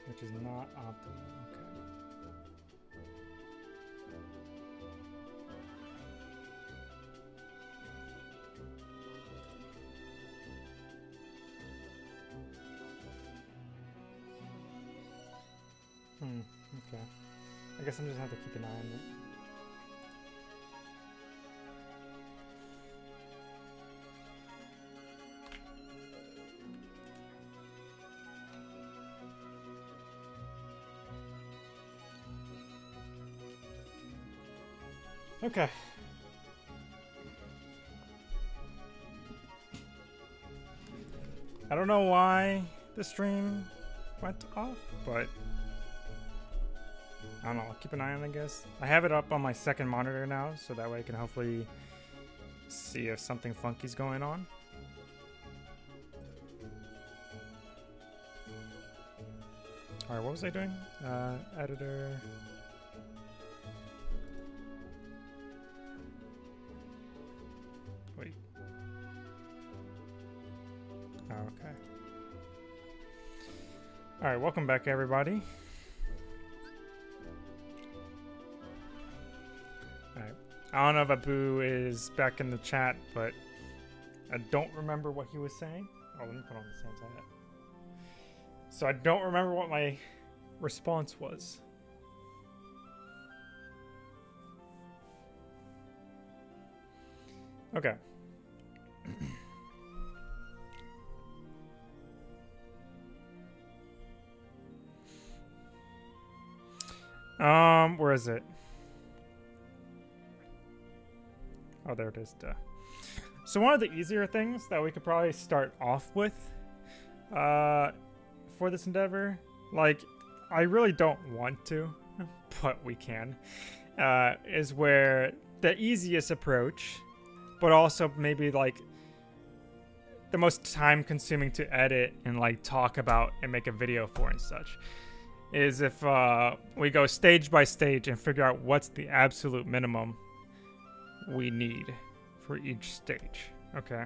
Which is not optimal. Okay. Okay. I guess I'm just gonna have to keep an eye on it. Okay. I don't know why the stream went off, but I don't know. I'll keep an eye on it, I guess. I have it up on my second monitor now, so that way I can hopefully see if something funky's going on. Alright, what was I doing? Editor. Wait. Oh, okay. Alright, welcome back, everybody. Alright. I don't know if Abu is back in the chat, but I don't remember what he was saying. Oh, let me put on the Santa hat. So I don't remember what my response was. Okay. Where is it? Oh, there it is. Duh. So one of the easier things that we could probably start off with for this endeavor, like, I really don't want to, but we can, is where the easiest approach, but also maybe like the most time consuming to edit and like talk about and make a video for and such, is if we go stage by stage and figure out what's the absolute minimum we need for each stage. Okay.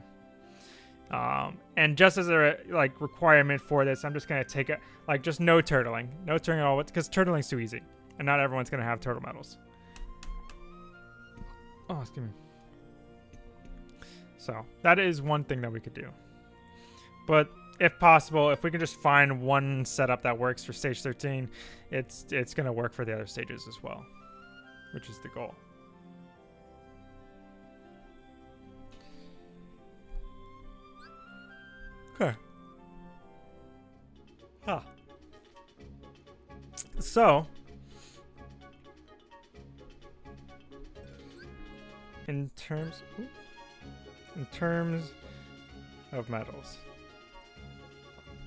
And just as a like requirement for this, I'm just gonna take it like just no turtling at all, because turtling's too easy, and not everyone's gonna have turtle medals. Oh, excuse me. So that is one thing that we could do. But if possible, if we can just find one setup that works for stage 13, it's gonna work for the other stages as well, which is the goal. Okay. Huh. So, in terms of medals,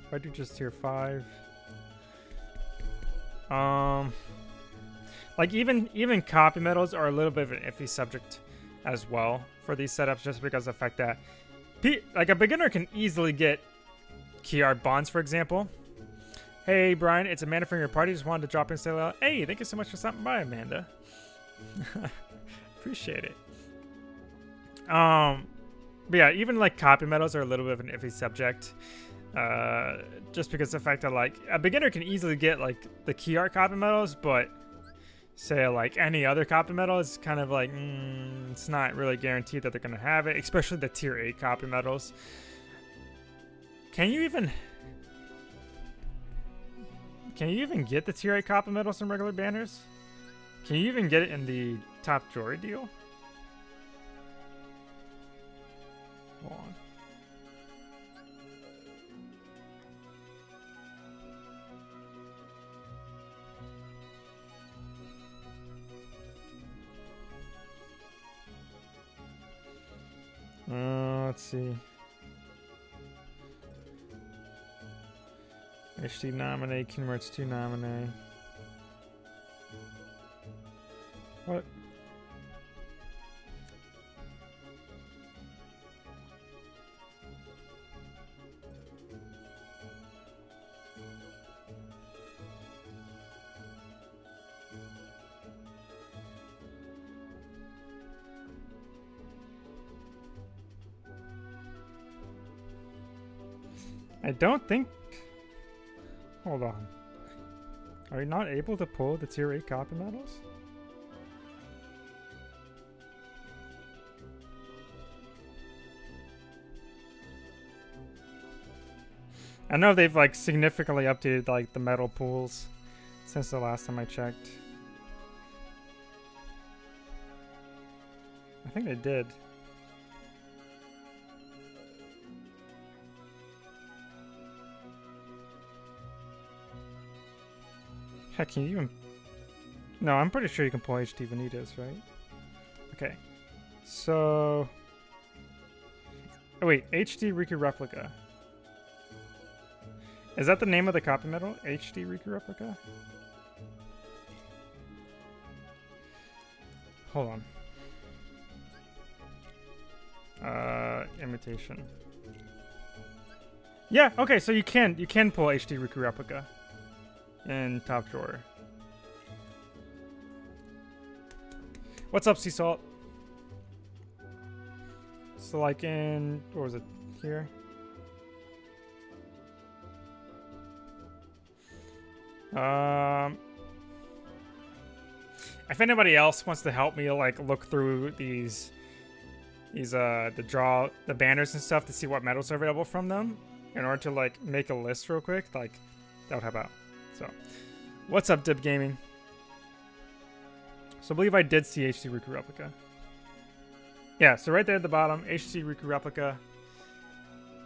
if I do just tier 5, like even copy medals are a little bit of an iffy subject as well for these setups, just because of the fact that like a beginner can easily get key art bonds, for example. Hey Brian, it's Amanda from your party. Just wanted to drop in and say hello. Hey, thank you so much for stopping by, Amanda. Appreciate it. But yeah, even like copy medals are a little bit of an iffy subject. Just because of the fact that like a beginner can easily get like the key art copy medals, but say like any other copy medal is kind of like it's not really guaranteed that they're gonna have it, especially the tier 8 copy medals. Can you even get the tier 8 copy medals in regular banners? Can you even get it in the top jewelry deal? Hold on. Let's see. HD nominee, Kingdom Hearts 2 nominee. What? I don't think... Hold on. Are you not able to pull the tier 8 copy medals? I know they've like significantly updated like the medal pools since the last time I checked. I think they did. Heck, can you even... No, I'm pretty sure you can pull HD Vanitas, right? Okay. So... Oh wait, HD Riku Replica. Is that the name of the copy medal? HD Riku Replica? Hold on. Imitation. Yeah, okay, so you can pull HD Riku Replica in top drawer. What's up, Sea Salt? So like in, what was it, here? If anybody else wants to help me like look through these the banners and stuff to see what medals are available from them in order to like make a list real quick, like that would help out. So, what's up, Dib Gaming? So I believe I did see HD Riku Replica. Yeah, so right there at the bottom, HD Riku Replica.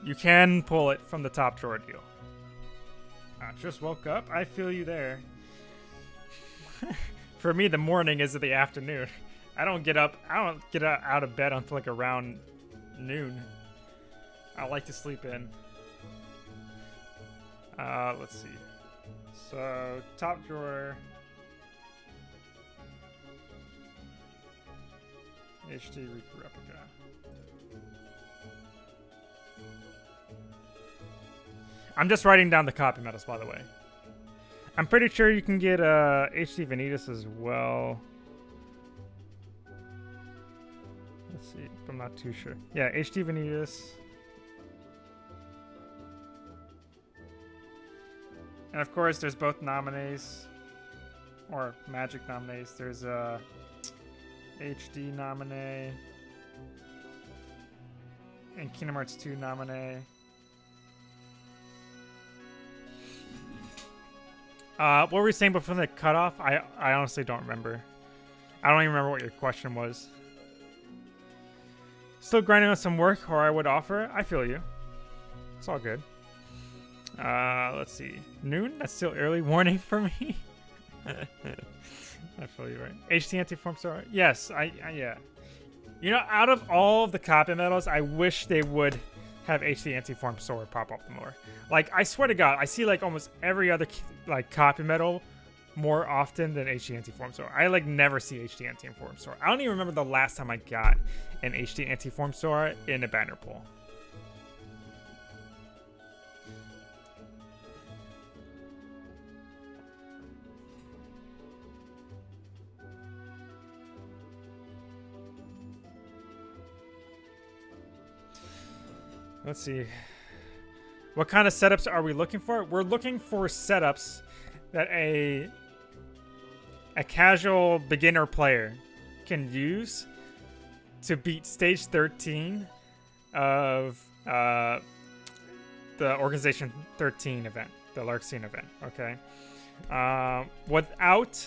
You can pull it from the top drawer deal. I just woke up. I feel you there. For me, the morning is the afternoon. I don't get out of bed until like around noon. I like to sleep in. Let's see. So, top drawer. HD Riku Replica. I'm just writing down the copy medals, by the way. I'm pretty sure you can get HD Vanitas as well. Let's see, I'm not too sure. Yeah, HD Vanitas. And of course, there's both nominees, or Magic nominees. There's a HD nominee and Kingdom Hearts 2 nominee. What were we saying before the cutoff? I honestly don't remember. I don't even remember what your question was. Still grinding on some work, or I would offer. I feel you. It's all good. Let's see. Noon? That's still early warning for me. I feel you, right? HD Anti-Form Star? Yes, yeah. You know, out of all of the copy medals, I wish they would have HD Anti-Form Sword pop up more. Like, I swear to God, I see like almost every other like copy medal more often than HD Anti-Form Sword. I like never see HD Anti-Form Sword. I don't even remember the last time I got an HD Anti-Form Sword in a banner pool. Let's see. What kind of setups are we looking for? We're looking for setups that a casual beginner player can use to beat stage 13 of the Organization 13 event, the Larxian event, okay? Without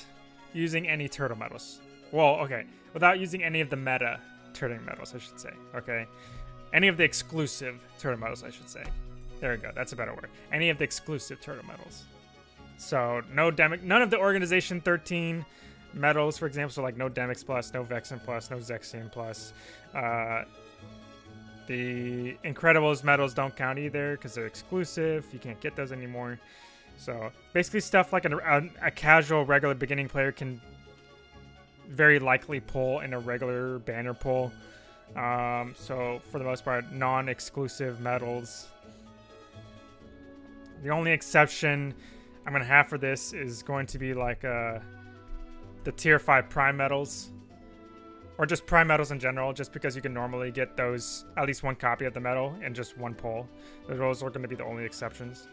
using any turtle medals. Well, okay. Without using any of the meta turtle medals, I should say, okay? Any of the exclusive turtle medals, I should say. There we go. That's a better word. Any of the exclusive turtle medals. So none of the Organization 13 medals, for example, so like no Demix Plus, no Vexen Plus, no Zexion Plus. The The Incredibles medals don't count either because they're exclusive. You can't get those anymore. So basically stuff like a casual, regular beginning player can very likely pull in a regular banner pull. So for the most part, non-exclusive medals. The only exception I'm going to have for this is going to be like the tier 5 prime medals. Or just prime medals in general, just because you can normally get those, at least one copy of the medal in just one pull. Those are going to be the only exceptions.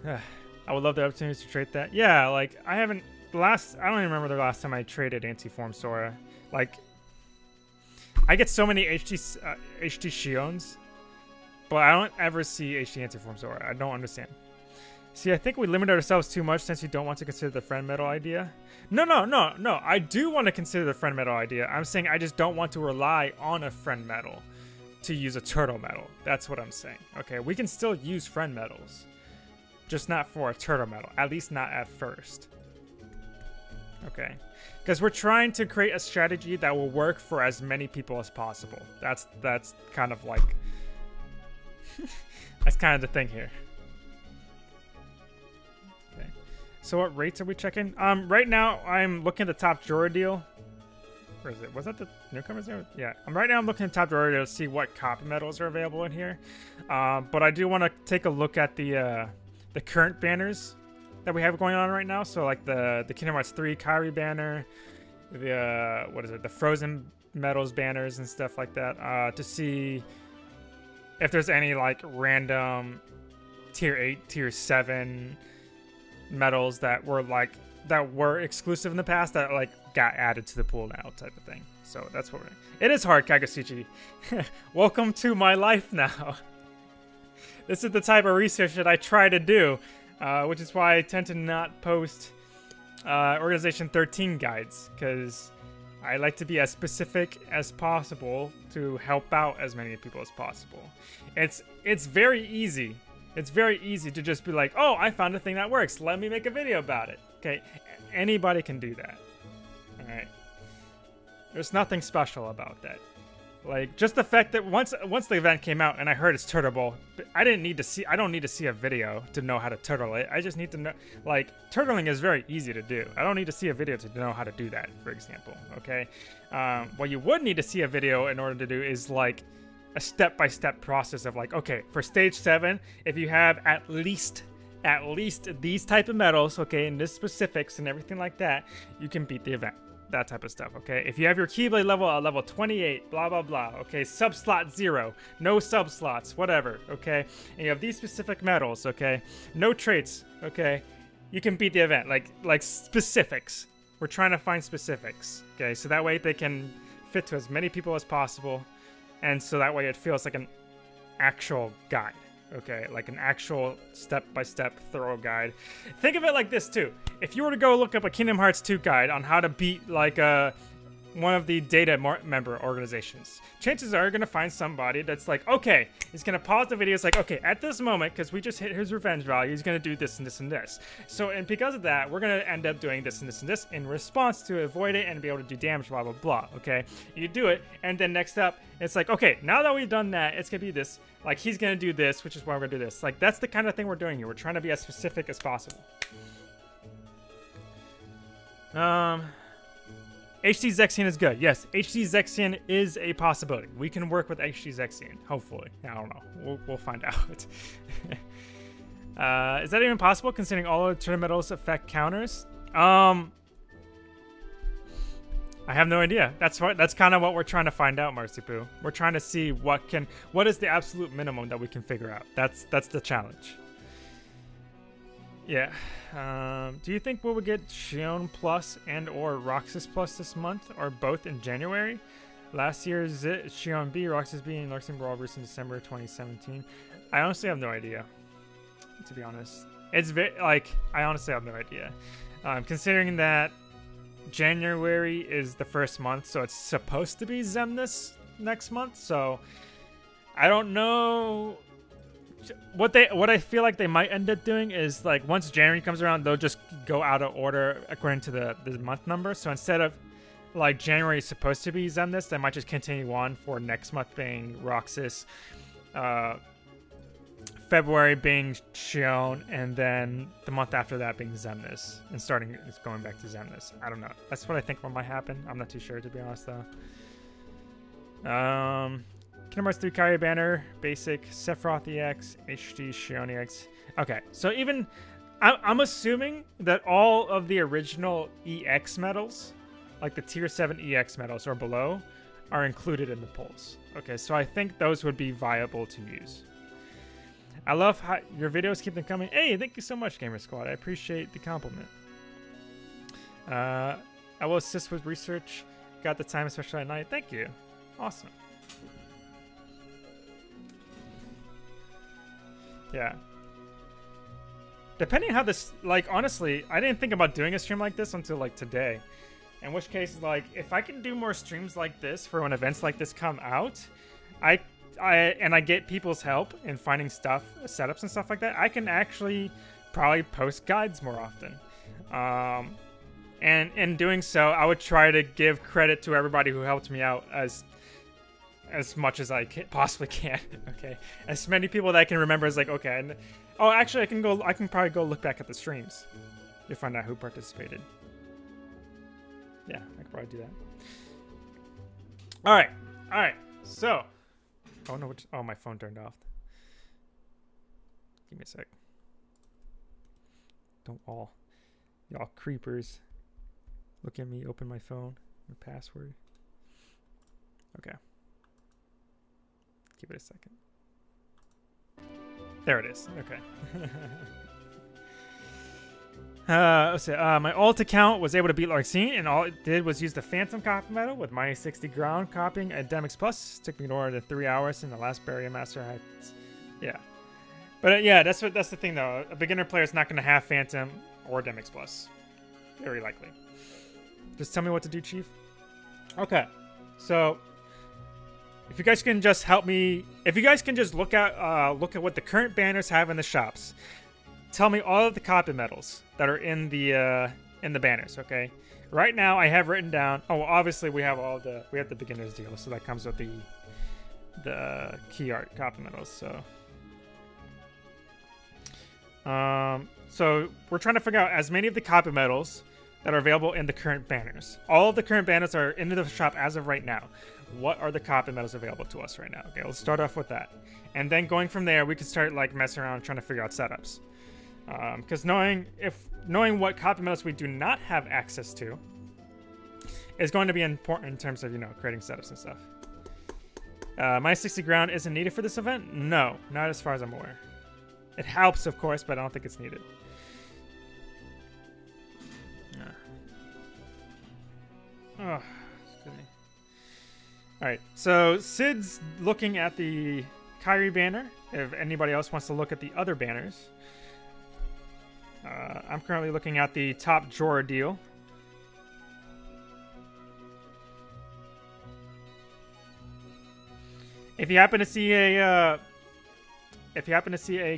I would love the opportunity to trade that. Yeah, like, I don't even remember the last time I traded Anti-Form Sora. Like, I get so many HD Shions, but I don't ever see HD Anti-Form Sora. I don't understand. See, I think we limit ourselves too much since you don't want to consider the friend medal idea. No. I do want to consider the friend medal idea. I'm saying I just don't want to rely on a friend medal to use a turtle medal. That's what I'm saying. Okay, we can still use friend medals, just not for a turtle medal. At least not at first. Okay, because we're trying to create a strategy that will work for as many people as possible. That's kind of like that's kind of the thing here. So what rates are we checking? Right now I'm looking at the top drawer deal. Where is it? Was that the newcomers there? Yeah. Right now I'm looking at the top drawer deal to see what copy medals are available in here. But I do want to take a look at the current banners that we have going on right now. So like the Kingdom Hearts 3 Kairi banner, the Frozen medals banners and stuff like that. To see if there's any like random tier 8, tier 7 medals that were exclusive in the past that like got added to the pool now type of thing. So that's what it is hard, Kagasuchi. Welcome to my life now. This is the type of research that I try to do, which is why I tend to not post Organization 13 guides, because I like to be as specific as possible to help out as many people as possible. It's very easy. It's very easy to just be like, oh, I found a thing that works. Let me make a video about it. Okay, anybody can do that. All right. There's nothing special about that. Like, just the fact that once the event came out and I heard it's turtleable, I don't need to see a video to know how to turtle it. I just need to know, like, turtling is very easy to do. I don't need to see a video to know how to do that, for example, okay? What you would need to see a video in order to do is, like, a step-by-step process of like, okay, for stage 7, if you have at least these type of medals, okay, and the specifics and everything like that, you can beat the event. That type of stuff, okay? If you have your Keyblade level at level 28, blah, blah, blah, okay? Sub-slot 0, no sub-slots, whatever, okay? And you have these specific medals, okay? No traits, okay? You can beat the event, like specifics. We're trying to find specifics, okay? So that way they can fit to as many people as possible. And so that way it feels like an actual guide, okay? Like an actual step-by-step thorough guide. Think of it like this, too. If you were to go look up a Kingdom Hearts 2 guide on how to beat, like, one of the data member organizations, chances are you're going to find somebody that's like, okay, he's going to pause the video. It's like, okay, at this moment, because we just hit his revenge value, he's going to do this and this and this. So, and because of that, we're going to end up doing this and this and this in response to avoid it and be able to do damage, blah, blah, blah, okay? You do it, and then next up, it's like, okay, now that we've done that, it's going to be this. Like, he's going to do this, which is why we're going to do this. Like, that's the kind of thing we're doing here. We're trying to be as specific as possible. HD Zexion is good. Yes, HD Zexion is a possibility. We can work with HD Zexion, hopefully. I don't know. We'll find out. Is that even possible, considering all of the tournament medals affect counters? I have no idea. That's kind of what we're trying to find out, Marcipoo. We're trying to see what is the absolute minimum that we can figure out. That's the challenge. Yeah. Do you think we will get Shion Plus and or Roxas Plus this month, or both in January? Last year's Shion B, Roxas B, and Luxembourg were all released in December 2017. I honestly have no idea, to be honest. It's I honestly have no idea. Considering that January is the first month, so it's supposed to be Xemnas next month, so I don't know. What I feel like they might end up doing is, like, once January comes around, they'll just go out of order according to the month number. So instead of, like January is supposed to be Xemnas, that might just continue on for next month being Roxas, February being Shion, and then the month after that being Xemnas, and going back to Xemnas. I don't know. That's what I think might happen. I'm not too sure, to be honest, though. Kingdom Hearts 3 Kairi banner, basic, Sephiroth EX, HD, Shion EX. Okay, so even I'm assuming that all of the original EX medals, like the tier 7 EX medals or below, are included in the polls. Okay, so I think those would be viable to use. I love how your videos keep them coming. Hey, thank you so much, Gamer Squad. I appreciate the compliment. I will assist with research. Got the time, especially at night. Thank you. Awesome. Yeah. Depending how this, like, honestly, I didn't think about doing a stream like this until, like, today. In which case, like, if I can do more streams like this for when events like this come out, I get people's help in finding stuff, setups and stuff like that, I can actually probably post guides more often. And in doing so, I would try to give credit to everybody who helped me out as much as I possibly can. Okay, as many people that I can remember as, like, okay. And, oh, actually, I can probably go look back at the streams to find out who participated. Yeah, I could probably do that. All right. So, oh no, oh, my phone turned off. Give me a sec. Don't all y'all creepers look at me. Open my phone. My password. Okay. Give it a second. There it is. Okay. Let's see. My alt account was able to beat Larxene, and all it did was use the Phantom copy medal with minus 60 ground copying at Demix Plus. Took me more than 3 hours, and the last Barrier Master had, yeah. But yeah, that's the thing though. A beginner player is not going to have Phantom or Demix Plus, very likely. Just tell me what to do, Chief. Okay, so if you guys can just help me, if you guys can just look at what the current banners have in the shops. Tell me all of the copy medals that are in the banners, okay? Right now, I have written down. Oh, well, obviously we have the beginner's deal, so that comes with the key art copy medals. So we're trying to figure out as many of the copy medals that are available in the current banners. All of the current banners are in the shop as of right now. What are the copy medals available to us right now? Okay, let's start off with that, and then going from there, we can start like messing around trying to figure out setups. Because knowing what copy medals we do not have access to is going to be important in terms of, you know, creating setups and stuff. Minus 60 ground isn't needed for this event? No, not as far as I'm aware. It helps, of course, but I don't think it's needed. Oh, excuse me. Alright, so Sid's looking at the Kairi banner. If anybody else wants to look at the other banners. I'm currently looking at the top drawer deal. If you happen to see a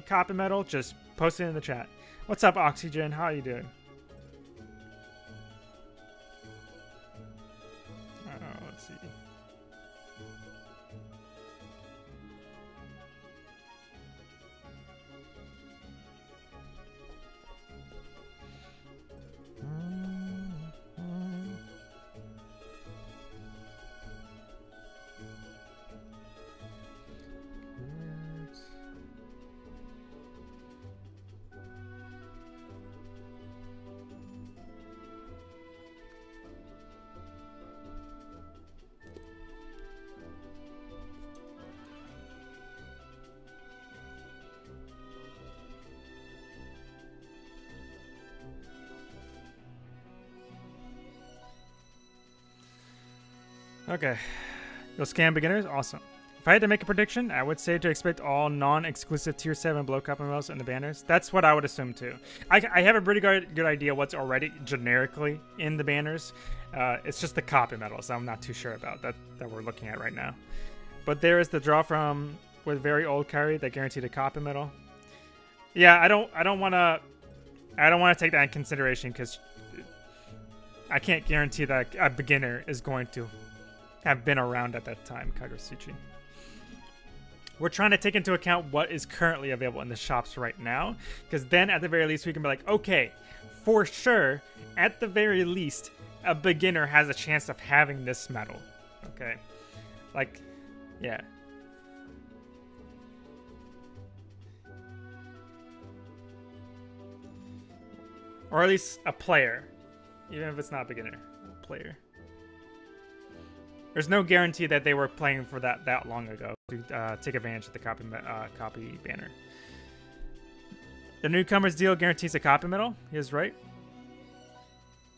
copy medal, just post it in the chat. What's up, Oxygen? How are you doing? Let's see. Okay, you'll scan beginners? Awesome. If I had to make a prediction, I would say to expect all non-exclusive Tier 7 blow copy medals in the banners. That's what I would assume too. I have a pretty good idea what's already generically in the banners. It's just the copy medals I'm not too sure about that we're looking at right now. But there is the draw from with very old Kairi that guaranteed a copy medal. Yeah, I don't want to take that in consideration because I can't guarantee that a beginner is going to have been around at that time, Kagasuchi. We're trying to take into account what is currently available in the shops right now, because then at the very least we can be like, okay, for sure, at the very least, a beginner has a chance of having this medal. Okay, like, yeah. Or at least a player, even if it's not a beginner, a player. There's no guarantee that they were playing for that long ago to take advantage of the copy banner. The newcomers deal guarantees a copy medal. He is right.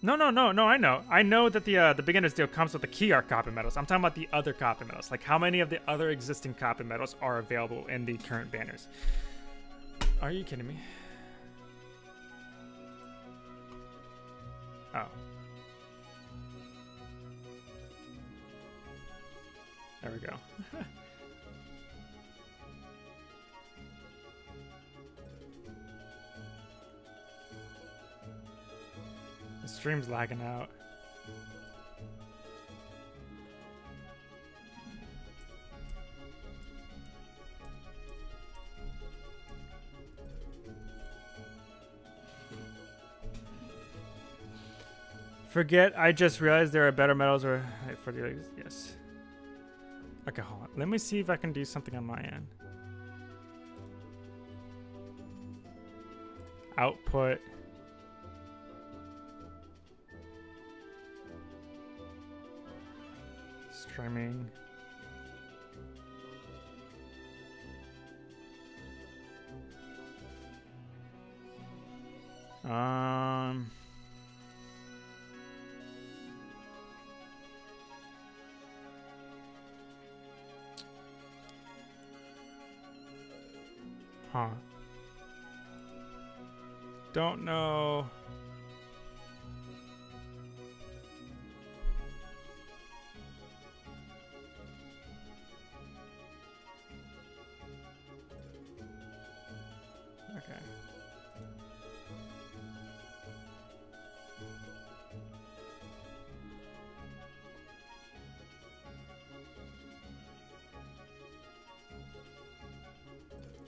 No, I know that the beginner's deal comes with the key art copy medals. I'm talking about the other copy medals. Like, how many of the other existing copy medals are available in the current banners? Are you kidding me? Oh. There we go. The stream's lagging out. Forget, I just realized there are better medals or for the yes. Okay, hold on. Let me see if I can do something on my end. Output. Streaming. Huh. Don't know. Okay.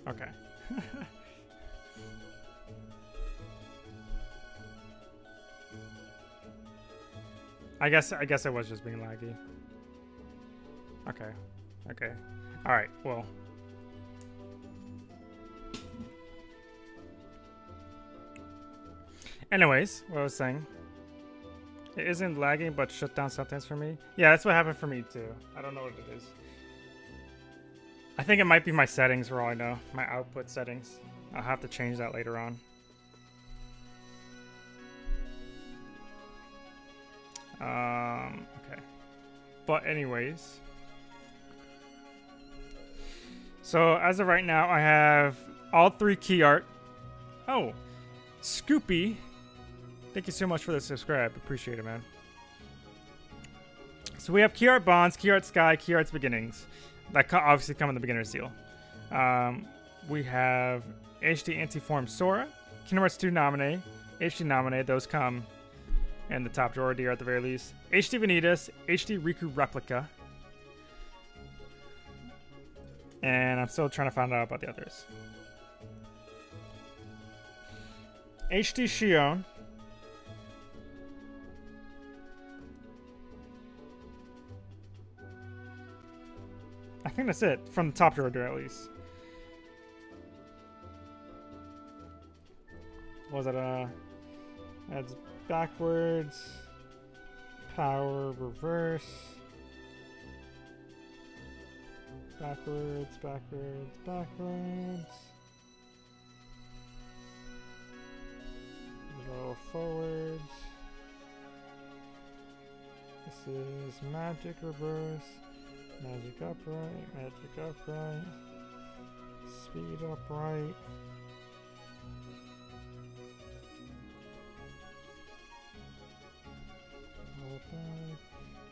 Okay. I guess it was just being laggy. Okay. Okay. All right. Well. Anyways, what I was saying. It isn't lagging, but shut down sometimes for me. Yeah, that's what happened for me too. I don't know what it is. I think it might be my settings for all I know. My output settings. I'll have to change that later on. Okay. But anyways. So as of right now, I have all 3 key art. Oh, Scoopy. Thank you so much for the subscribe. Appreciate it, man. So we have key art bonds, key art sky, key art's beginnings. That obviously come in the beginner's deal. We have HD Antiform Sora, Kingdom Hearts 2 Nominee, HD Nominee. Those come in the top drawer tier at the very least. HD Vanitas, HD Riku Replica. And I'm still trying to find out about the others. HD Shion. I think that's it, from the top drawer at least. Was it adds backwards, power, reverse, backwards, backwards, backwards, roll forwards. This is magic reverse. Magic upright, magic upright, speed upright. Roll back,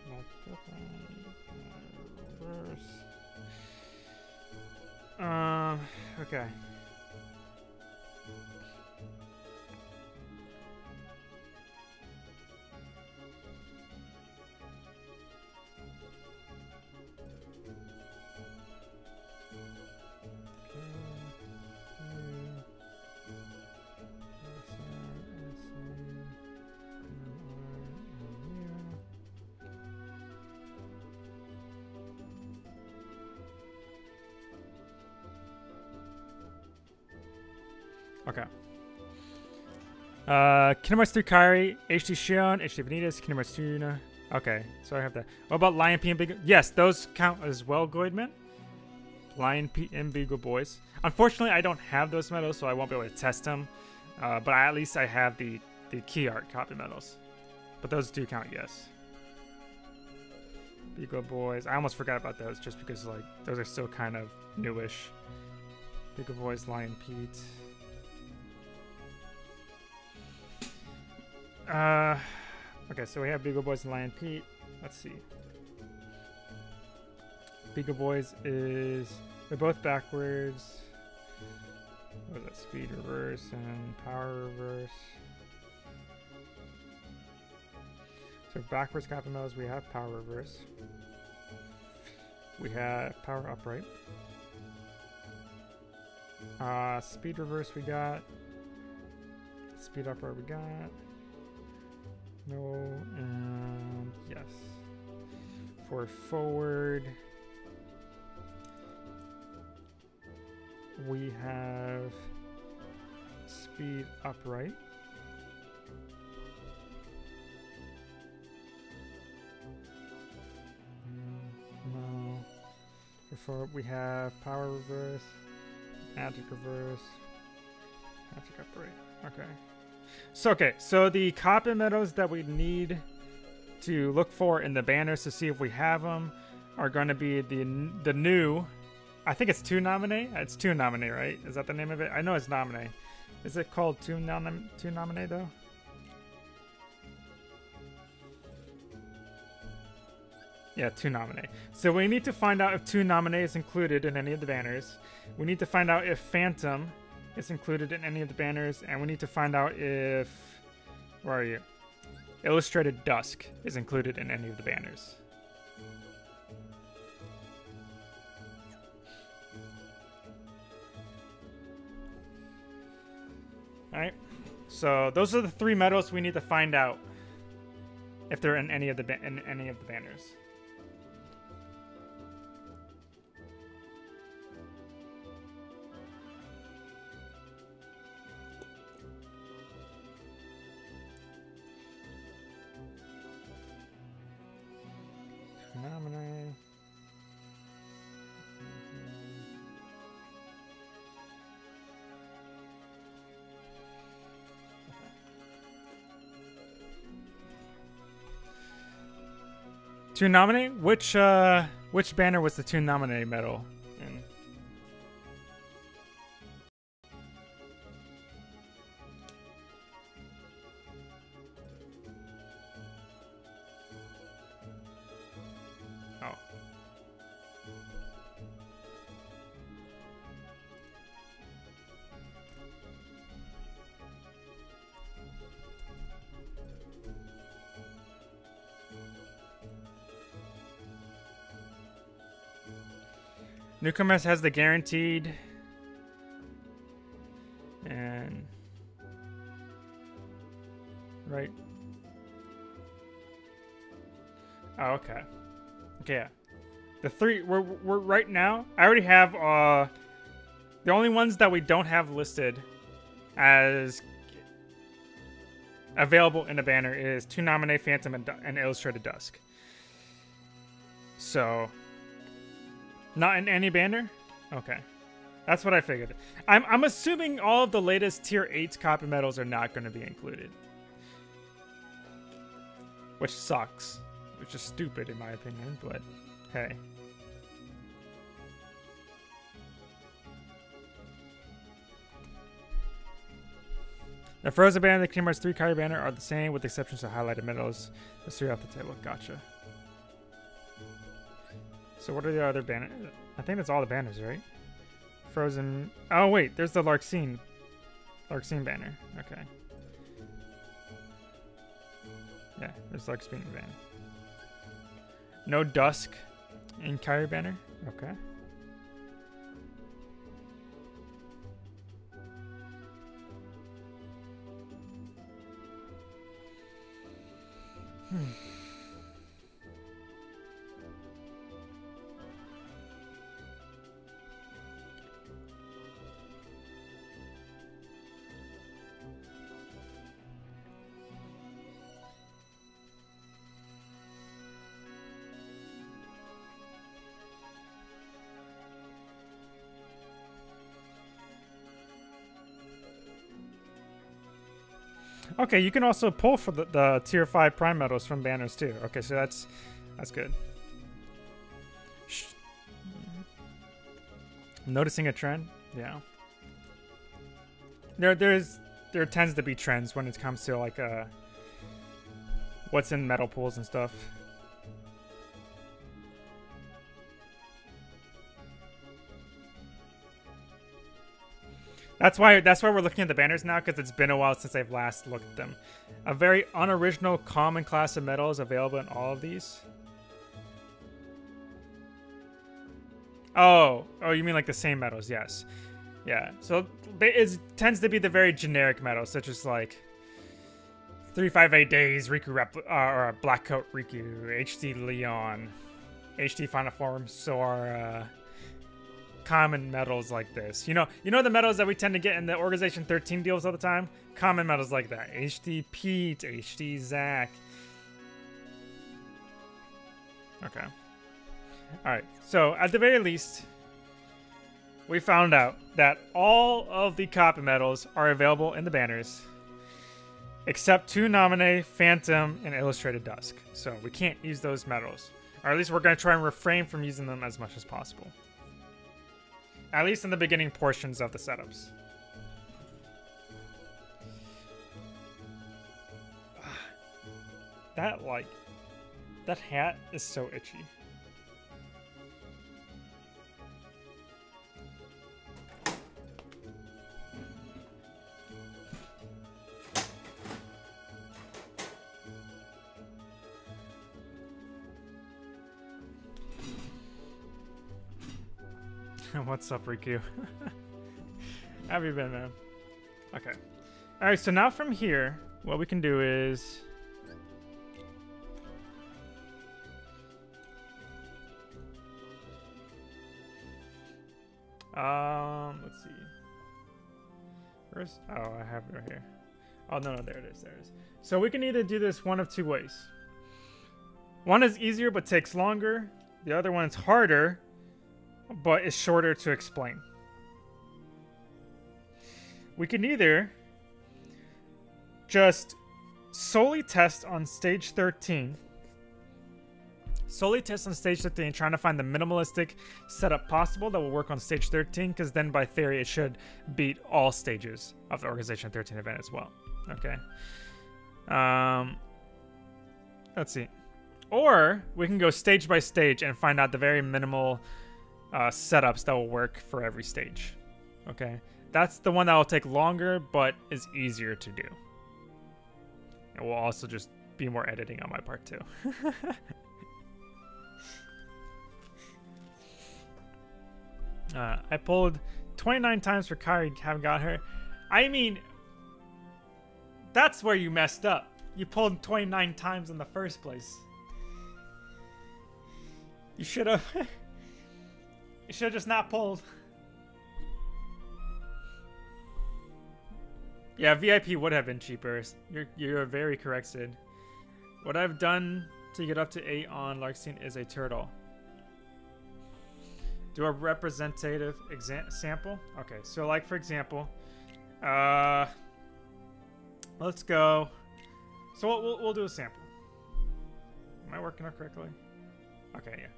magic upright, reverse. Okay. Okay. Kingdom Hearts 3 Kairi, HD Shion, HD Vanitas, Kingdom Hearts 2 Yuna. Okay, so I have that. What about Lion P and Big? Yes, those count as well, Goidman. Lion P and Beagle Boys. Unfortunately, I don't have those medals, so I won't be able to test them. But at least I have the key art copy medals. But those do count, yes. Beagle Boys. I almost forgot about those just because like those are still kind of newish. Beagle Boys, Lion Pete. Okay, so we have Beagle Boys and Lion Pete. Let's see. Beagle Boys is... They're both backwards. What is that? Speed reverse and power reverse. So backwards copy modes, we have power reverse. We have power upright. Speed reverse we got. Speed upright we got. No, and yes. For forward, we have speed upright. No. For forward, we have power reverse, magic reverse, magic upright. Okay. So the copy medals that we need to look for in the banners to see if we have them are going to be the new, I think it's 2 Nominee. It's 2 Nominee, right? Is that the name of it? I know it's Nominee. Is it called 2 Nominee though? Yeah, 2 Nominee. So we need to find out if 2 Nominee is included in any of the banners. We need to find out if Phantom is included in any of the banners, and we need to find out if, where are you? Illustrated Dusk is included in any of the banners. Alright, so those are the 3 medals we need to find out if they're in any of the banners. Nominee. To nominate? Which banner was the 2 Nominee medal in? Oh. Newcomers has the guaranteed, and right. Oh, okay. Okay, yeah. The 3 we're right now. I already have the only ones that we don't have listed as available in a banner is 2 Nominee, Phantom, and Illustrated Dusk. So. Not in any banner? Okay. That's what I figured. I'm assuming all of the latest tier 8 copy medals are not going to be included. Which sucks. Which is stupid in my opinion, but hey. The Frozen banner and the Kingdom Hearts 3 Kairi banner are the same with the exceptions of highlighted medals. Let's 3 off the table. Gotcha. So what are the other banners? I think that's all the banners, right? Frozen. Oh wait, there's the Larxene banner. Okay. Yeah, there's Larxene banner. No Dusk in Kairi banner. Okay. Okay, you can also pull for the tier 5 prime medals from banners too. Okay, so that's good. Noticing a trend? Yeah. There tends to be trends when it comes to like what's in medal pools and stuff. That's why we're looking at the banners now, because it's been a while since I've last looked at them. A very unoriginal common class of medal is available in all of these. Oh, you mean like the same medals? Yes. Yeah. So it tends to be the very generic medals, such as like 358 Days, Riku or Black Coat Riku, HD Leon, HD Final Form Sora. Common medals like this. You know the medals that we tend to get in the Organization 13 deals all the time? Common medals like that. HD Pete, HD Zach. Okay. Alright, so at the very least, we found out that all of the copy medals are available in the banners, except 2 Nominee, Phantom, and Illustrated Dusk. So we can't use those medals. Or at least we're going to try and refrain from using them as much as possible. At least in the beginning portions of the setups. That hat is so itchy. What's up, Riku? How have you been, man? Okay. Alright, so now from here, what we can do is... let's see. Where's... Oh, I have it right here. Oh, no, there it is, there it is. So we can either do this one of 2 ways. One is easier but takes longer. The other one is harder, but it's shorter to explain. We can either just solely test on stage 13. Solely test on stage 13, trying to find the minimalistic setup possible that will work on stage 13, because then by theory it should beat all stages of the Organization 13 event as well. Okay. Let's see. Or we can go stage by stage and find out the very minimal setups that will work for every stage. Okay, that's the one that will take longer but is easier to do. It will also just be more editing on my part too. I pulled 29 times for Kairi, haven't got her. I mean, that's where you messed up. You pulled 29 times in the first place. You should have. You should have just not pulled. Yeah, VIP would have been cheaper. You're very correct, Sid. What I've done to get up to 8 on Larkstein is a turtle. Do a representative sample. Okay, so like for example, let's go. So we'll do a sample. Am I working out correctly? Okay, yeah.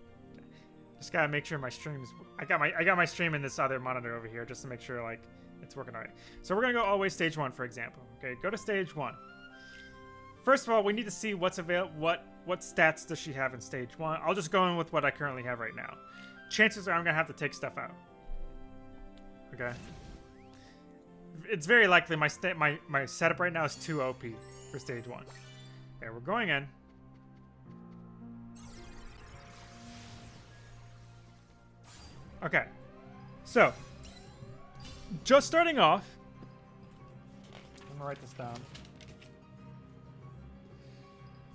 Just gotta make sure my stream's. I got my stream in this other monitor over here just to make sure like it's working alright. So we're gonna go all the way stage 1 for example. Okay, go to stage 1. First of all, we need to see what's available. What stats does she have in stage 1? I'll just go in with what I currently have right now. Chances are I'm gonna have to take stuff out. Okay. It's very likely my setup right now is too OP for stage 1. Okay, we're going in. Okay, so just starting off, I'm gonna write this down.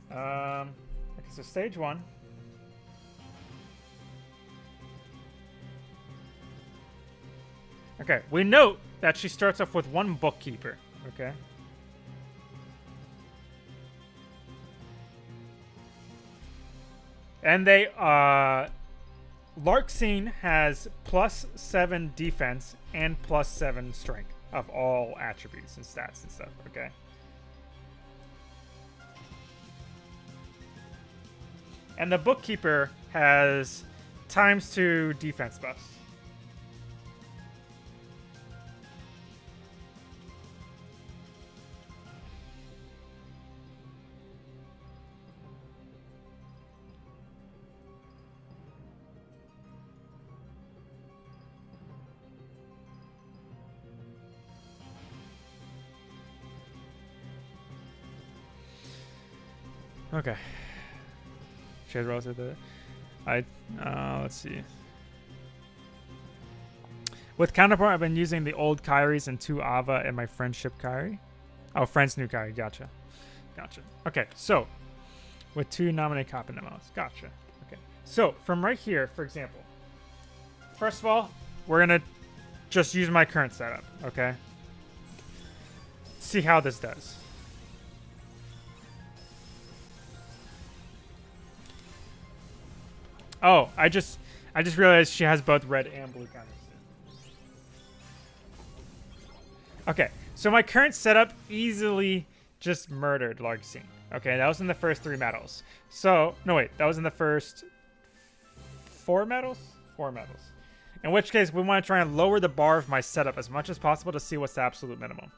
Okay, so stage 1. Okay, we note that she starts off with 1 bookkeeper. Okay. And they Larkstein has +7 defense and +7 strength of all attributes and stats and stuff, okay? And the Bookkeeper has ×2 defense buffs. Okay. She has relative to let's see. With Counterpoint, I've been using the old Kairis and 2 Ava and my friendship Kairi. Oh, friends new Kairi. Gotcha. Gotcha. Okay, so with 2 nominate cop in the mouse. Gotcha. Okay. So from right here, for example, first of all, we're gonna just use my current setup, okay? See how this does. Oh, I just realized she has both red and blue counters. Okay, so my current setup easily just murdered Largsine. Okay, that was in the first 3 medals. So, no wait, that was in the first 4 medals? 4 medals. In which case, we want to try and lower the bar of my setup as much as possible to see what's the absolute minimum.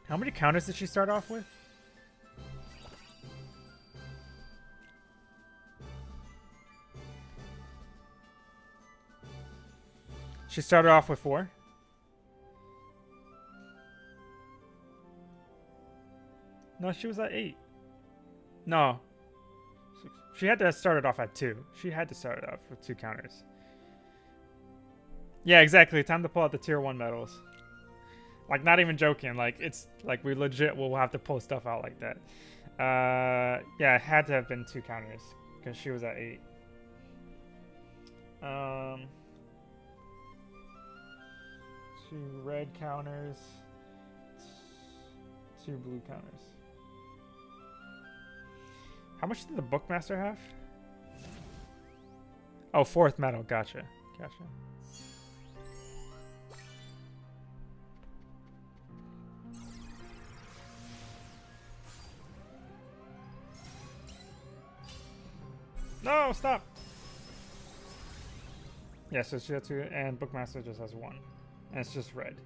How many counters did she start off with? She started off with 4. No, she was at 8. No. She had to start it off at 2. She had to start it off with 2 counters. Yeah, exactly. Time to pull out the tier 1 medals. Like, not even joking. Like, it's like we legit will have to pull stuff out like that. Yeah, it had to have been 2 counters because she was at 8. 2 red counters, 2 blue counters. How much did the Bookmaster have? Oh, 4th medal. Gotcha. Gotcha. No, stop. Yeah, so she has 2, and Bookmaster just has 1. And it's just red.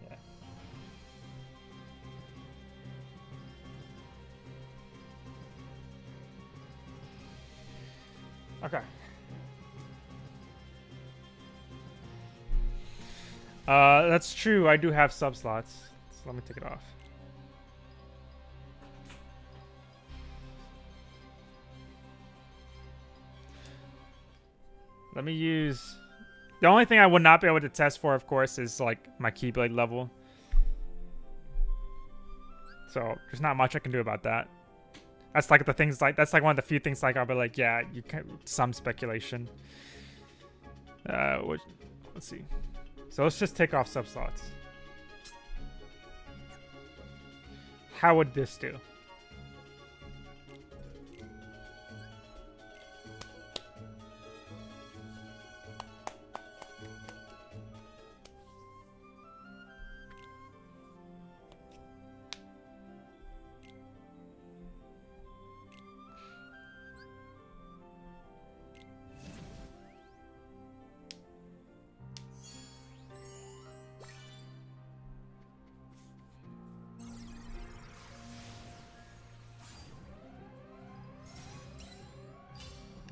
Yeah. Okay. That's true. I do have sub slots. So let me take it off. Let me use... The only thing I would not be able to test for, of course, is like my Keyblade level. So there's not much I can do about that. That's like the things like that's like one of the few things like I'll be like, yeah, you can some speculation. Let's see. So let's just take off sub slots. How would this do?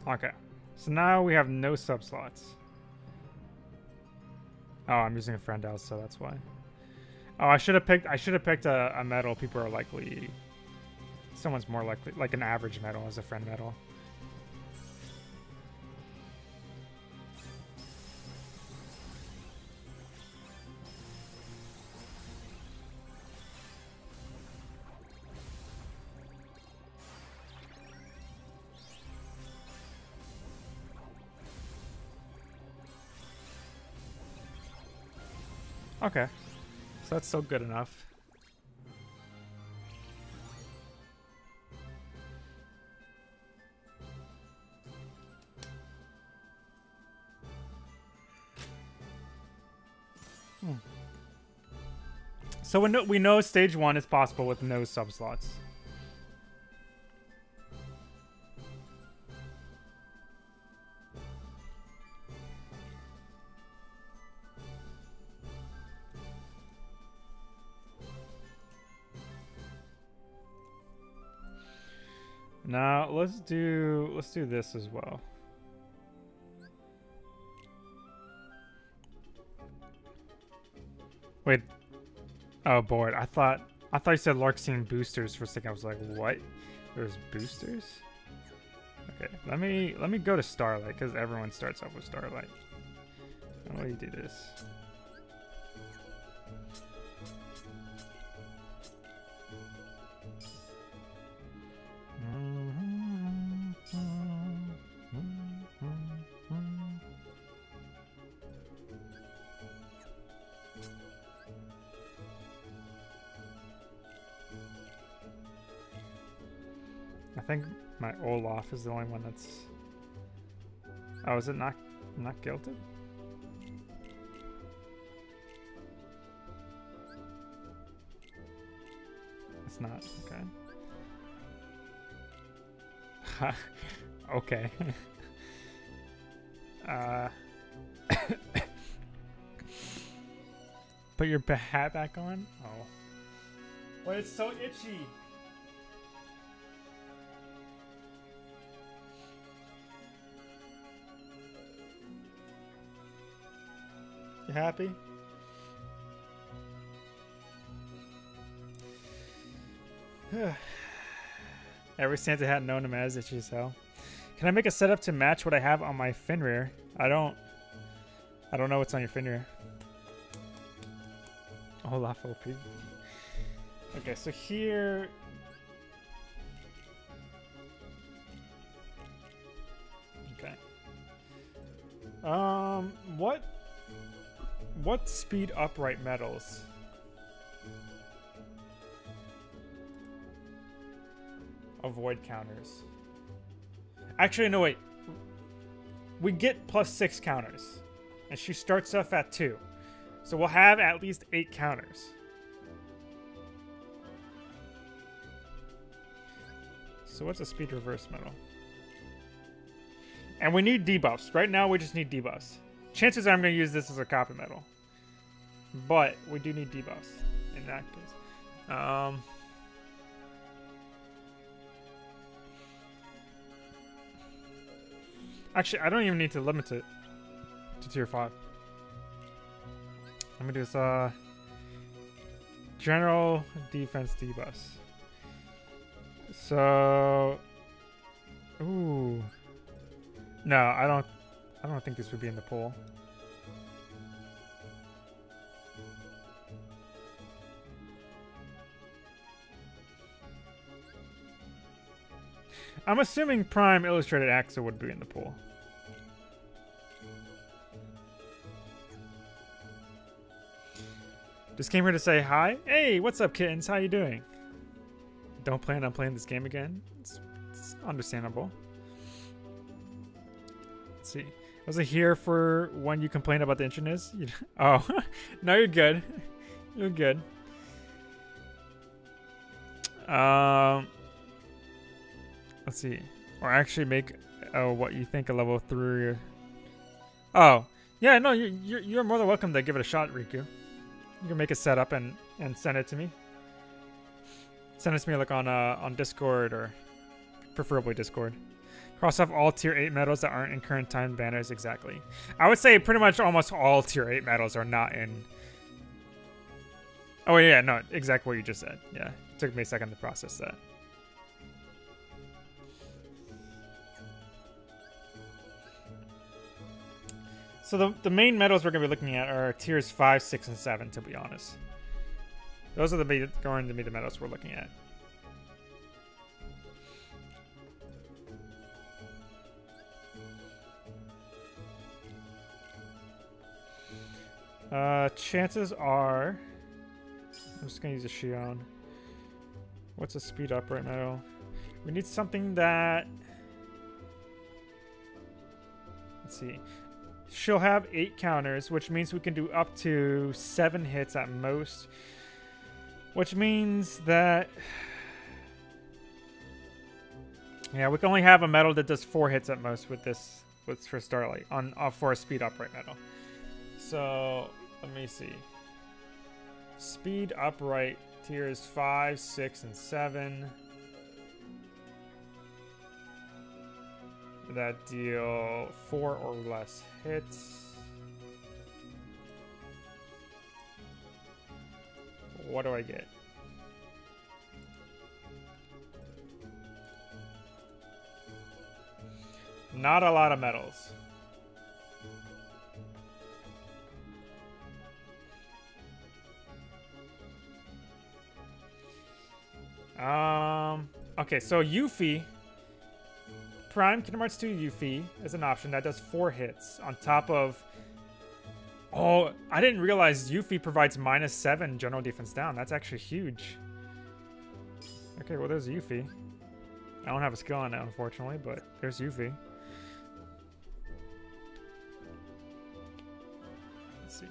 Okay, so now we have no sub slots. Oh, I'm using a friend out, so that's why. Oh, I should have picked a medal. People are likely, someone's more likely, like an average medal as a friend medal. Okay, so that's still good enough. So we know stage 1 is possible with no subslots. Now let's do this as well. Wait. Oh, board. I thought you said Larkstein boosters for a second. I was like, what? There's boosters? Okay, let me go to Starlight because everyone starts off with Starlight. How do you do this? I think my Olaf is the only one that's... Oh, is it not gilded? It's not, okay. Okay. Put your hat back on? Oh. But it's so itchy! You happy? Every Santa hat known him as itchy as hell. Can I make a setup to match what I have on my Finrear? I don't know what's on your Finrear. Olaf OP. Okay, so here... Okay. What speed upright metals? Avoid counters. Actually, no, wait. We get +6 counters. And she starts off at 2. So we'll have at least 8 counters. So what's a speed reverse metal? And we need debuffs. Right now, we just need debuffs. Chances are I'm going to use this as a copy metal. But we do need debuffs in that case. Actually, I don't even need to limit it to tier 5. Let me do this. General defense debuffs. So, ooh, no, I don't think this would be in the pool. I'm assuming Prime Illustrated Axa would be in the pool. Just came here to say hi. Hey, what's up, kittens? How you doing? Don't plan on playing this game again. It's understandable. Let's see. Was it here for when you complain about the internet? Oh, no, you're good. You're good. Let's see. Or actually make what you think a level 3. Oh, yeah, no, you're more than welcome to give it a shot, Riku. You can make a setup and send it to me. Send it to me like on Discord or preferably Discord. Cross off all tier 8 medals that aren't in current time banners. Exactly. I would say pretty much almost all tier 8 medals are not in. Oh yeah, no, exactly what you just said. Yeah, it took me a second to process that. So the main medals we're going to be looking at are tiers 5, 6, and 7, to be honest. Those are going to be the medals we're looking at. Chances are... I'm just going to use a Shion. What's a speed upright medal? We need something that... Let's see. She'll have 8 counters, which means we can do up to 7 hits at most. Which means that... Yeah, we can only have a metal that does 4 hits at most with this, for Starlight, for a speed upright metal. So, let me see. Speed upright tiers 5, 6, and 7. That deal 4 or less hits. What do I get? Not a lot of metals. Okay, so Yuffie, Prime Kingdom Hearts 2 Yuffie is an option that does 4 hits on top of... Oh, I didn't realize Yuffie provides -7 general defense down. That's actually huge. Okay, well, there's Yuffie. I don't have a skill on it, unfortunately, but there's Yuffie. Let's see.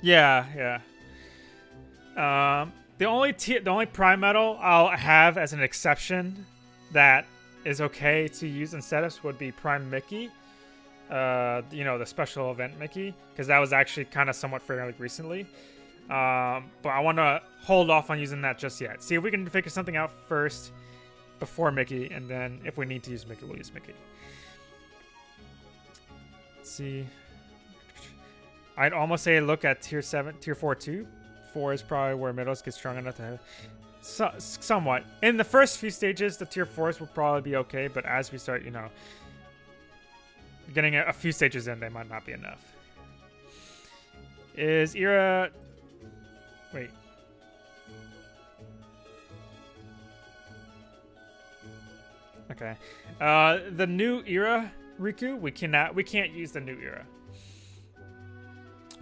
Yeah. The only Prime Metal I'll have as an exception that is okay to use instead of would be Prime Mickey. You know, the special event Mickey, because that was actually kind of somewhat fairly recently. But I want to hold off on using that just yet. See if we can figure something out first before Mickey, and then if we need to use Mickey, we'll use Mickey. Let's see. I'd almost say look at tier 4 too. 4 is probably where middles get strong enough to have. Somewhat. In the first few stages, the tier 4s will probably be okay, but as we start, you know, getting a few stages in, they might not be enough. Is Era... Wait. Okay. The new Era, Riku, we can't use the new Era.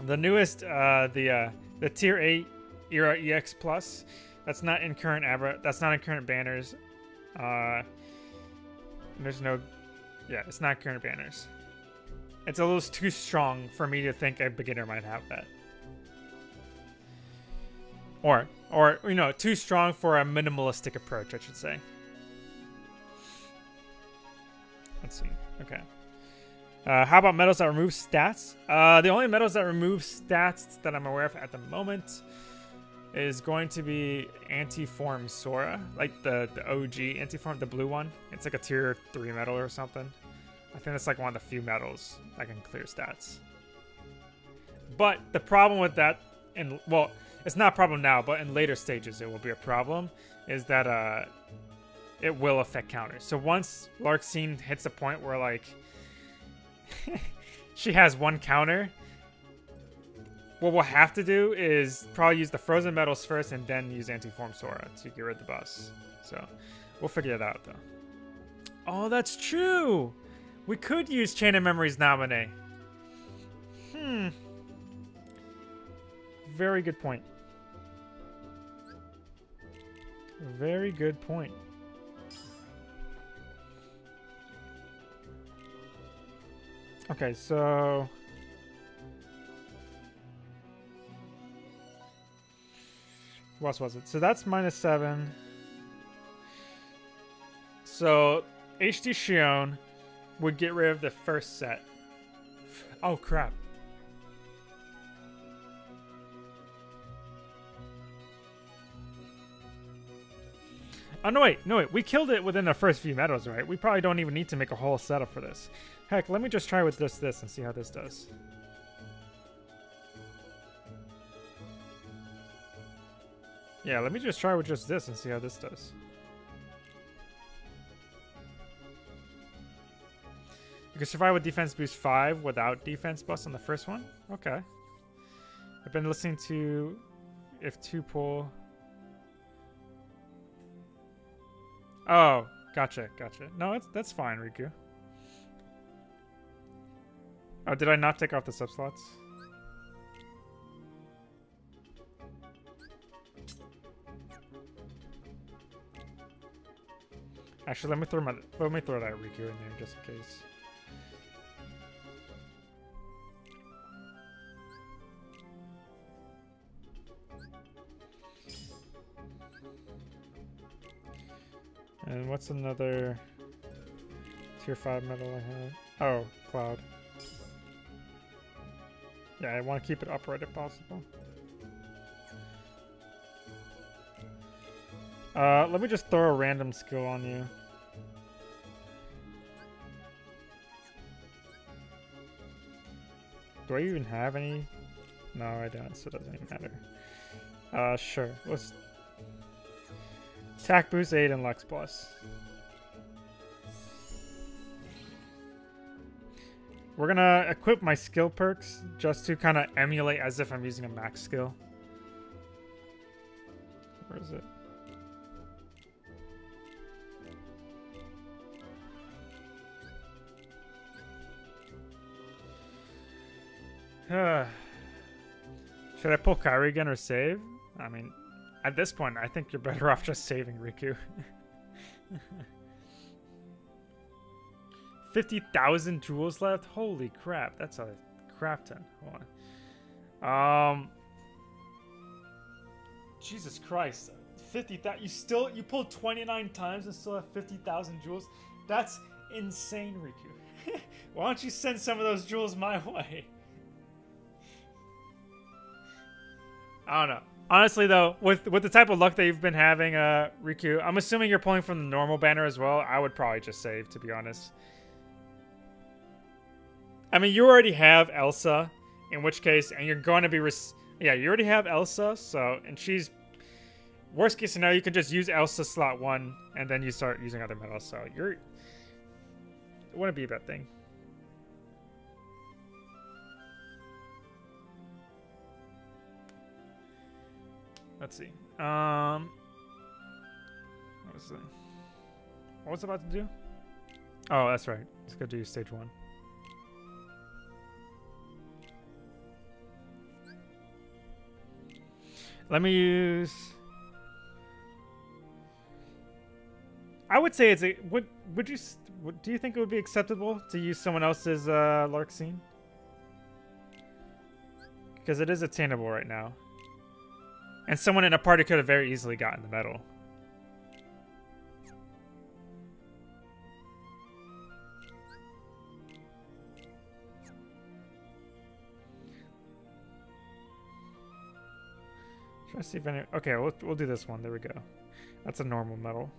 The newest, the tier 8 Era EX Plus, that's not in current banners. There's no, yeah, it's not current banners. It's a little too strong for me to think a beginner might have that. Or you know, too strong for a minimalistic approach, I should say. Let's see. Okay. How about medals that remove stats? The only medals that remove stats that I'm aware of at the moment is going to be Anti-Form Sora, like the OG Anti-Form, the blue one. It's like a tier 3 medal or something. I think it's like one of the few medals that can clear stats. But the problem with that, well, it's not a problem now, but in later stages it will be a problem, is that it will affect counters. So once Larxene hits a point where like she has one counter, what we'll have to do is probably use the frozen metals first and then use Anti-Form Sora to get rid of the boss. So we'll figure that out though. Oh, that's true! We could use Chain of Memories Nominee. Very good point. Very good point. Okay, so... what else was it? So that's -7. So HD Shion would get rid of the first set. Oh, crap. Oh, no, wait. We killed it within the first few medals, right? We probably don't even need to make a whole setup for this. Heck, let me just try with this and see how this does. Yeah, let me just try with just this and see how this does. You can survive with defense boost 5 without defense bust on the first one? Okay. I've been listening to if 2 pull... Oh, gotcha. No, that's fine, Riku. Oh, did I not take off the subslots? Actually, let me throw that Riku in there just in case. And what's another tier 5 medal I have? Oh, Cloud. Yeah, I want to keep it upright if possible. Let me just throw a random skill on you. Do I even have any? No, I don't, so it doesn't even matter. Sure. Let's attack boost 8 and Lex plus. We're gonna equip my skill perks just to kind of emulate as if I'm using a max skill. Where is it? Should I pull Kairi again or save? I mean, at this point, I think you're better off just saving Riku. 50,000 jewels left? Holy crap, that's a crap ton. Hold on. Jesus Christ. 50,000. You pulled 29 times and still have 50,000 jewels? That's insane, Riku. Why don't you send some of those jewels my way? I don't know. Honestly, though, with the type of luck that you've been having, Riku, I'm assuming you're pulling from the normal banner as well. I would probably just save, to be honest. I mean, you already have Elsa, in which case, and you're going to be... yeah, you already have Elsa, so... And she's... Worst case scenario, you could just use Elsa slot 1, and then you start using other medals, so you're... It wouldn't be a bad thing. Let's see. What was I about to do? Oh, that's right. Let's go do stage 1. Let me use... I would say it's a... do you think it would be acceptable to use someone else's Larxene? Because it is attainable right now. And someone in a party could have very easily gotten the medal. Try to see if any... Okay, we'll do this one. There we go. That's a normal medal.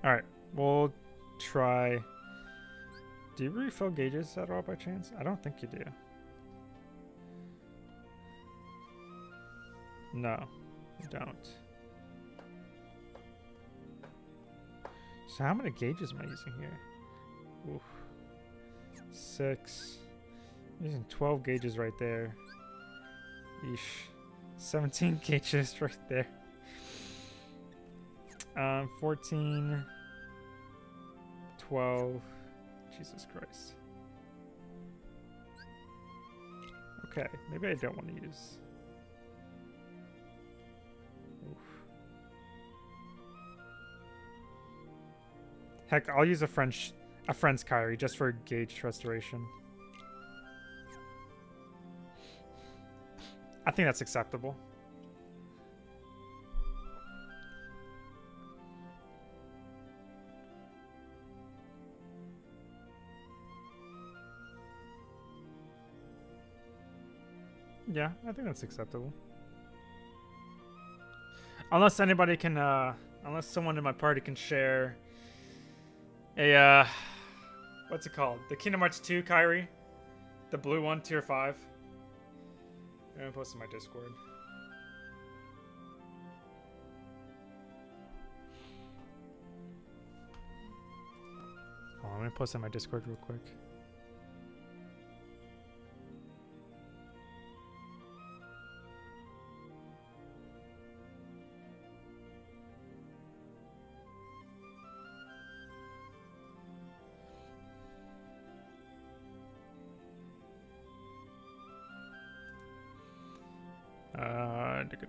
Alright, we'll try... Do you refill gauges at all by chance? I don't think you do. No, you don't. So how many gauges am I using here? Oof. 6. I'm using 12 gauges right there. Eesh. 17 gauges right there. 14. 12. Jesus Christ. Okay, maybe I don't want to use. Oof. Heck, I'll use a friend's Kairi just for gauge restoration. I think that's acceptable. Yeah, I think that's acceptable. Unless anybody can, unless someone in my party can share a, what's it called? The Kingdom Hearts 2 Kairi? The blue one, tier 5. I'm gonna post in my Discord. Oh, I'm gonna post in my Discord real quick.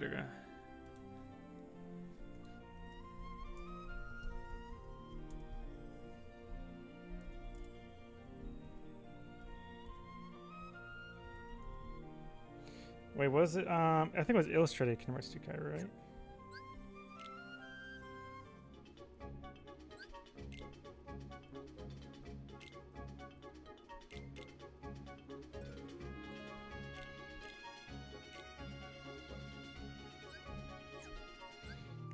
Digga. Wait, was it? I think it was illustrated Kingdom Hearts 2 Kai, right?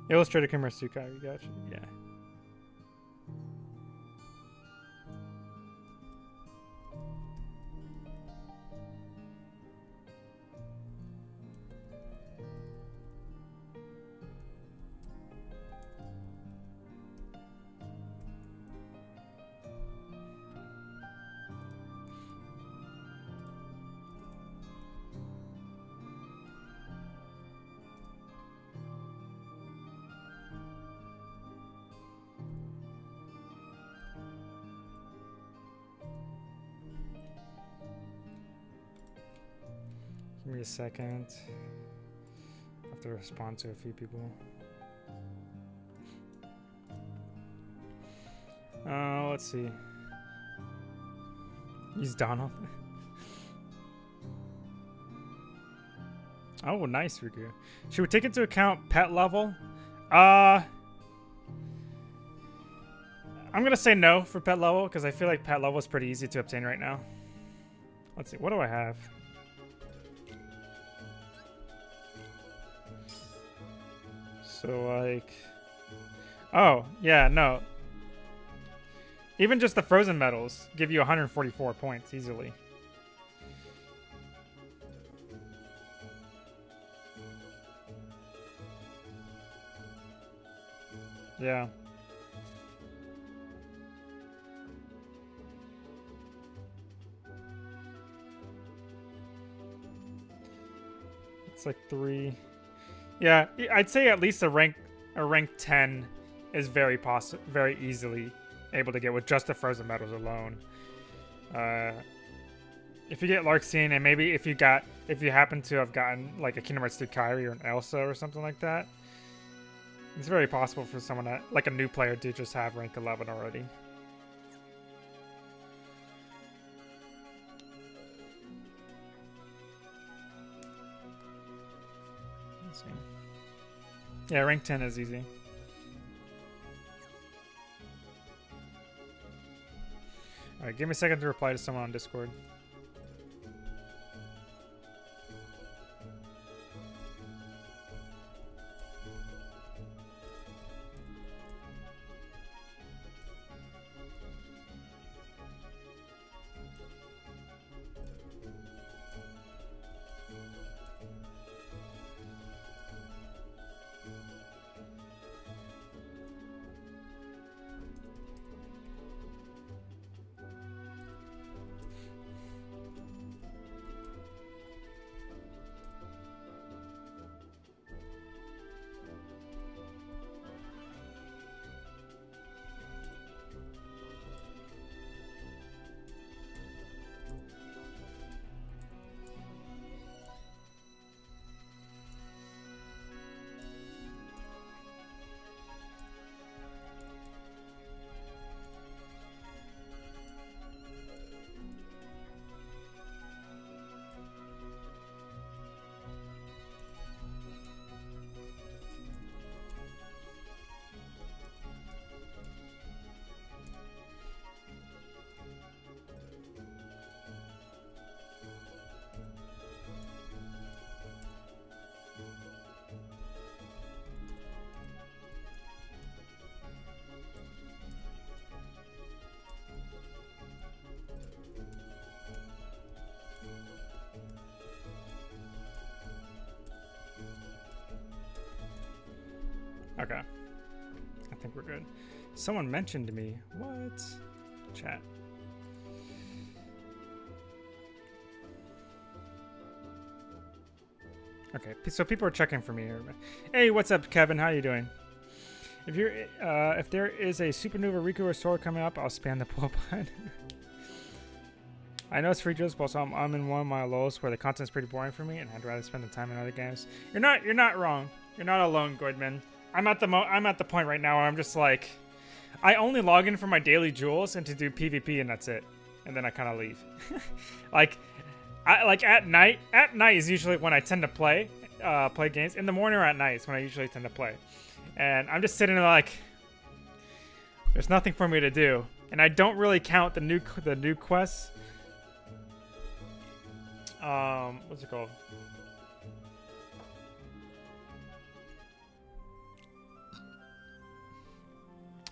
Illustrated Kingdom Hearts 2 Kai, gotcha. Yeah. Give me a second. I have to respond to a few people. Let's see. He's Donald. Oh, nice, Riku. Should we take into account pet level? I'm gonna say no for pet level because I feel like pet level is pretty easy to obtain right now. Let's see. What do I have? So like, oh yeah, no. Even just the frozen medals give you 144 points easily. Yeah. It's like 3. Yeah, I'd say at least a rank 10 is very easily able to get with just the frozen medals alone. If you get Larxene, and maybe if you happen to have gotten like a Kingdom Hearts 2 Kairi or an Elsa or something like that, it's very possible for someone that, like a new player, to just have rank 11 already. Let's see. Yeah, rank 10 is easy. Alright, give me a second to reply to someone on Discord. Okay. I think we're good. Someone mentioned me. What? Chat. Okay, so people are checking for me here. Hey, what's up, Kevin? How you doing? If you're, if there is a Supernova Riku Restore coming up, I'll spam the pull button. I know it's free just, but also I'm in one of my lulls where the content's pretty boring for me, and I'd rather spend the time in other games. You're not wrong. You're not alone, Goidman. I'm at the point right now where I'm just like, I only log in for my daily jewels and to do PvP, and that's it. And then I kind of leave. Like, like at night. At night is usually when I tend to play games. In the morning or at night is when I usually tend to play. And I'm just sitting there like, there's nothing for me to do, and I don't really count the new quests. What's it called?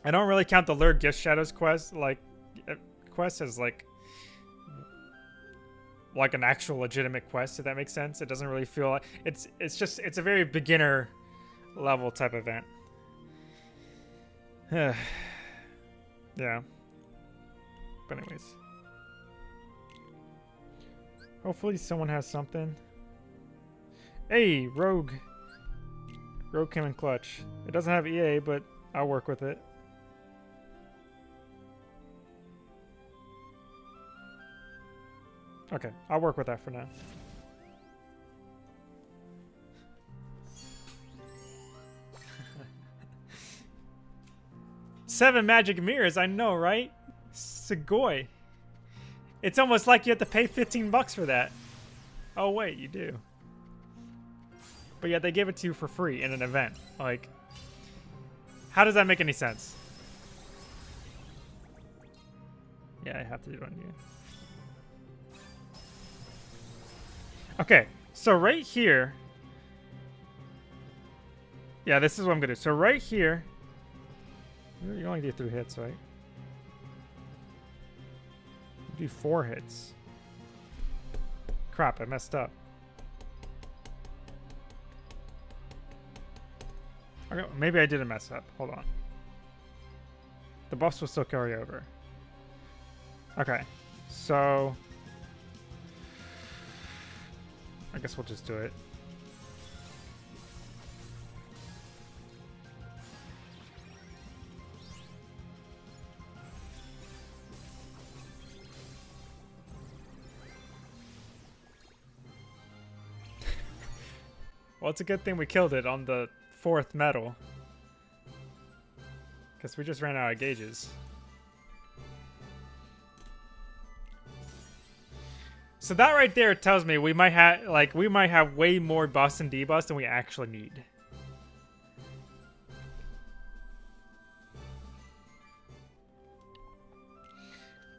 I don't really count the Lure Gift Shadows quest as like an actual legitimate quest, if that makes sense. It doesn't really feel like it's a very beginner level type event. Yeah. But anyways. Hopefully someone has something. Hey, Rogue. Rogue came in clutch. It doesn't have EA, but I'll work with it. Okay, I'll work with that for now. Seven magic mirrors, I know, right? Sugoi. It's almost like you have to pay 15 bucks for that. Oh wait, you do. But yeah, they gave it to you for free in an event. Like, how does that make any sense? Yeah, I have to do it on you. Okay, so right here. Yeah, this is what I'm gonna do. So right here. You only do 3 hits, right? You do 4 hits. Crap, I messed up. Okay, maybe I didn't mess up. Hold on. The buffs will still carry over. Okay, so I guess we'll just do it. Well, it's a good thing we killed it on the 4th medal. Because we just ran out of gauges. So that right there tells me we might have way more buffs and debuffs than we actually need.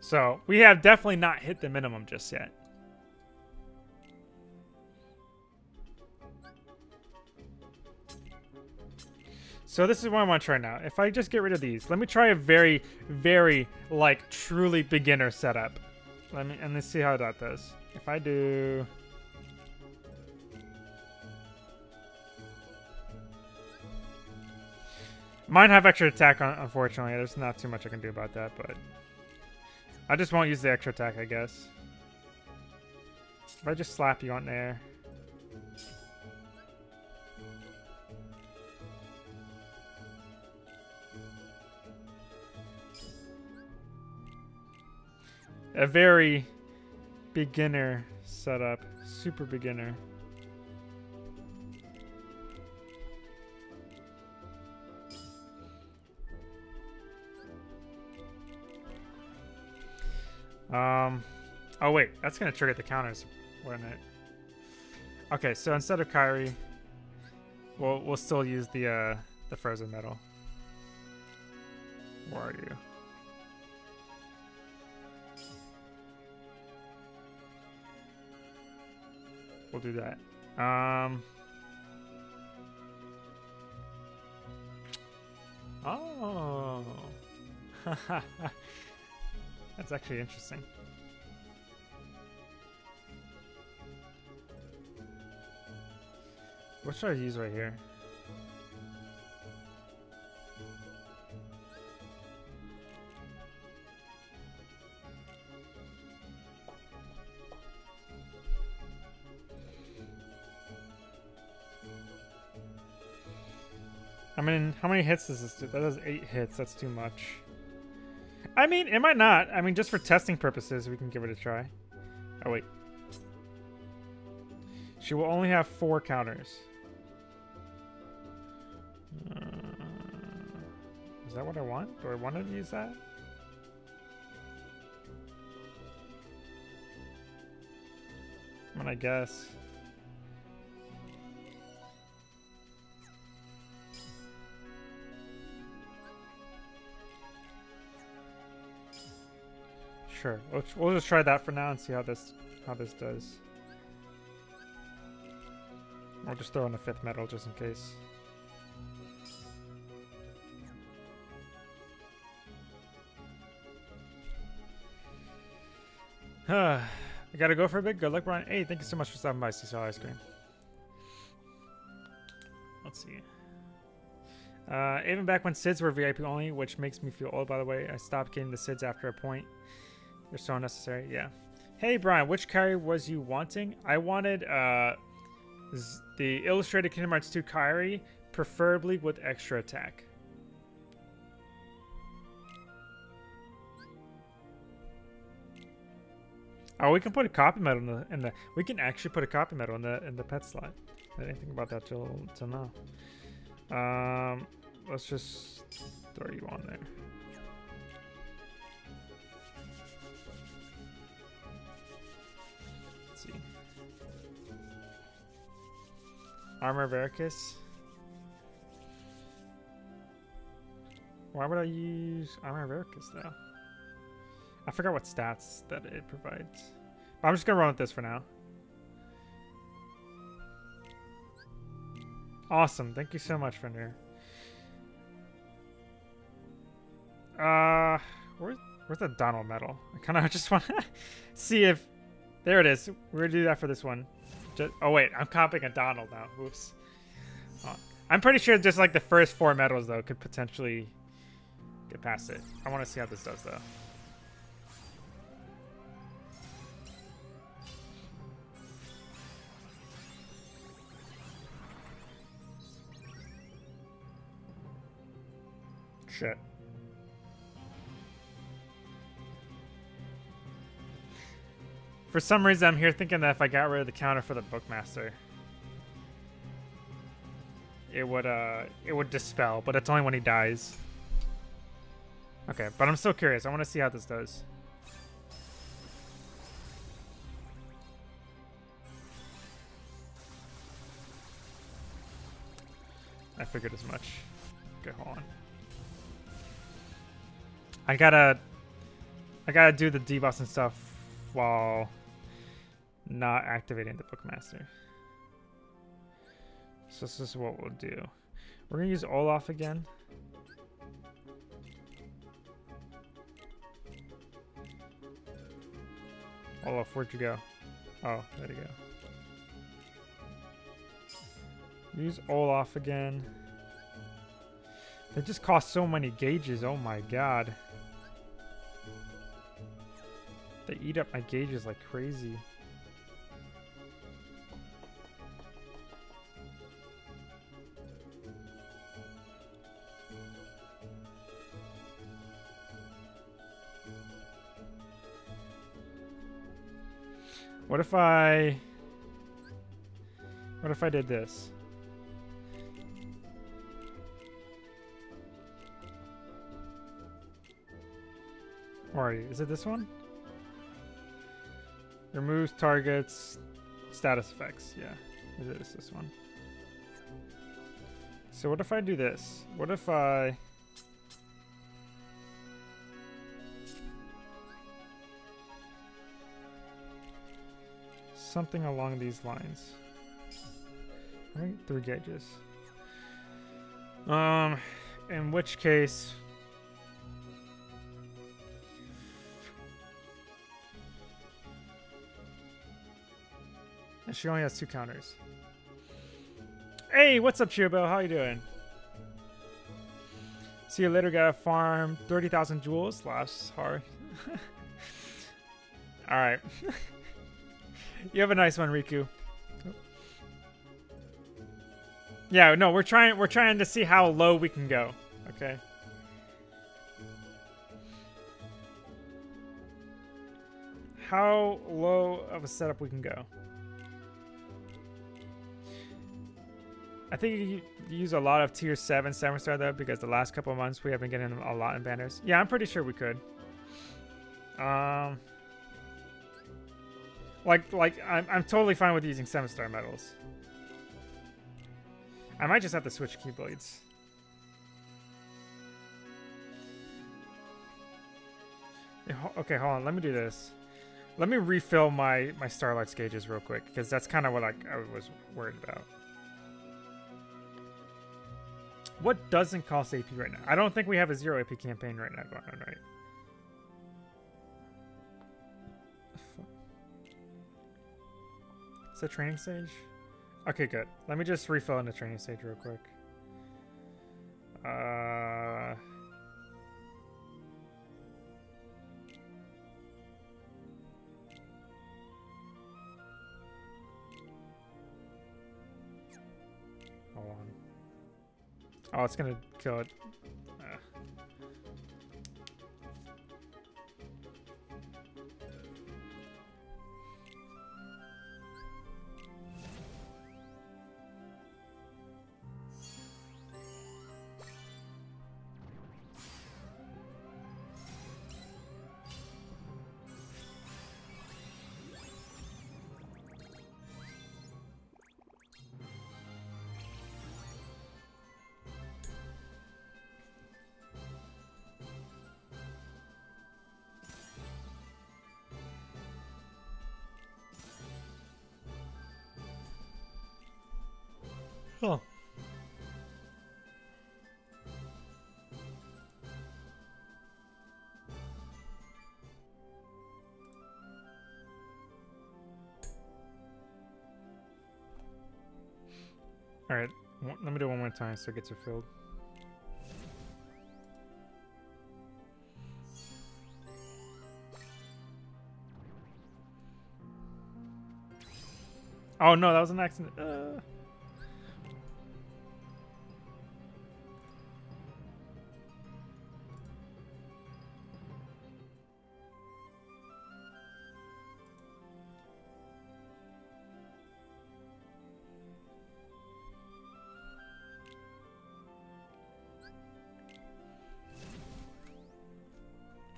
So we have definitely not hit the minimum just yet. So this is what I want to try now. If I just get rid of these, let me try a very, very, like, truly beginner setup. Let's see how that does. If I do... Mine have extra attack, unfortunately. There's not too much I can do about that, but... I just won't use the extra attack, I guess. If I just slap you on there... A very beginner setup. Super beginner. Oh wait, that's gonna trigger the counters, wouldn't it? Okay, so instead of Kyrie, we'll still use the frozen metal. Where are you? We'll do that. Oh. That's actually interesting. What should I use right here? I mean, how many hits does this do? That does 8 hits. That's too much. I mean, it might not. I mean, just for testing purposes, we can give it a try. Oh, wait. She will only have 4 counters. Is that what I want? Do I want to use that? I mean, I guess. Sure, we'll just try that for now and see how this does. I'll just throw in a 5th metal just in case. I gotta go for a bit. Good luck, Brian. Hey, thank you so much for stopping by. Seesaw Ice Cream. Let's see. Even back when SIDS were VIP only, which makes me feel old, by the way. I stopped getting the SIDS after a point. They're so unnecessary. Yeah. Hey, Brian, which carry was you wanting? I wanted the Illustrated Kingdom Hearts 2 Kairi, preferably with extra attack. Oh, we can put a copy medal in the we can actually put a copy medal in the pet slot. I didn't think about that till now. Let's just throw you on there. Let's see. Armor of Ericus. Why would I use Armor of Ericus though? I forgot what stats that it provides. But I'm just gonna run with this for now. Awesome, thank you so much, Fender. Where's the Donald medal? I kind of just want to see if... There it is. We're gonna do that for this one. Oh wait, I'm copying a Donald now. Oops. Oh, I'm pretty sure just like the first 4 medals though could potentially get past it. I want to see how this does though. Shit. For some reason, I'm here thinking that if I got rid of the counter for the Bookmaster, it would dispel, but it's only when he dies. Okay, but I'm still curious. I want to see how this does. I figured as much. Okay, hold on. I gotta do the debuffs and stuff while not activating the Bookmaster. So this is what we'll do. We're gonna use Olaf again. Olaf, where'd you go? Oh, there you go. Use Olaf again. They just cost so many gauges, oh my god. They eat up my gauges like crazy. What if I did this? Where are you? Is it this one? Removes targets, status effects. Yeah, it is this one. So what if I do this? What if I... something along these lines. Right, 3 gauges. In which case... and she only has 2 counters. Hey, what's up, Cheerbell? How you doing? See you later. Gotta farm 30,000 jewels. Laughs hard. All right. You have a nice one, Riku. Yeah, no, we're trying to see how low we can go. Okay. How low of a setup we can go. I think you use a lot of tier 7 star though, because the last couple of months we have been getting a lot in banners. Yeah, I'm pretty sure we could. I'm totally fine with using 7-star medals. I might just have to switch Keyblades. Okay, hold on. Let me do this. Let me refill my Starlight's gauges real quick, because that's kind of what I was worried about. What doesn't cost AP right now? I don't think we have a 0 AP campaign right now going on, right? Is that training stage? Okay, good. Let me just refill in the training stage real quick. Hold on. Oh, it's gonna kill it. Huh. Alright, let me do it one more time so it gets refilled. Oh no, that was an accident.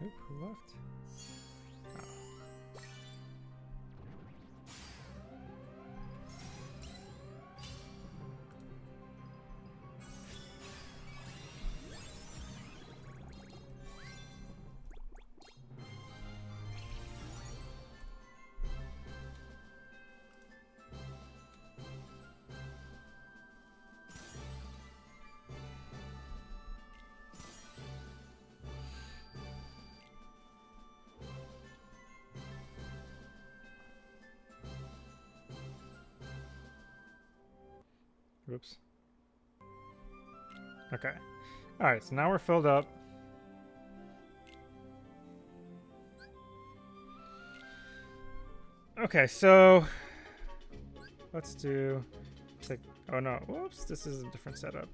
Oop, who left? Whoops. Okay. Alright, so now we're filled up. Okay, so let's do take oh no, whoops, this is a different setup.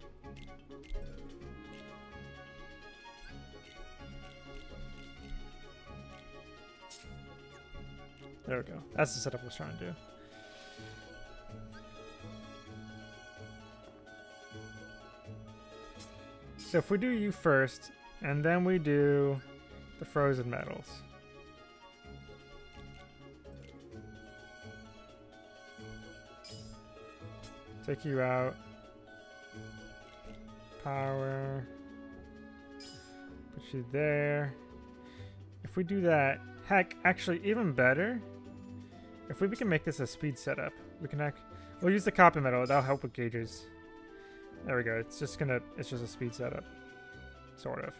There we go. That's the setup I was trying to do. So if we do you first, and then we do the frozen metals. Take you out. Power. Put you there. If we do that, heck, actually even better, if we can make this a speed setup, we can we'll use the copper metal, that'll help with gauges. There we go. It's just a speed setup, sort of.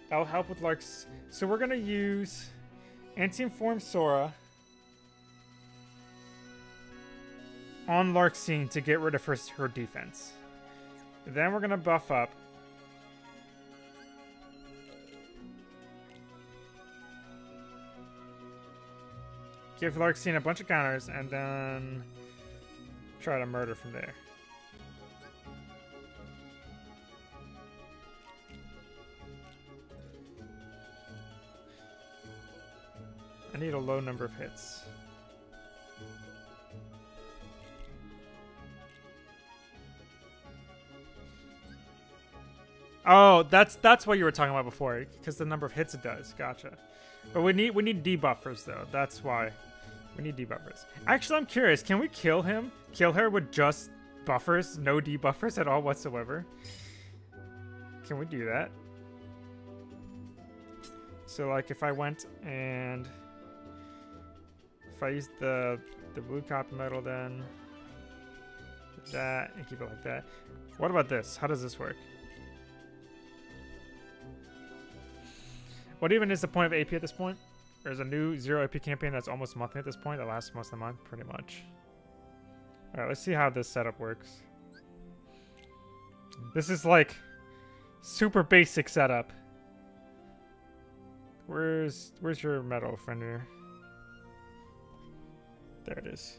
That'll help with Lark's. So we're gonna use Anti-Informed Sora on Larxene to get rid of her defense. Then we're gonna buff up. Give Larxene a bunch of counters, and then try to murder from there. I need a low number of hits. Oh, that's what you were talking about before, because the number of hits it does. Gotcha. But we need debuffers though. That's why we need debuffers. Actually, I'm curious. Can we kill him? Kill her with just buffers, no debuffers at all whatsoever? Can we do that? So like if I went and if I used the blue copper metal, then that and keep it like that. What about this? How does this work? What even is the point of AP at this point? There's a new 0 AP campaign that's almost monthly at this point. That lasts most of the month, pretty much. Alright, let's see how this setup works. This is like super basic setup. Where's your metal, Fender? There it is.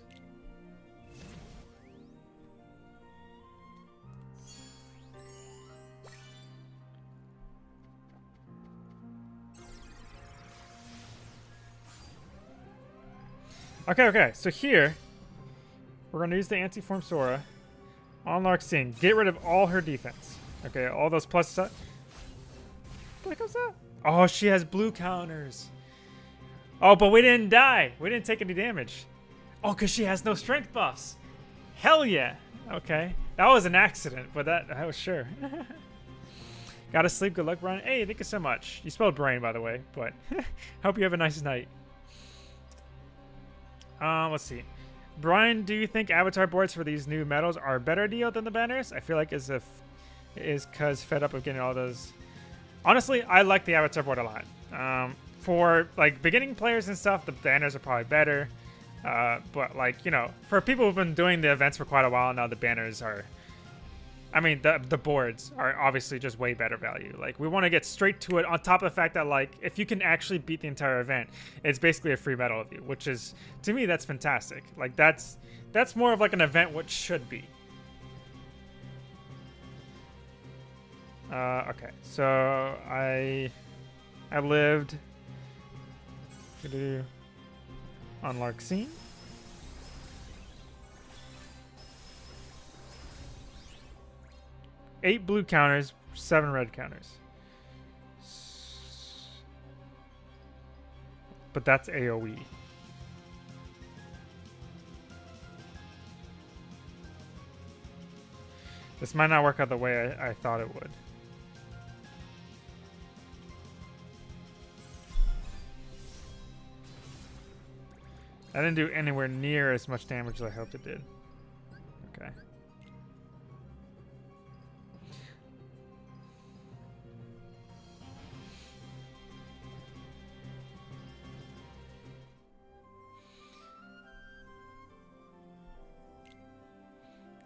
Okay, so here, we're going to use the Anti-Form Sora on Larxene. Get rid of all her defense. Okay, all those plus... What goes that? Oh, she has blue counters. Oh, but we didn't die. We didn't take any damage. Oh, because she has no strength buffs. Hell yeah. Okay, that was an accident, but I was sure. Gotta sleep. Good luck, Brian. Hey, thank you so much. You spelled brain, by the way, but hope you have a nice night. Let's see. Brian, do you think avatar boards for these new medals are a better deal than the banners? I feel like is because fed up of getting all those. Honestly, I like the avatar board a lot. For like beginning players and stuff, the banners are probably better. But like, you know, for people who've been doing the events for quite a while now, the banners are, I mean, the boards are obviously just way better value. Like, we want to get straight to it, on top of the fact that, like, if you can actually beat the entire event, it's basically a free medal of you, which is, to me, that's fantastic. Like, that's more of like an event what should be. Okay, so I lived on Larxene. 8 blue counters, 7 red counters. But that's AoE. This might not work out the way I thought it would. I didn't do anywhere near as much damage as I hoped it did. Okay.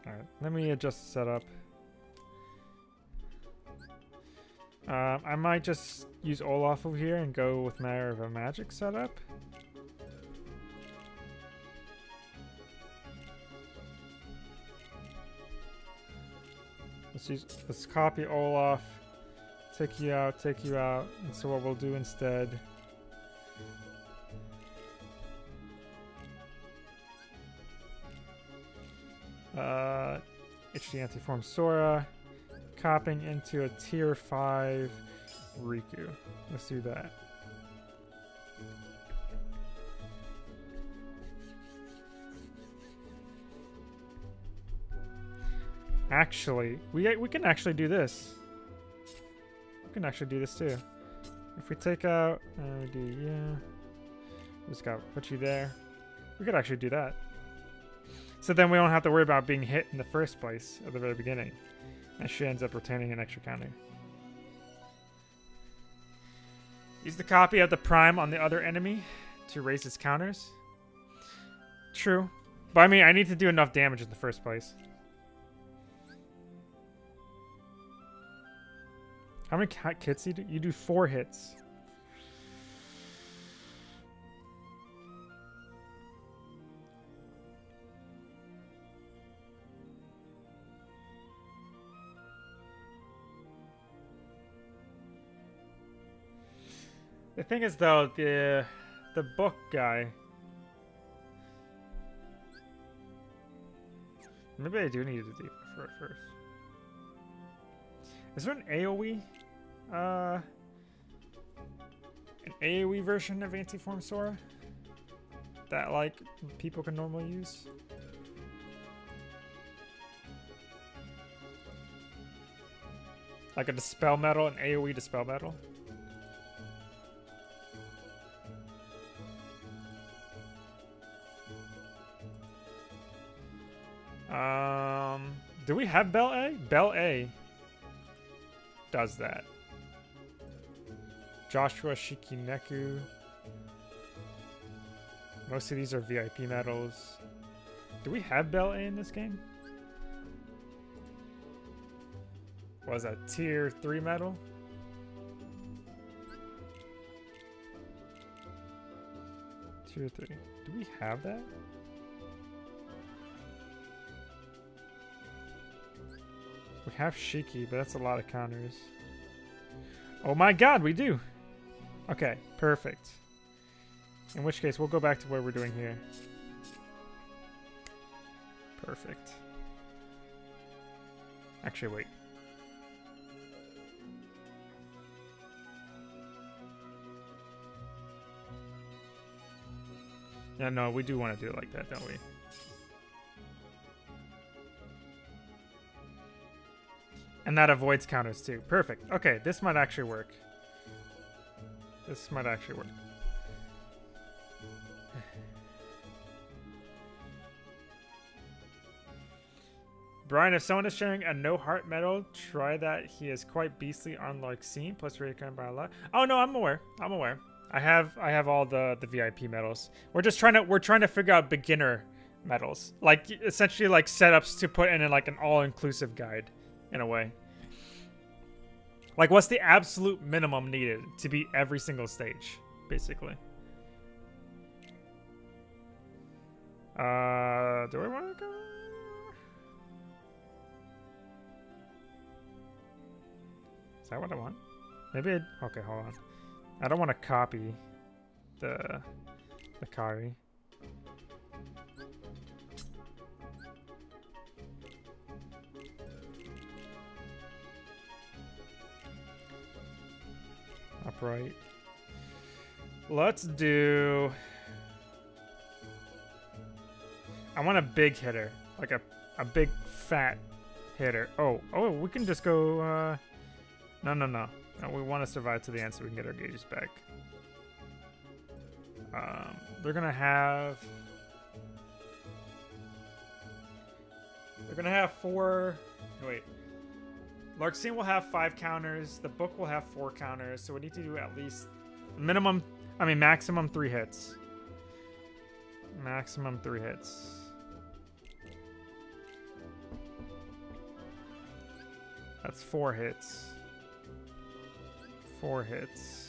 Alright, let me adjust the setup. I might just use Olaf over here and go with more of a magic setup. Let's copy Olaf, take you out, and so what we'll do instead HD Anti-Form Sora, copying into a tier 5 Riku. Let's do that. Actually, we can actually do this. We can actually do this too. If we take out, we do, yeah. Just gotta put you there. We could actually do that. So then we don't have to worry about being hit in the first place at the very beginning. And she ends up retaining an extra counter. Use the copy of the prime on the other enemy to raise his counters. True. But I mean, I need to do enough damage in the first place. How many hits do you do? You do 4 hits. The thing is, though, the book guy. Maybe I do need to do it first. Is there an AoE? an AoE version of Antiform Sora that like people can normally use. Like a Dispel Metal, an AoE Dispel Metal. Do we have Bell A? Bell A does that. Joshua Shikineku. Most of these are VIP medals. Do we have Bell A in this game? Was that tier 3 medal? Tier 3. Do we have that? We have Shiki, but that's a lot of counters. Oh my god, we do! Okay, perfect. In which case, we'll go back to what we're doing here. Perfect. Actually, wait. Yeah, no, we do want to do it like that, don't we? And that avoids counters too. Perfect. Okay, this might actually work. This might actually work. Brian, if someone is sharing a no heart medal, try that. He is quite beastly on Larxene, plus recon by a lot. Oh no, I'm aware. I'm aware. I have all the VIP medals. We're trying to figure out beginner medals. Like essentially like setups to put in like an all-inclusive guide in a way. Like what's the absolute minimum needed to beat every single stage, basically. Do I want to go? Is that what I want? Maybe okay, hold on. I don't want to copy the Kari. Upright. Let's do... I want a big hitter. Like a big fat hitter. Oh, we can just go... No, we want to survive to the end so we can get our gauges back. They're gonna have 4... Wait. Larxene will have 5 counters. The book will have 4 counters. So we need to do at least maximum 3 hits. Maximum 3 hits. That's 4 hits. 4 hits.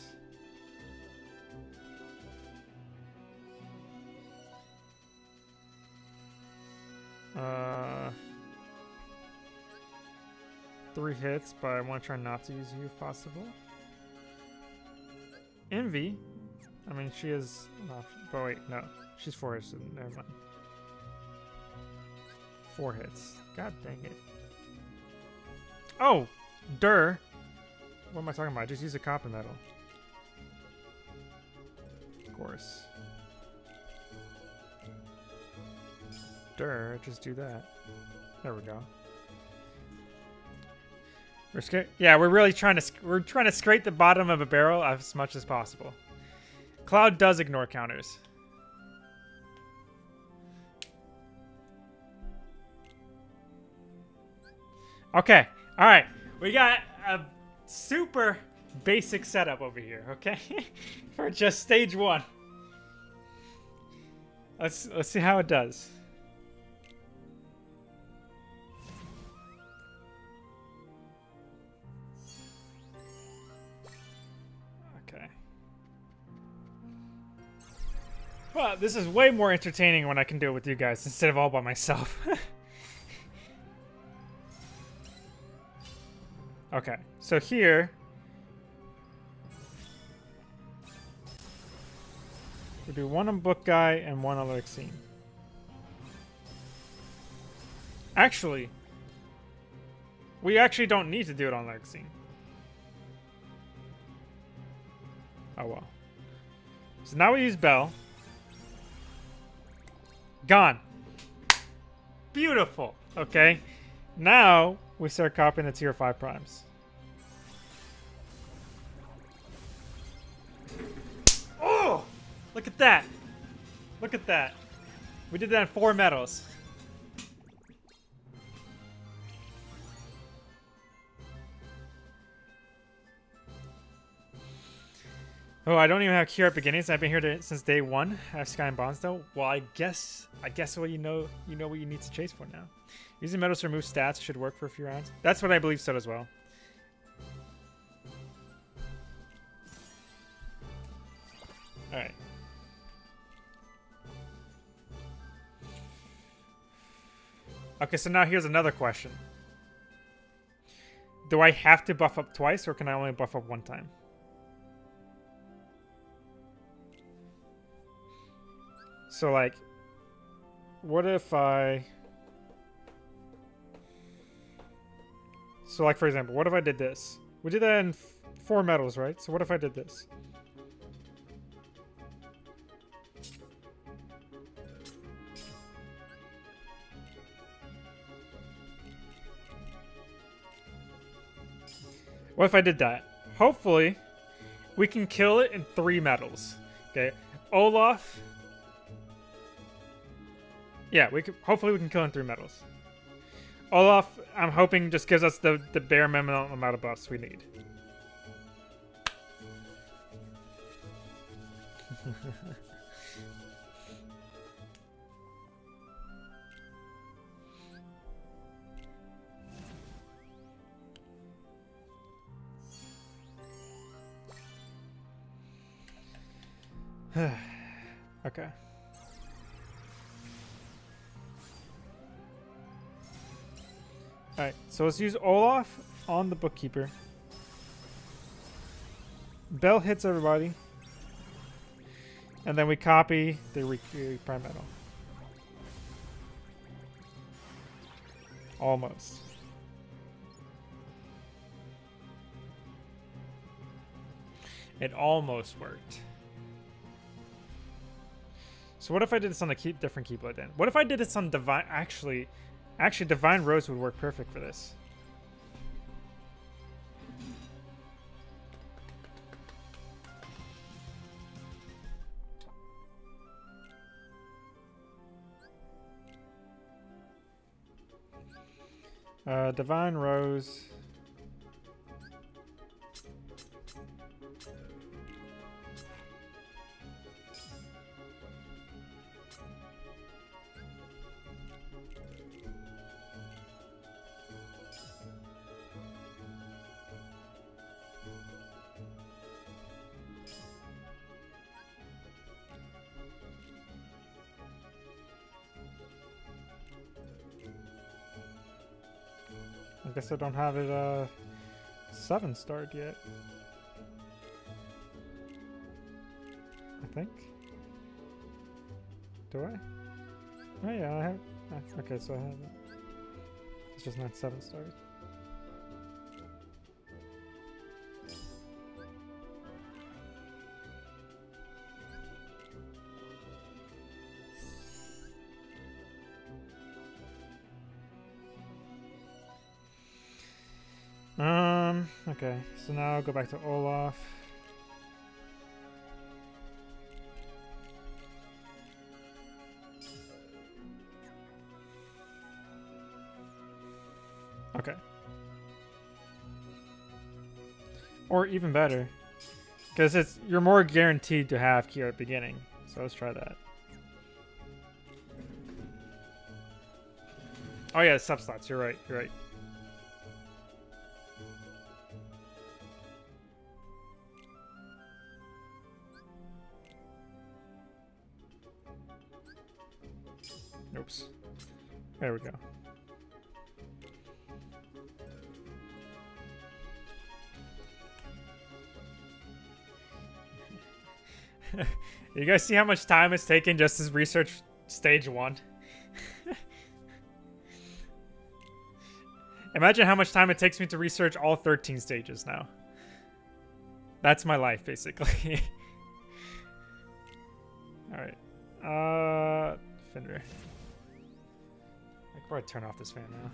Three hits, but I want to try not to use you if possible. Envy. I mean, she is an option. But wait, no. She's 4 hits, so never mind. 4 hits. God dang it. Oh! Durr! What am I talking about? I just use a copper metal. Of course. Durr, just do that. There we go. We're really trying to scrape the bottom of a barrel as much as possible. Cloud does ignore counters. Okay, all right, we got a super basic setup over here. Okay, for just stage 1. Let's see how it does. Well, this is way more entertaining when I can do it with you guys instead of all by myself. Okay, so here... we do 1 on Book Guy and 1 on Larxene. Actually, we actually don't need to do it on Larxene. Oh well. So now we use Bell. Gone. Beautiful. Okay. Now we start copying the tier 5 primes. Oh! Look at that. Look at that. We did that in 4 metals. Oh, I don't even have cure at beginnings. I've been here since day 1. I have Sky and Bonds though. Well, I guess what you know what you need to chase for now. Using metals to remove stats should work for a few rounds. That's what I believe so as well. All right. Okay, so now here's another question. Do I have to buff up twice, or can I only buff up 1 time? So, like, what if I... So, like, for example, what if I did this? We did that in 4 metals, right? So what if I did this? What if I did that? Hopefully, we can kill it in 3 metals. Okay, Olaf. Yeah, hopefully we can kill in 3 metals. Olaf, I'm hoping, just gives us the bare minimum amount of buffs we need. Okay. Alright, so let's use Olaf on the bookkeeper. Bell hits everybody. And then we copy the prime metal. Almost. It almost worked. So what if I did this on a different Keyblade then? What if I did this on Divine... Actually, Divine Rose would work perfect for this. Divine Rose... I guess I don't have it 7-starred yet. I think. Do I? Oh yeah, I have. Okay, so I have it. It's just not 7-starred. Okay, so now I'll go back to Olaf. Okay. Or even better, because you're more guaranteed to have Key at the beginning. So let's try that. Oh yeah, sub-slots. You're right. You're right. Oops. There we go. You guys see how much time it's taken just to research stage 1? Imagine how much time it takes me to research all 13 stages now. That's my life, basically. Alright. Fender. I could probably turn off this fan now.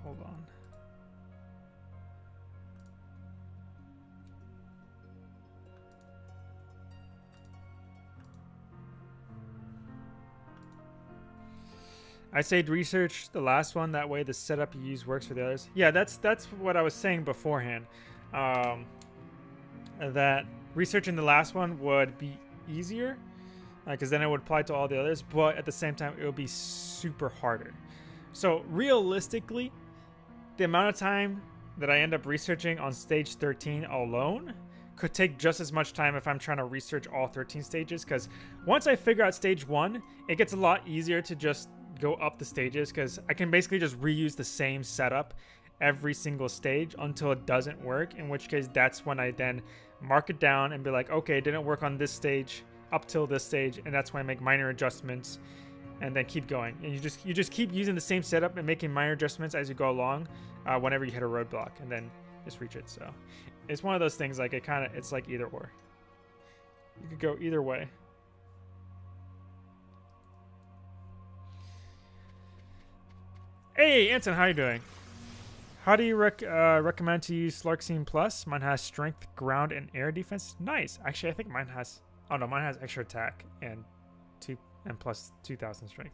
Hold on. I said research the last one, that way the setup you use works for the others. Yeah, that's what I was saying beforehand. That researching the last one would be easier, because then it would apply to all the others, but at the same time it would be super harder. So realistically, the amount of time that I end up researching on stage 13 alone could take just as much time if I'm trying to research all 13 stages, because once I figure out stage 1, it gets a lot easier to just go up the stages, because I can basically just reuse the same setup every single stage until it doesn't work, in which case that's when I then mark it down and be like, okay, it didn't work on this stage up till this stage, and that's when I make minor adjustments and then keep going. And you just keep using the same setup and making minor adjustments as you go along, whenever you hit a roadblock, and then just reach it. So it's one of those things, like it's like either or. You could go either way. Hey, Anton, how you doing? How do you recommend to use Slarksine Plus? Mine has strength, ground, and air defense. Nice. Actually, I think mine has... Oh no, mine has extra attack and plus 2,000 strength.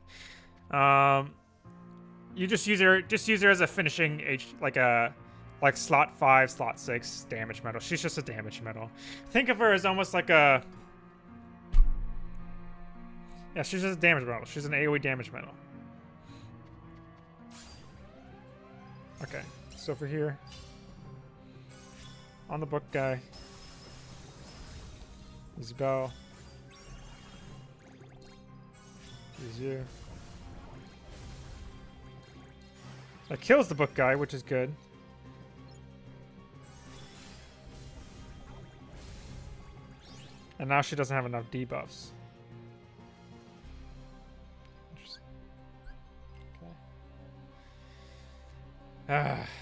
You just use her as a finishing like slot 5, slot 6 damage medal. She's just a damage medal. Think of her as almost like a... Yeah, she's just a damage medal. She's an AoE damage medal. Okay, so for here, on the book guy, use bow, use you. That kills the book guy, which is good. And now she doesn't have enough debuffs.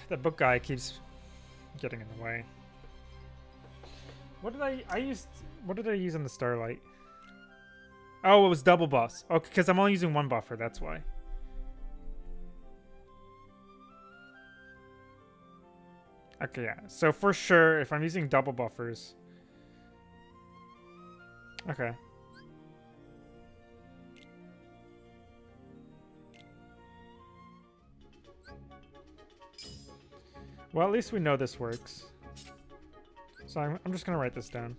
That book guy keeps getting in the way. What did I use on the Starlight? Oh, it was double buffs. Okay, because I'm only using one buffer, that's why. Okay, yeah. So for sure, if I'm using double buffers... Okay. Well, at least we know this works. So I'm just gonna write this down.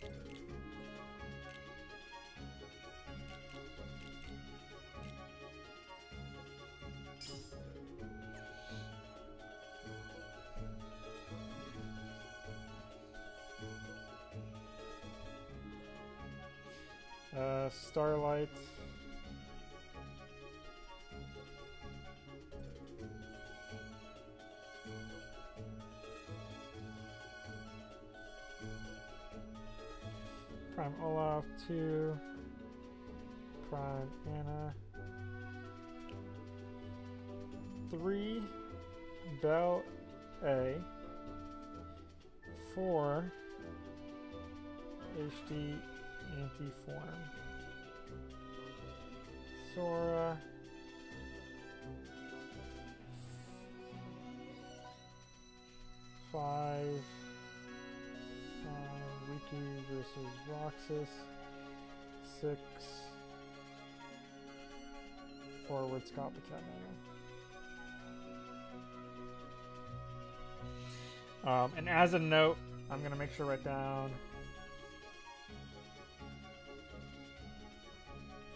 Starlight. Prime Olaf 2, Prime Anna 3, Bell A 4, HD Anti-Form, Sora, Five. Wiki versus Roxas. 6. Forward Scott Cat Manual. And as a note, I'm gonna make sure to write down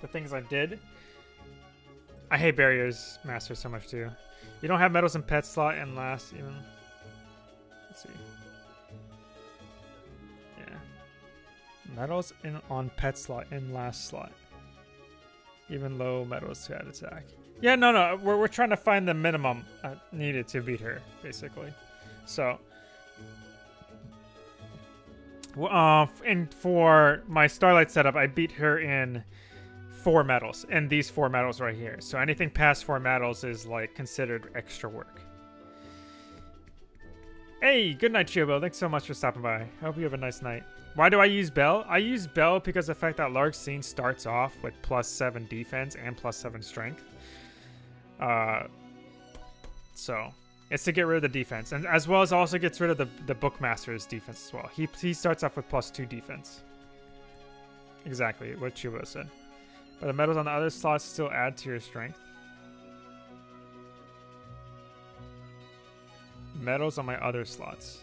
the things I did. I hate Barriers Master so much too. You don't have medals in pet slot and last even. Let's see. Medals on pet slot in last slot. Even low medals to add attack. Yeah, no. We're trying to find the minimum needed to beat her, basically. So, and for my Starlight setup, I beat her in 4 medals, and these 4 medals right here. So anything past 4 medals is like considered extra work. Hey, good night, Chiobo. Thanks so much for stopping by. I hope you have a nice night. Why do I use Bell? I use Bell because of the fact that Lark Scene starts off with +7 defense and +7 strength. So it's to get rid of the defense, and as well as also gets rid of the Bookmaster's defense as well. He starts off with +2 defense. Exactly what Chiobo said. But the medals on the other slots still add to your strength. Medals on my other slots.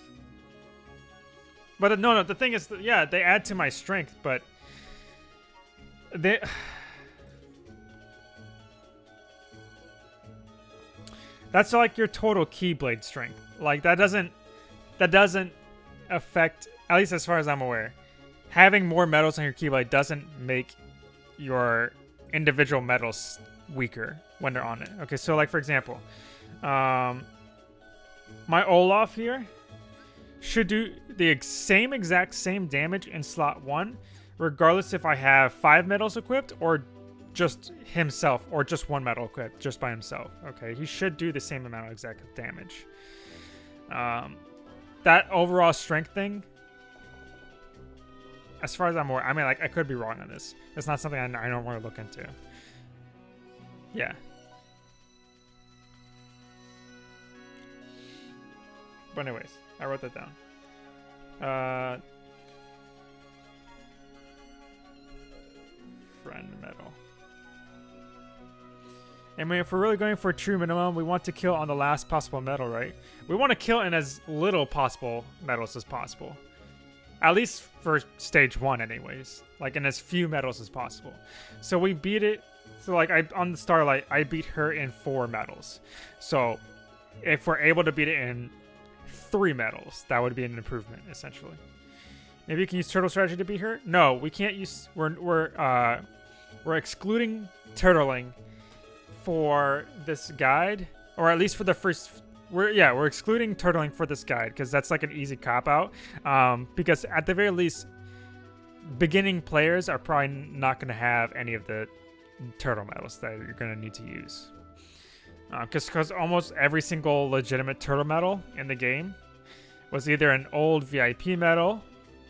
But no, the thing is, yeah, they add to my strength, but they... That's like your total Keyblade strength. Like, that doesn't affect, at least as far as I'm aware, having more medals on your Keyblade doesn't make your individual medals weaker when they're on it. Okay, so like, for example, my Olaf here should do the exact same damage in slot 1, regardless if I have 5 medals equipped or just himself, or just 1 medal equipped just by himself. Okay, he should do the same amount of exact damage. That overall strength thing, as far as I'm aware, I mean, like, I could be wrong on this. It's not something I don't want to look into. Yeah. But anyways, I wrote that down. Friend medal. I mean, if we're really going for a true minimum, we want to kill on the last possible medal, right? We want to kill in as little possible medals as possible. At least for stage 1 anyways. Like, in as few medals as possible. So we beat it. So like, on the Starlight, I beat her in 4 medals. So if we're able to beat it in 3 medals, that would be an improvement, essentially. Maybe you can use Turtle Strategy to beat her? No, we can't use... We're excluding turtling for this guide, or at least for the first... We're excluding turtling for this guide, because that's like an easy cop-out. Because at the very least, beginning players are probably not going to have any of the turtle medals that you're going to need to use. Because almost every single legitimate turtle medal in the game was either an old VIP medal,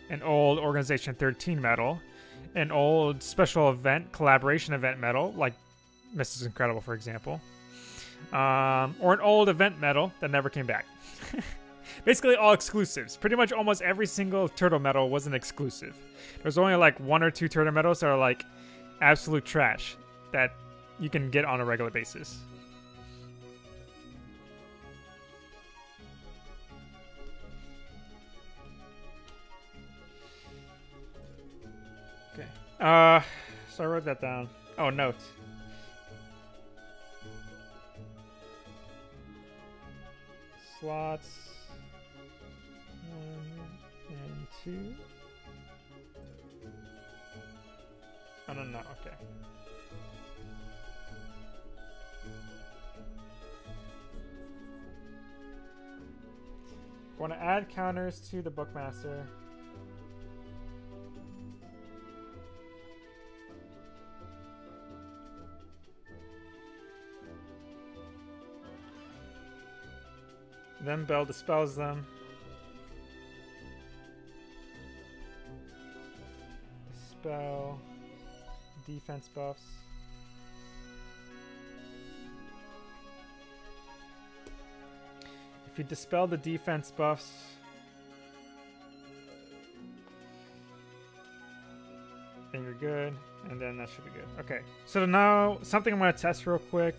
an old Organization 13 medal, an old special event, collaboration event medal, like Mrs. Incredible, for example, or an old event medal that never came back. Basically all exclusives. Pretty much almost every single turtle medal was an exclusive. There's only like 1 or 2 turtle medals that are like absolute trash that you can get on a regular basis. Okay. So I wrote that down. Oh, note. Slots 1 and 2. Oh, no, okay. Want to add counters to the Bookmaster. Then Bell dispels them. Dispel. Defense buffs. If you dispel the defense buffs, then you're good, and then that should be good. Okay, so now something I'm gonna test real quick.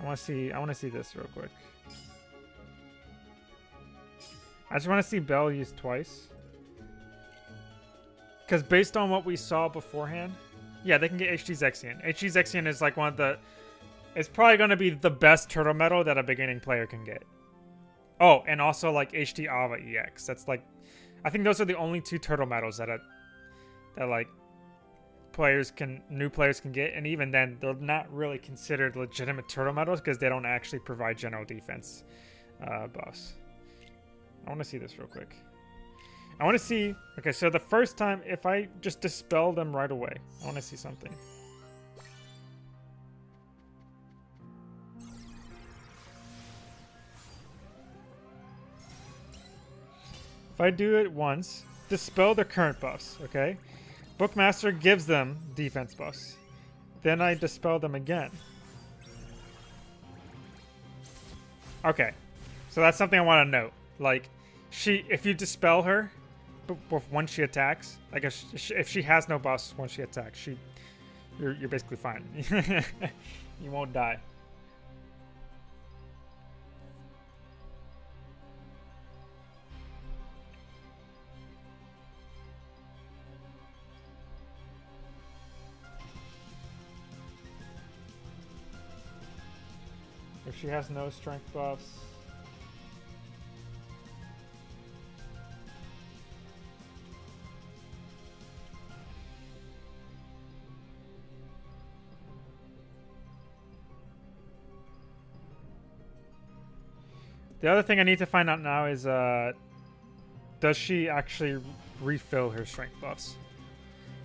I want to see this real quick. I just want to see Bell used twice. Because based on what we saw beforehand, yeah, they can get HD Zexion. HD Zexion is like one of the... It's probably going to be the best turtle medal that a beginning player can get. Oh, and also like HD Ava EX. That's like... I think those are the only 2 turtle medals that like new players can get, and even then they're not really considered legitimate turtle medals because they don't actually provide general defense buffs. I want to see this real quick. I want to see, okay, so the first time, if I just dispel them right away, I want to see something. If I do it once, dispel their current buffs, okay? Bookmaster gives them defense buffs. Then I dispel them again. Okay, so that's something I want to note. Like, if you dispel her once she attacks, like if she has no buffs once she attacks, you're basically fine. You won't die. If she has no strength buffs. The other thing I need to find out now is, does she actually refill her strength buffs?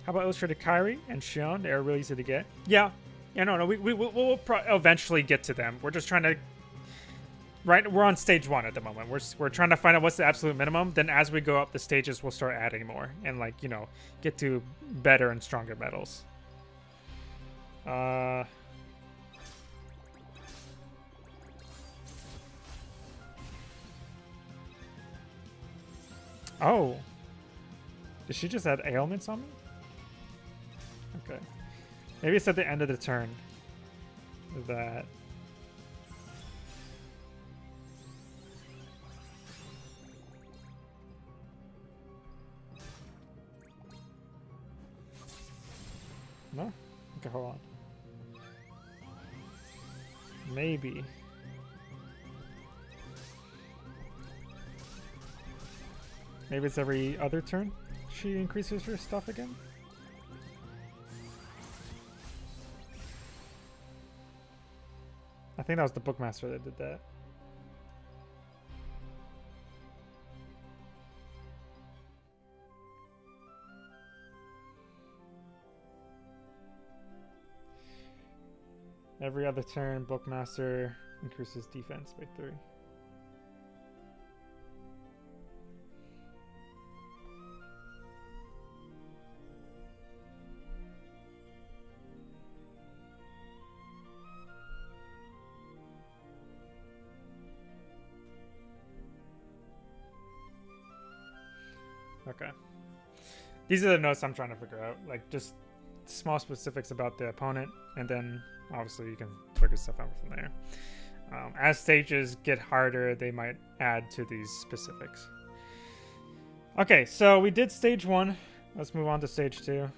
How about Illustrated Kairi and Shion? They are really easy to get. Yeah. Yeah, no, we'll eventually get to them. We're just trying to... Right, we're on stage 1 at the moment. We're trying to find out what's the absolute minimum. Then as we go up the stages, we'll start adding more. And, like, you know, get to better and stronger medals. Oh. Did she just add ailments on me? Okay. Maybe it's at the end of the turn. That... No? Okay, hold on. Maybe. Maybe it's every other turn she increases her stuff again? I think that was the Bookmaster that did that. Every other turn, Bookmaster increases defense by 3. Okay. These are the notes I'm trying to figure out. Like, just small specifics about the opponent, and then obviously you can figure stuff out from there. As stages get harder, they might add to these specifics. Okay, so we did stage 1. Let's move on to stage 2.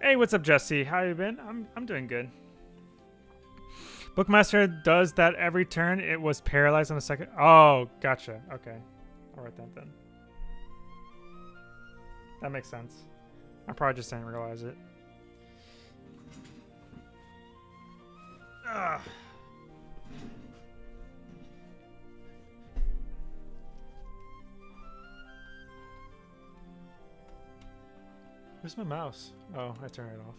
Hey, what's up, Jesse? How you been? I'm doing good. Bookmaster does that every turn. It was paralyzed on the second. Oh, gotcha. Okay, I'll write that then. That makes sense. I probably just didn't realize it. Ugh. Where's my mouse? Oh, I turned it off.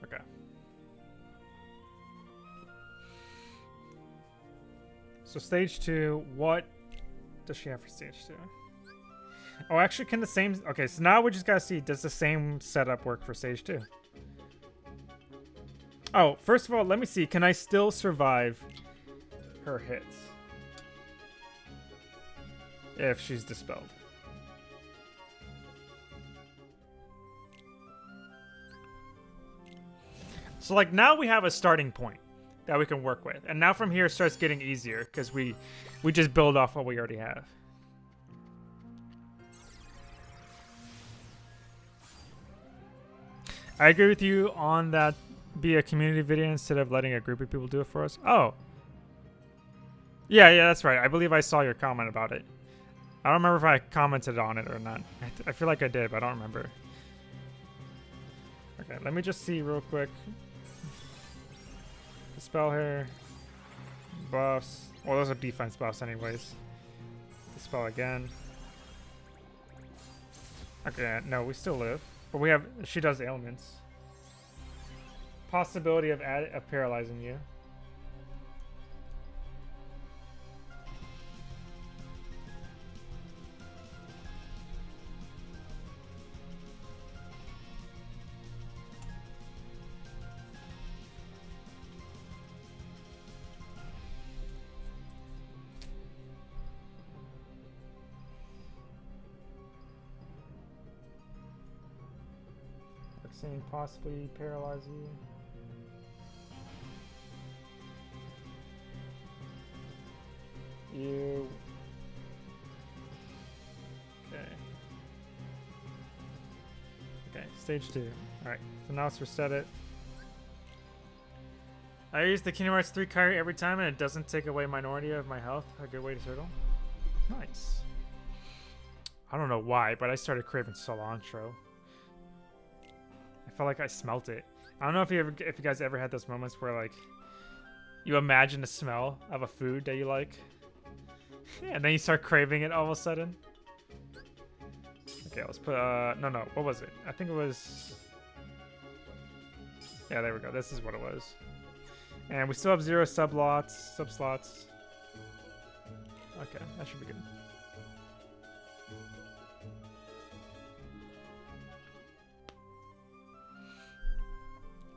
Okay. So stage 2, what does she have for stage 2? Oh, actually, can the same... Okay, so now we just gotta see, does the same setup work for Sage 2? Oh, first of all, let me see. Can I still survive her hits? If she's dispelled. So, like, now we have a starting point that we can work with. And now from here it starts getting easier because we just build off what we already have. I agree with you on that. Be a community video instead of letting a group of people do it for us. Oh. Yeah, that's right. I believe I saw your comment about it. I don't remember if I commented on it or not. I feel like I did, but I don't remember. Okay, let me just see real quick. Dispel here. Buffs. Well, those are defense buffs anyways. Dispel again. Okay, no, we still live. But we have... She does ailments. Possibility of paralyzing you. Vaccine possibly paralyze you. Okay, stage 2. Alright, so now let's reset it. I use the Kingdom Hearts 3 card every time and it doesn't take away minority of my health. A good way to turtle. Nice. I don't know why, but I started craving cilantro. I felt like I smelt it. I don't know if you guys ever had those moments where like you imagine the smell of a food that you like. And then you start craving it all of a sudden. Okay, let's put, no, what was it? I think it was... Yeah, there we go. This is what it was. And we still have 0 sub-slots. Okay, that should be good.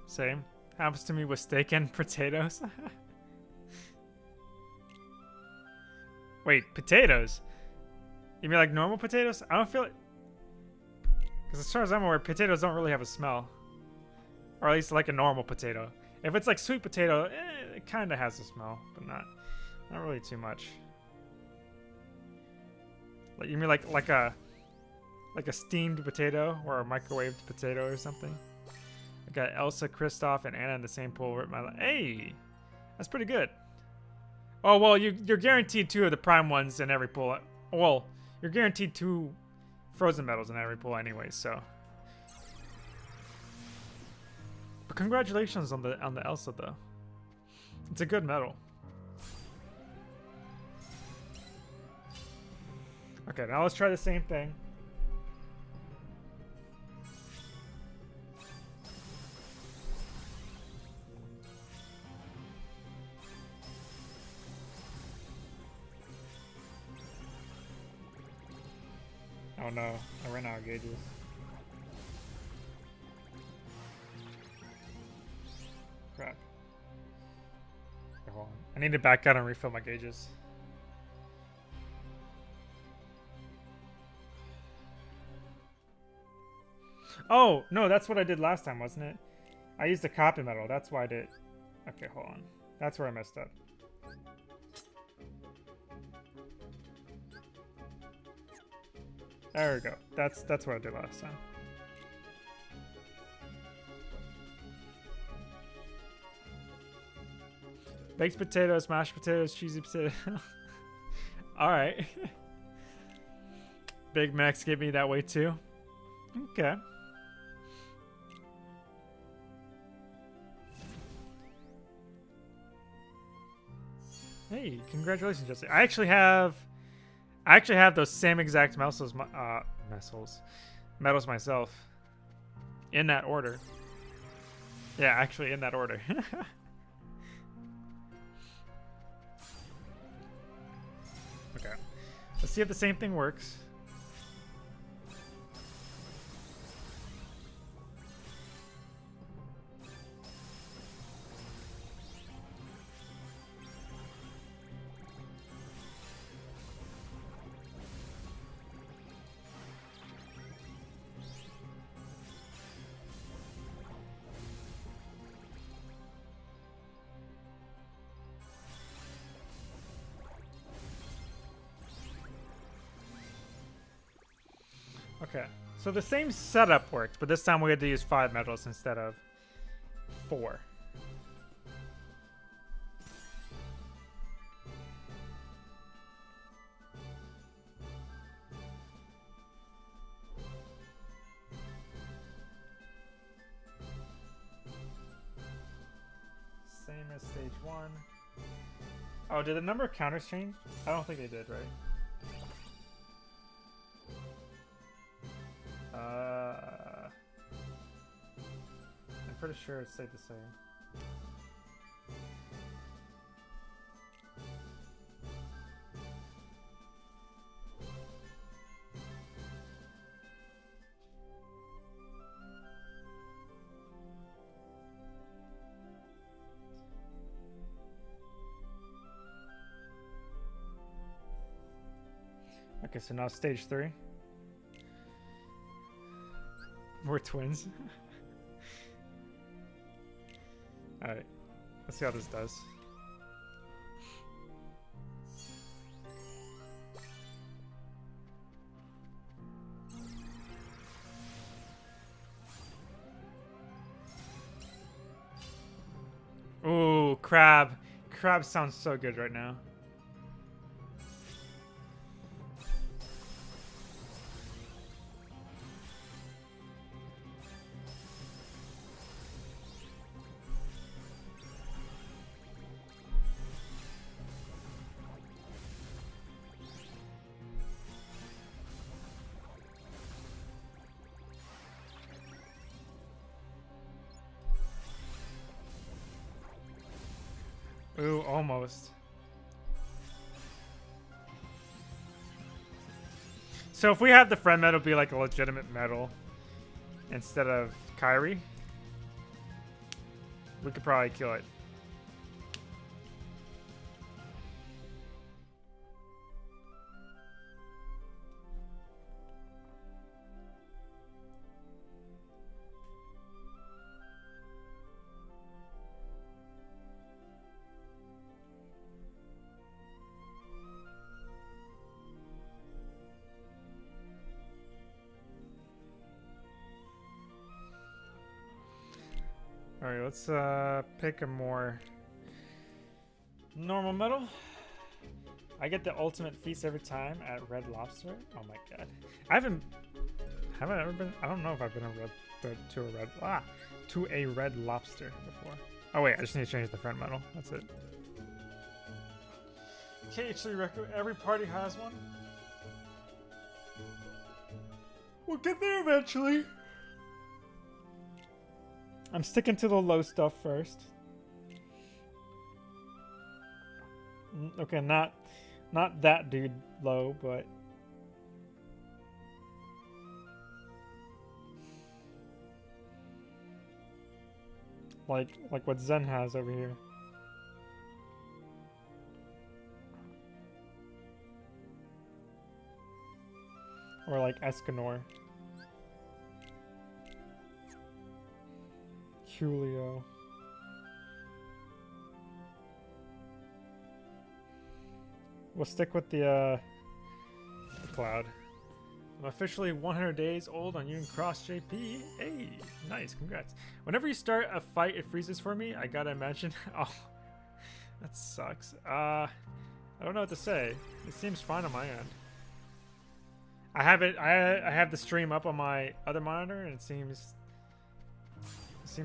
Same. Happens to me with steak and potatoes. Wait, potatoes? You mean like normal potatoes? I don't feel it. Because as far as I'm aware, potatoes don't really have a smell. Or at least like a normal potato. If it's like sweet potato, it kind of has a smell, but not really too much. Like you mean like a steamed potato or a microwaved potato or something? I got Elsa, Kristoff, and Anna in the same pool. Hey, that's pretty good. Oh, well, you're guaranteed 2 of the prime ones in every pool. Well, you're guaranteed 2 frozen medals in every pool anyway, so. But congratulations on the Elsa, though. It's a good medal. Okay, now let's try the same thing. Oh no, I ran out of gauges. Crap. Okay, hold on. I need to back out and refill my gauges. Oh, no, that's what I did last time, wasn't it? I used a copy medal, that's why I did. Okay, hold on. That's where I messed up. There we go. That's what I did last time. Baked potatoes, mashed potatoes, cheesy potatoes. Alright. Big Macs get me that way too. Okay. Hey, congratulations, Jesse. I actually have those same exact medals myself. In that order. Yeah, actually in that order. Okay. Let's see if the same thing works. Okay. So the same setup worked, but this time we had to use 5 metals instead of 4. Same as stage 1. Oh, did the number of counters change? I don't think they did, right? I'm pretty sure it stayed the same. Okay, so now stage 3. We're twins. Alright, let's see how this does. Ooh, crab. Crab sounds so good right now. Ooh, almost. So if we have the friend medal be like a legitimate medal instead of Kyrie, we could probably kill it. Alright, let's pick a more normal medal. I get the ultimate feast every time at Red Lobster. Oh my god. I haven't ever been, I don't know if I've been to a Red Lobster before. Oh wait, I just need to change the front medal. That's it. KH3 record, every party has one. We'll get there eventually. I'm sticking to the low stuff first. Okay, not that dude low, but like what Zen has over here. Or like Escanor. Julio. We'll stick with the cloud. I'm officially 100 days old on Union Cross JP. Hey, nice, congrats. Whenever you start a fight, it freezes for me. I gotta imagine. Oh, that sucks. I don't know what to say. It seems fine on my end. I have it. I have the stream up on my other monitor, and it seems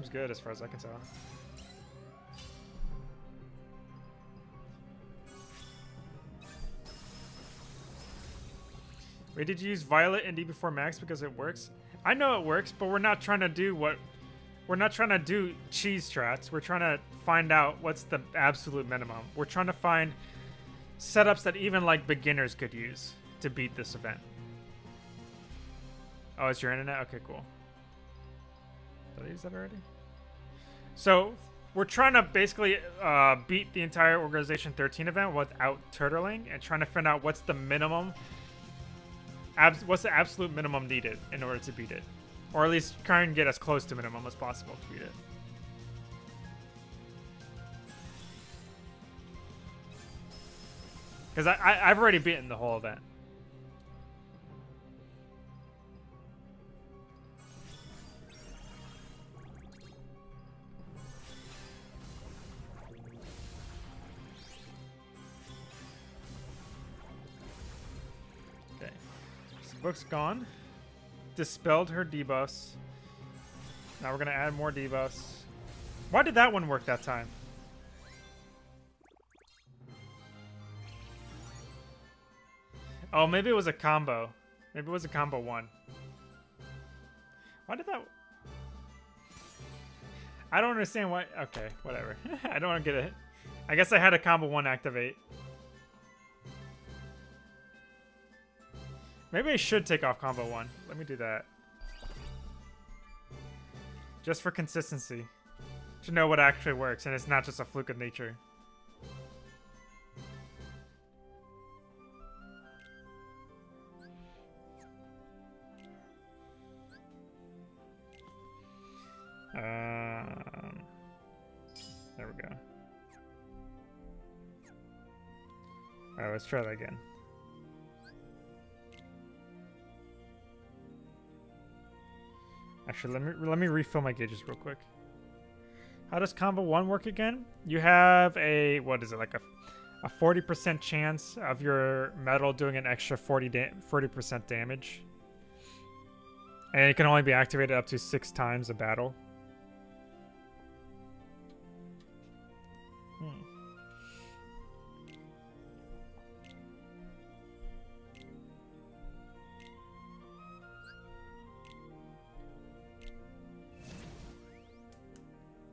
good as far as I can tell. Wait, did you use Violet and D before Max because it works? I know it works, but we're not trying to do cheese strats. We're trying to find out what's the absolute minimum. We're trying to find setups that even like beginners could use to beat this event. Oh, it's your internet? Okay, cool. Did I use that already? So we're trying to basically beat the entire Organization 13 event without turtling and trying to find out what's the minimum, what's the absolute minimum needed in order to beat it. Or at least try and get as close to minimum as possible to beat it. Because I've already beaten the whole event. Book's gone. Dispelled her debuffs. Now we're gonna add more debuffs. Why did that one work that time? Oh, maybe it was a combo. Maybe it was a combo one. Why did that... I don't understand why... Okay, whatever. I don't want to get it. I guess I had a combo one activate. Maybe I should take off combo one. Let me do that. Just for consistency. To know what actually works and it's not just a fluke of nature. There we go. Alright, let's try that again. Actually, let me refill my gauges real quick. How does combo 1 work again? You have a, what is it, like a 40% chance of your metal doing an extra 40% damage. And it can only be activated up to 6 times a battle.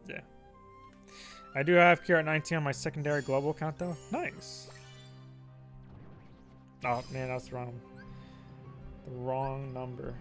Yeah. I do have Cure at 19 on my secondary global count though. Nice. Oh man, that's wrong. The wrong number.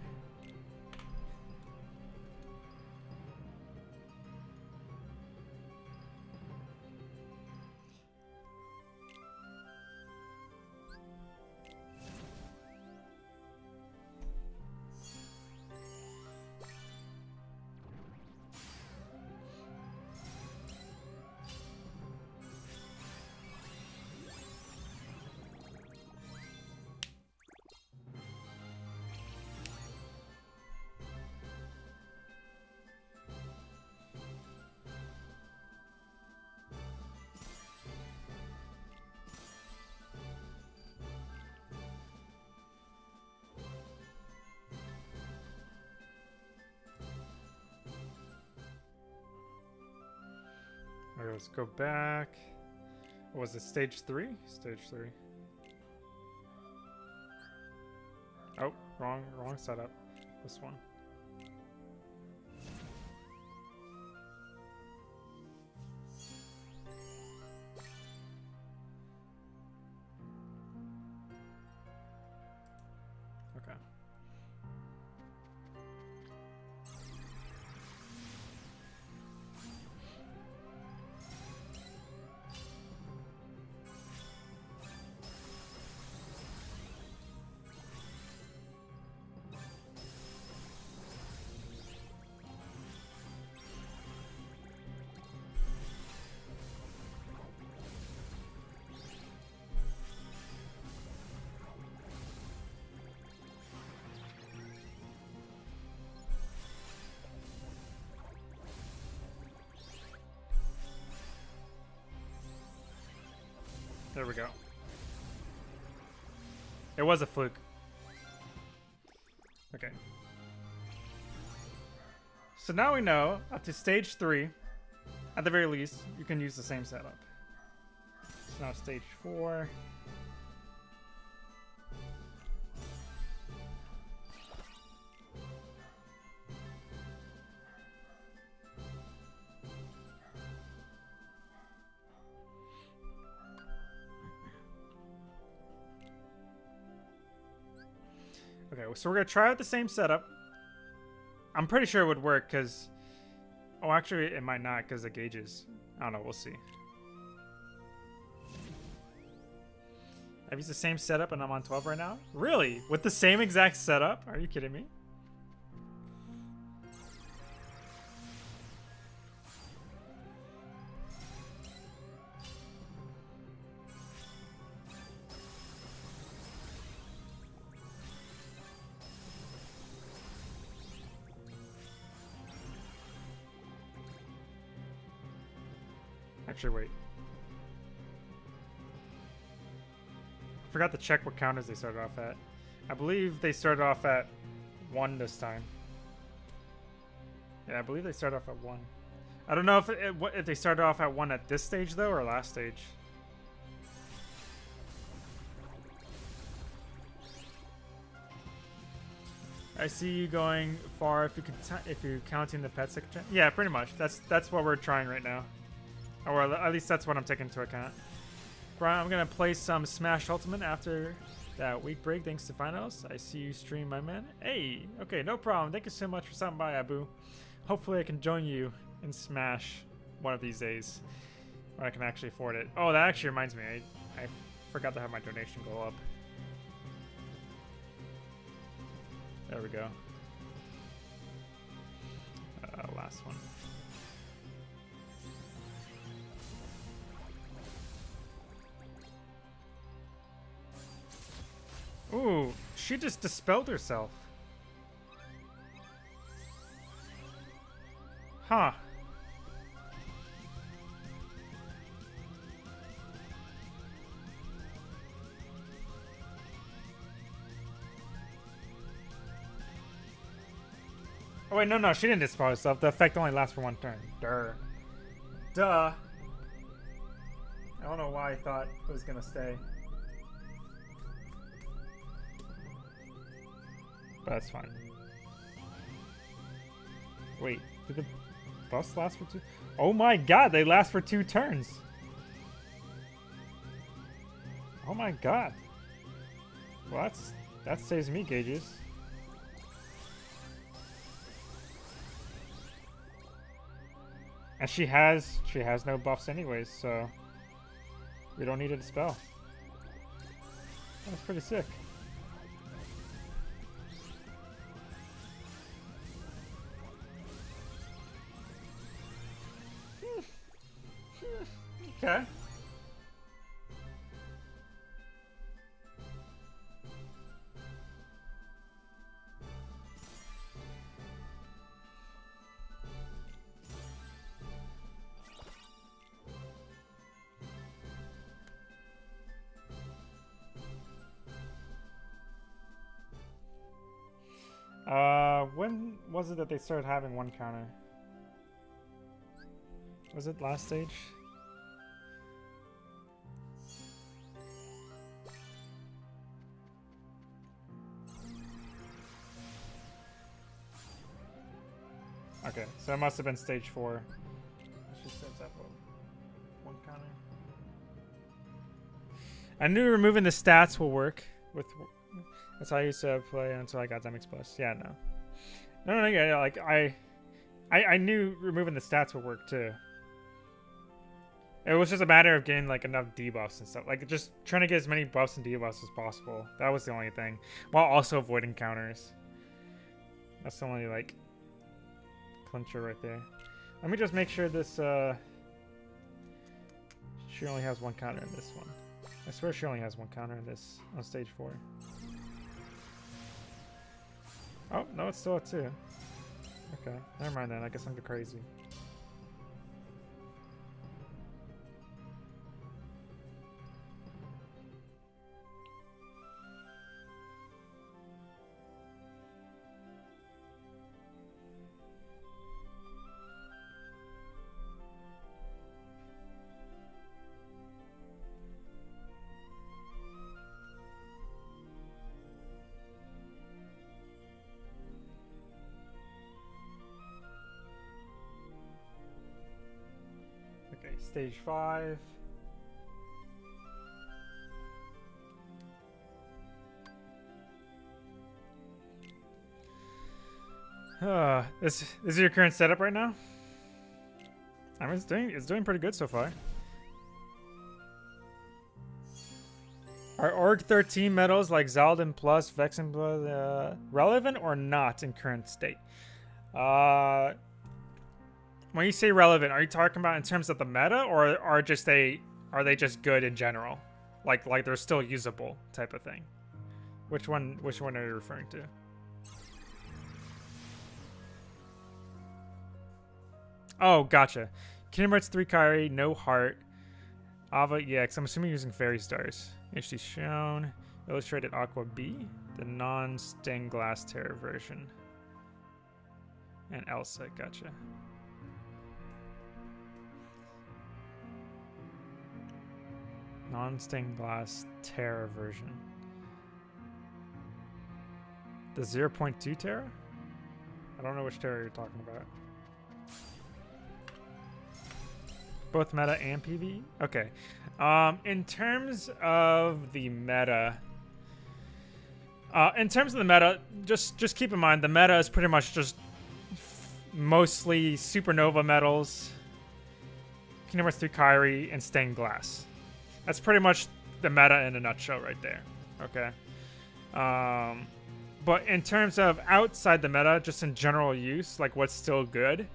Alright, let's go back. What was it, stage 3? Stage 3. Oh, wrong setup. This one. Okay. There we go. It was a fluke. Okay. So now we know, up to stage 3, at the very least, you can use the same setup. So now stage 4. Okay, so we're going to try out the same setup. I'm pretty sure it would work because... Oh, actually, it might not because of gauges. I don't know, we'll see. I've used the same setup and I'm on 12 right now? Really? With the same exact setup? Are you kidding me? Actually, wait. I forgot to check what counters they started off at. I believe they started off at 1 this time. Yeah, I believe they started off at 1. I don't know if they started off at 1 at this stage though, or last stage. I see you going far if you're counting the pet section. Yeah, pretty much. That's what we're trying right now, or at least that's what I'm taking into account. Brian, I'm gonna play some Smash Ultimate after that week break. Thanks to finals. I see you stream, my man. Hey, okay, no problem. Thank you so much for stopping by, Abu. Hopefully, I can join you in Smash one of these days, when I can actually afford it. Oh, that actually reminds me. I forgot to have my donation go up. There we go. Last one. Ooh, she just dispelled herself. Huh. Oh wait, no, she didn't dispel herself. The effect only lasts for 1 turn. Duh. I don't know why I thought it was gonna stay. But that's fine. Wait, did the buffs last for 2? Oh my god, they last for 2 turns. Oh my god. Well, that saves me gauges. And she has no buffs anyways, so we don't need a dispel. That's pretty sick. Okay. When was it that they started having 1 counter? Was it last stage? Okay, so it must have been stage 4. She sets up 1 counter. I knew removing the stats will work with. That's how I used to play until I got Demix Plus. Yeah, no, yeah, like I knew removing the stats would work too. It was just a matter of getting like enough debuffs and stuff. Like just trying to get as many buffs and debuffs as possible. That was the only thing, while also avoiding counters. That's the only like clincher right there. Let me just make sure this. She only has 1 counter in this one. I swear she only has 1 counter in this on stage 4. Oh, no, it's still at 2. Okay, never mind then. I guess I'm crazy. Okay, stage 5. This is your current setup right now? I mean, it's doing pretty good so far. Are Org 13 medals like Zaldin Plus, Vexen Plus relevant or not in current state? When you say relevant, are you talking about in terms of the meta, or are they just good in general? Like they're still usable type of thing? Which one are you referring to? Oh, gotcha. Kingdom Hearts 3 Kairi, no heart. Ava EX. I'm assuming using Fairy Stars. HD shown. Illustrated Aqua B. The non-stained glass Terra version. And Elsa. Gotcha. Non-stained glass Terra version. The 0.2 Terra? I don't know which Terra you're talking about. Both meta and PvE? Okay. In terms of the meta... just keep in mind, the meta is pretty much just mostly Supernova metals, Kingdom Hearts 3 Kairi, and stained glass. That's pretty much the meta in a nutshell right there. Okay. But in terms of outside the meta, just in general use, like what's still good,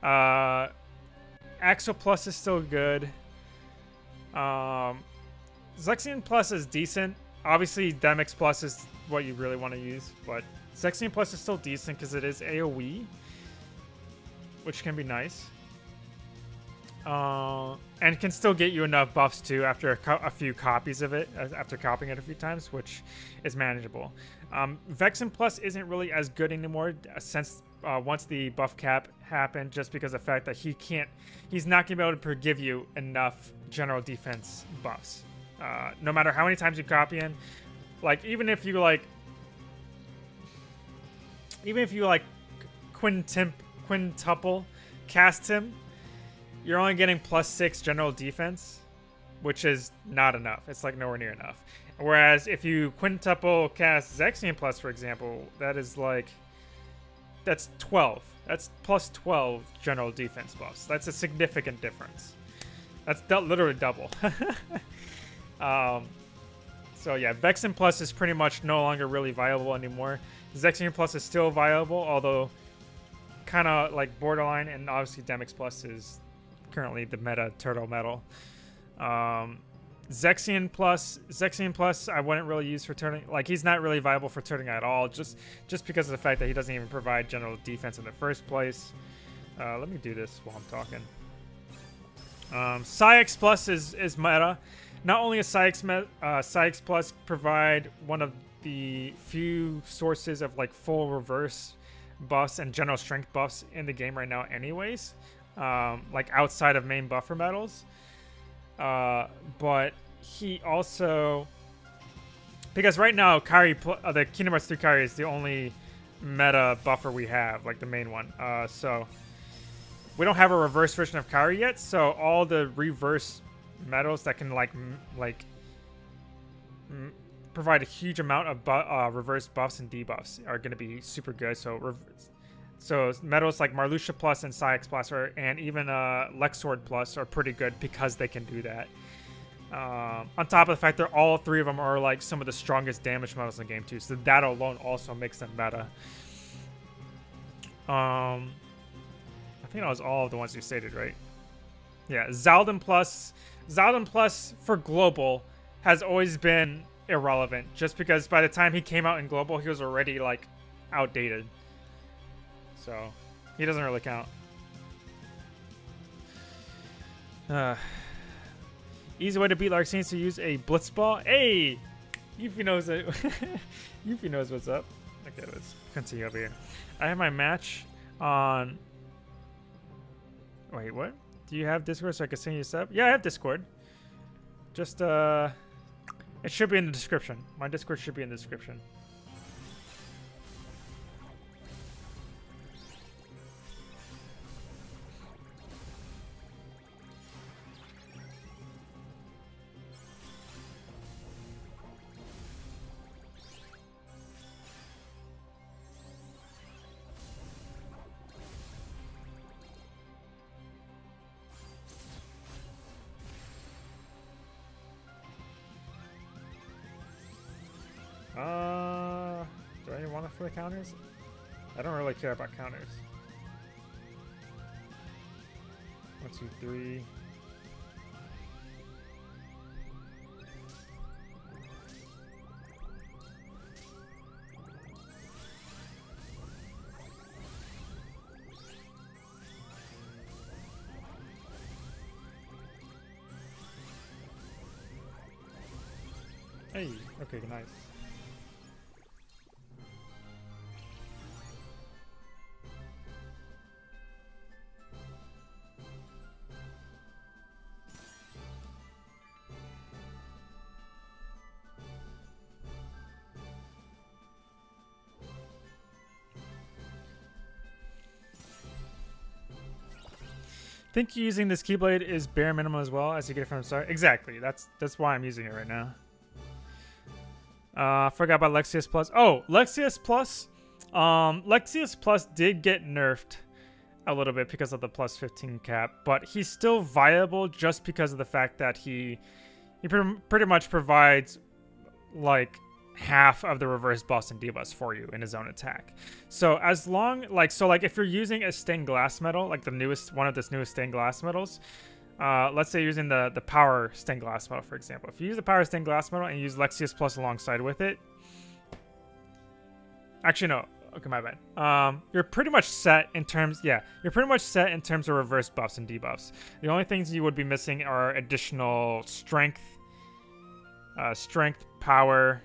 Axel Plus is still good. Zexion Plus is decent. Obviously, Demix Plus is what you really want to use, but Zexion Plus is still decent because it is AoE, which can be nice. And can still get you enough buffs too after a few copies of it, after copying it a few times, which is manageable. Vexen Plus isn't really as good anymore since once the buff cap happened, just because of the fact that he's not gonna be able to give you enough general defense buffs. No matter how many times you copy in, like even if you quintuple cast him, you're only getting +6 general defense, which is not enough. It's like nowhere near enough. Whereas if you quintuple cast Zexion Plus, for example, that's 12. That's +12 general defense buffs. That's a significant difference. That's literally double. So yeah, Vexen Plus is pretty much no longer really viable anymore. Zexion Plus is still viable, although kind of like borderline, and obviously Demix Plus is currently the meta turtle metal. Zexion Plus I wouldn't really use for turning, like he's not really viable for turning at all, just because of the fact that he doesn't even provide general defense in the first place. Let me do this while I'm talking. Psyx Plus is meta. Not only is Psyx Plus provide one of the few sources of like full reverse buffs and general strength buffs in the game right now anyways, like outside of main buffer metals, but he also, because right now Kairi, the Kingdom Hearts 3 Kairi is the only meta buffer we have, like the main one, so we don't have a reverse version of Kairi yet, so all the reverse metals that can provide a huge amount of reverse buffs and debuffs are going to be super good. So metals like Marluxia Plus and Psyx Plus, and even Lexord Plus are pretty good because they can do that. On top of the fact that all three of them are like some of the strongest damage metals in the game too, so that alone also makes them meta. I think that was all of the ones you stated, right? Yeah, Zaldin Plus for global has always been irrelevant, just because by the time he came out in global, he was already like outdated. So he doesn't really count. Easy way to beat Larxene is to use a Blitzball. Hey, Yuffie knows it. Yuffie knows what's up. Okay, let's continue over here. I have my match on. Wait, what? Do you have Discord so I can send you a sub? Yeah, I have Discord. Just it should be in the description. My Discord should be in the description. Do I want it for the counters? I don't really care about counters. 1, 2, 3. Hey, okay, nice. Think using this Keyblade is bare minimum as well as you get it from the start? Exactly. That's why I'm using it right now. Forgot about Lexius Plus. Oh, Lexius Plus. Lexius Plus did get nerfed a little bit because of the plus 15 cap, but he's still viable just because of the fact that he pretty much provides like half of the reverse buffs and debuffs for you in his own attack. So as long like if you're using a stained glass metal, like the newest one of this newest stained glass metals, let's say using the power stained glass metal, for example. If you use the power stained glass metal and use Lexius Plus alongside with it, actually no, okay, my bad. You're pretty much set in terms, you're pretty much set in terms of reverse buffs and debuffs. The only things you would be missing are additional strength, power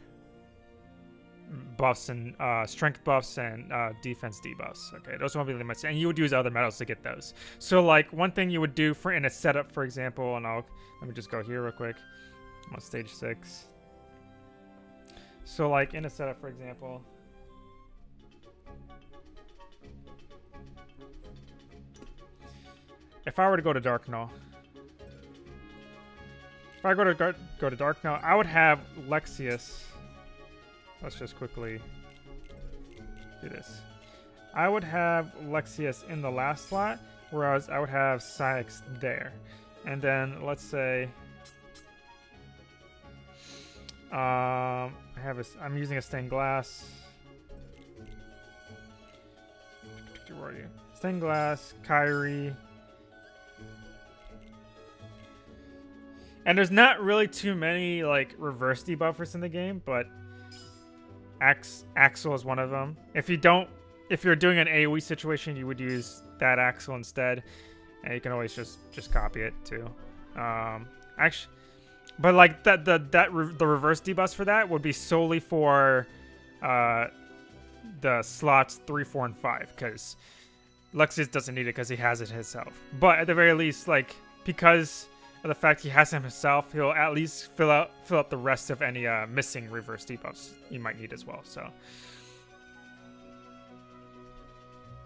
buffs and strength buffs and defense debuffs. Okay, those won't be limits, and you would use other metals to get those. So like one thing you would do for in a setup, for example, and let me just go here real quick. I'm on stage 6. So like in a setup, for example, if I were to go to Dark Null, if I go to Dark Null, I would have Lexius. Let's just quickly do this. I would have Lexius in the last slot, whereas I would have Sykes there. And then let's say I'm using a stained glass. Where are you? Stained glass, Kyrie. And there's not really too many like reverse debuffers in the game, but Axel is one of them. If you're doing an AoE situation, you would use that Axel instead, and you can always just copy it too. Actually, but like the reverse debuffs for that would be solely for the slots 3, 4, and 5, because Lexius doesn't need it because he has it himself. But at the very least, like because of the fact he has him himself, he'll at least fill up the rest of any missing reverse debuffs you might need as well. So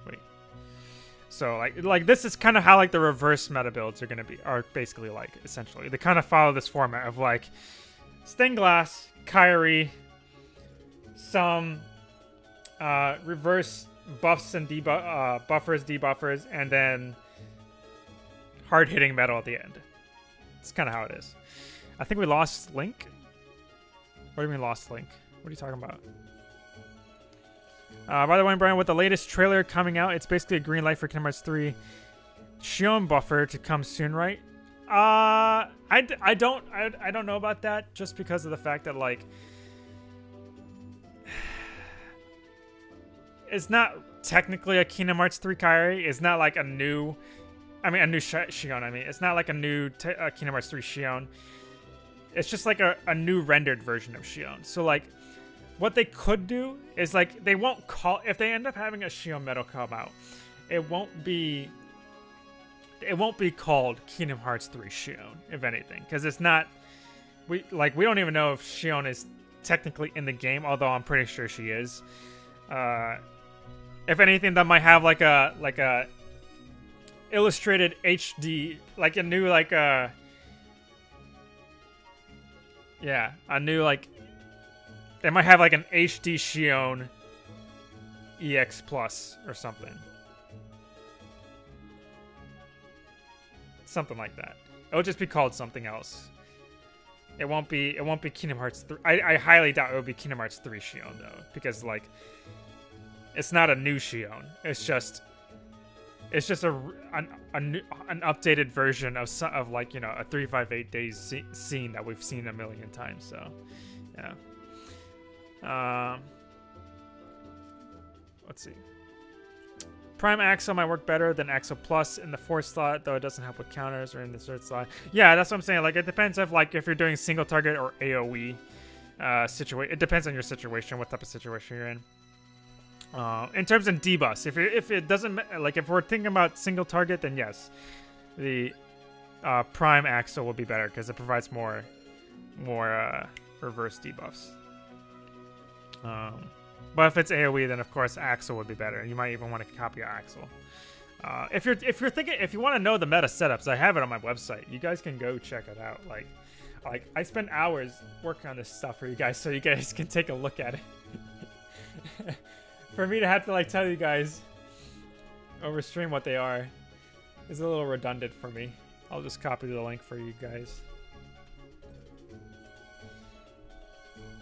wait, so like this is kind of how like the reverse meta builds are basically like, essentially they kind of follow this format of like stained glass, Kyrie, some reverse buffs and debuffers, and then hard hitting metal at the end. It's kind of how it is. I think we lost Link. What do you mean lost Link? What are you talking about? By the way, Brian, with the latest trailer coming out, it's basically a green light for Kingdom Hearts 3 Shion buffer to come soon, right? I don't know about that, just because of the fact that like it's not technically a Kingdom Hearts 3 Kyrie. It's not like a new Shion. It's not like a new Kingdom Hearts 3 Shion. It's just like a new rendered version of Shion. So like, what they could do is like, they won't call, if they end up having a Shion metal come out, it won't be called Kingdom Hearts 3 Shion, if anything, because it's not. We don't even know if Shion is technically in the game, although I'm pretty sure she is. If anything, that might have like a illustrated HD, like a new a new like, they might have like an HD Shion EX Plus or something like that. It'll just be called something else. It won't be Kingdom Hearts 3. I highly doubt it will be Kingdom Hearts 3 Shion though, because like it's not a new Shion. It's just an updated version of like, you know, a 358 days scene that we've seen a million times. So yeah. Let's see. Prime Axel might work better than Axel Plus in the 4th slot, though it doesn't help with counters or in the 3rd slot. Yeah, that's what I'm saying. Like, it depends if you're doing single target or AoE. situation. It depends on your situation, what type of situation you're in. In terms of debuffs, if it doesn't, like, if we're thinking about single target, then yes, the prime Axel will be better because it provides more reverse debuffs. But if it's AoE, then of course Axel would be better. You might even want to copy Axel. If you want to know the meta setups, I have it on my website. You guys can go check it out. Like I spent hours working on this stuff for you guys, so you guys can take a look at it. For me to have to like tell you guys over stream what they are is a little redundant for me. I'll just copy the link for you guys.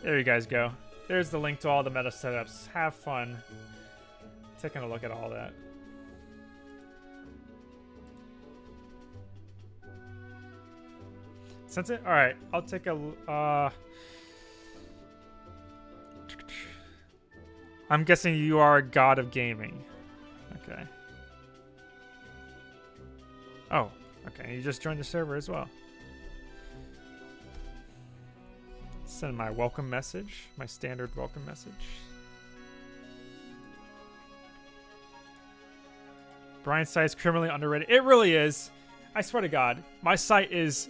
There you guys go. There's the link to all the meta setups. Have fun taking a look at all that. Since it, all right, I'll take a. I'm guessing you are a god of gaming. Okay. Oh, okay. You just joined the server as well. Send my welcome message, my standard welcome message. Brian's site is criminally underrated. It really is. I swear to God, my site is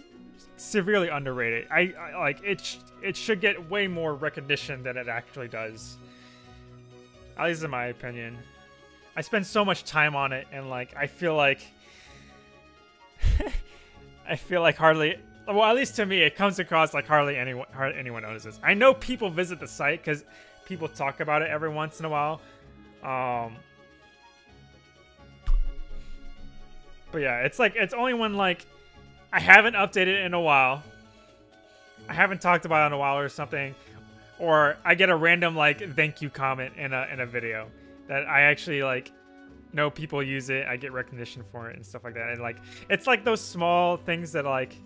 severely underrated. I like it. It should get way more recognition than it actually does. At least in my opinion. I spend so much time on it, and like I feel like hardly. Well, at least to me, it comes across like hardly anyone notices. I know people visit the site because people talk about it every once in a while. But yeah, it's like it's only when like I haven't updated it in a while. I haven't talked about it in a while or something, or I get a random like thank you comment in a video that I actually like know people use it. I get recognition for it and stuff like that. And like it's like those small things that like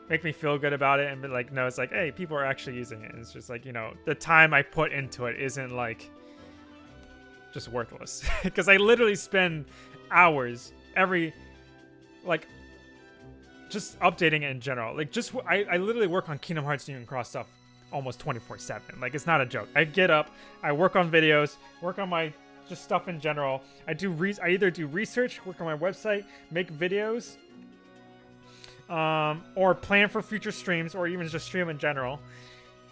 make me feel good about it and be like, no, it's like, hey, people are actually using it. And it's just like, you know, the time I put into it isn't like just worthless. Because I literally spend hours every, like, just updating it in general. Like, just, I literally work on Kingdom Hearts Union Cross stuff almost 24/7. Like, it's not a joke. I get up, I work on videos, work on my just stuff in general. I either do research, work on my website, make videos, or plan for future streams, or even just stream in general,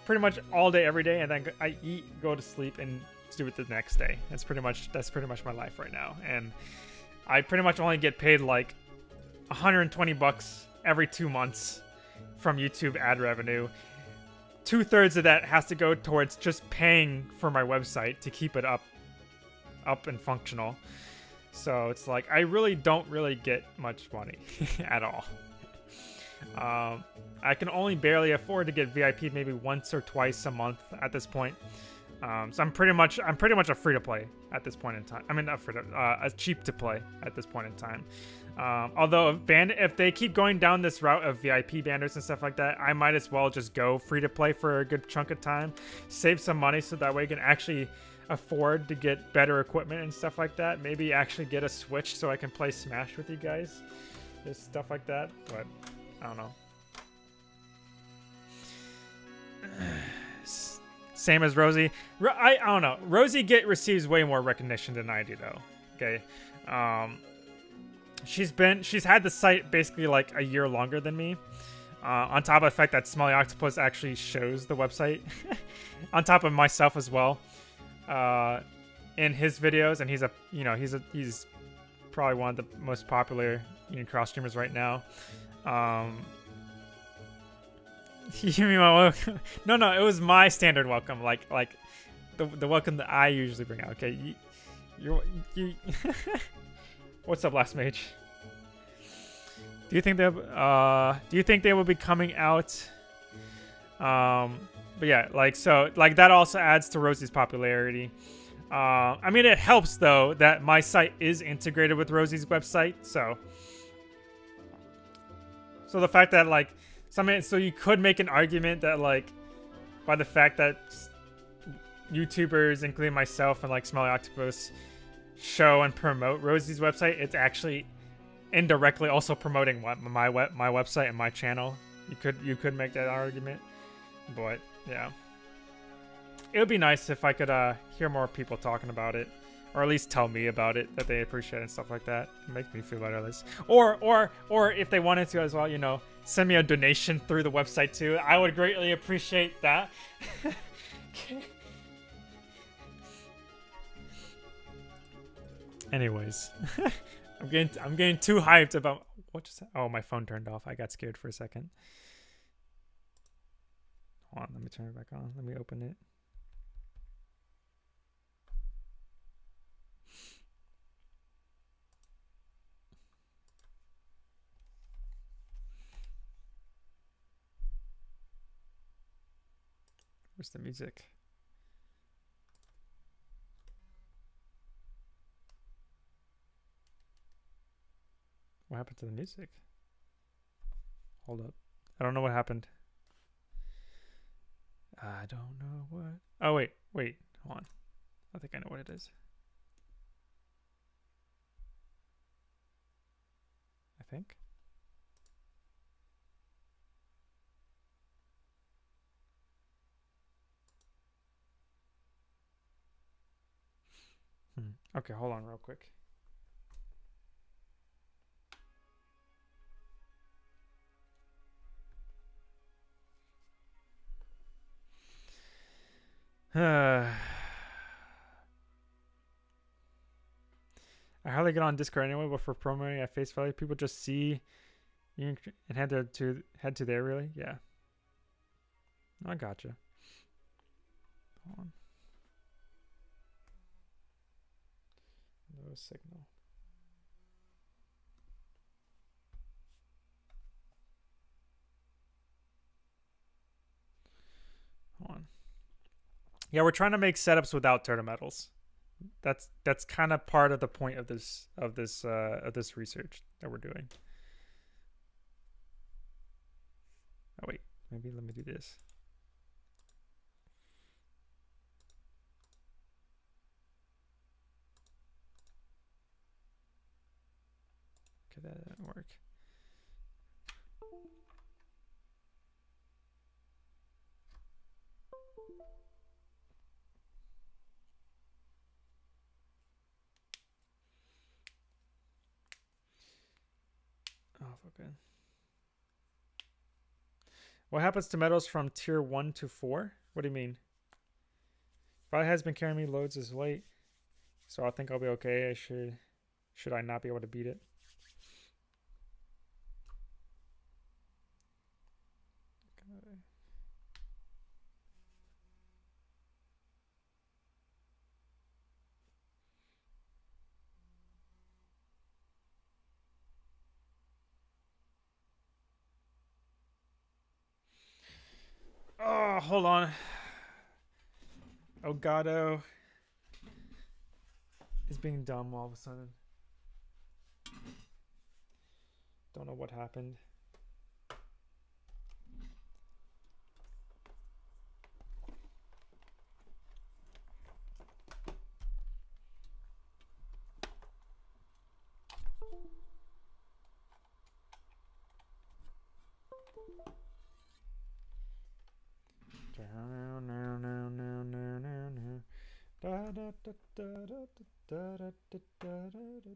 pretty much all day, every day, and then I eat, go to sleep, and do it the next day. That's pretty much my life right now, and I pretty much only get paid like $120 every 2 months from YouTube ad revenue. 2/3 of that has to go towards just paying for my website to keep it up and functional. So it's like I really don't get much money at all. I can only barely afford to get VIP maybe once or twice a month at this point. So I'm pretty much a free to play at this point in time. I mean, not free to, a cheap to play at this point in time. Although if they keep going down this route of VIP banners and stuff like that, I might as well just go free to play for a good chunk of time, save some money so that way I can actually afford to get better equipment and stuff like that. Maybe actually get a Switch so I can play Smash with you guys, just stuff like that. But I don't know. Same as Rosie. I don't know. Rosie receives way more recognition than I do, though. Okay. She's had the site basically like a year longer than me. On top of the fact that Smelly Octopus actually shows the website. On top of myself as well. In his videos, and he's probably one of the most popular Union Cross streamers right now. You mean my welcome? No, it was my standard welcome, like the welcome that I usually bring out. Okay, you What's up, Last Mage? Do you think they will be coming out? But yeah, like that also adds to Rosie's popularity. I mean, it helps though that my site is integrated with Rosie's website, so the fact that like so you could make an argument that like by the fact that YouTubers, including myself and like Smelly Octopus, show and promote Rosie's website, it's actually indirectly also promoting my website and my channel. You could make that argument. But yeah, it would be nice if I could hear more people talking about it, or at least tell me about it, that they appreciate it and stuff like that. Make me feel better at least. Or if they wanted to as well, you know, send me a donation through the website too. I would greatly appreciate that. Okay. Anyways, I'm getting too hyped about what just. Oh, my phone turned off. I got scared for a second. Hold on, let me turn it back on. Let me open it. Where's the music? What happened to the music? Hold up. I don't know what happened. I don't know what. Oh, wait. Hold on. I think I know what it is. I think. Okay, hold on real quick. I hardly get on Discord anyway, but for promoting at face value, people just see you and head to there. Really, yeah. I gotcha. Hold on. No signal. Hold on. Yeah, we're trying to make setups without turtle metals. That's kind of part of the point of this research that we're doing. Oh wait, maybe let me do this. Okay, that didn't work. Oh, okay. What happens to metals from tier 1 to 4? What do you mean? Valley has been carrying me loads as late, so I think I'll be okay. Should I not be able to beat it? Okay. Oh, hold on. Elgato is being dumb all of a sudden. Don't know what happened.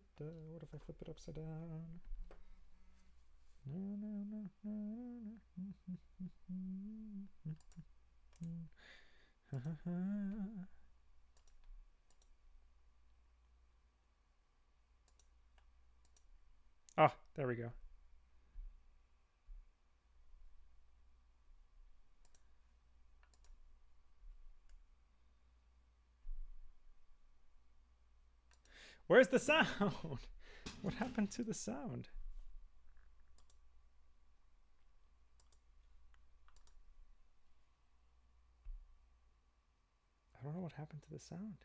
What if I flip it upside down? Oh, there we go. Where's the sound? What happened to the sound? I don't know what happened to the sound.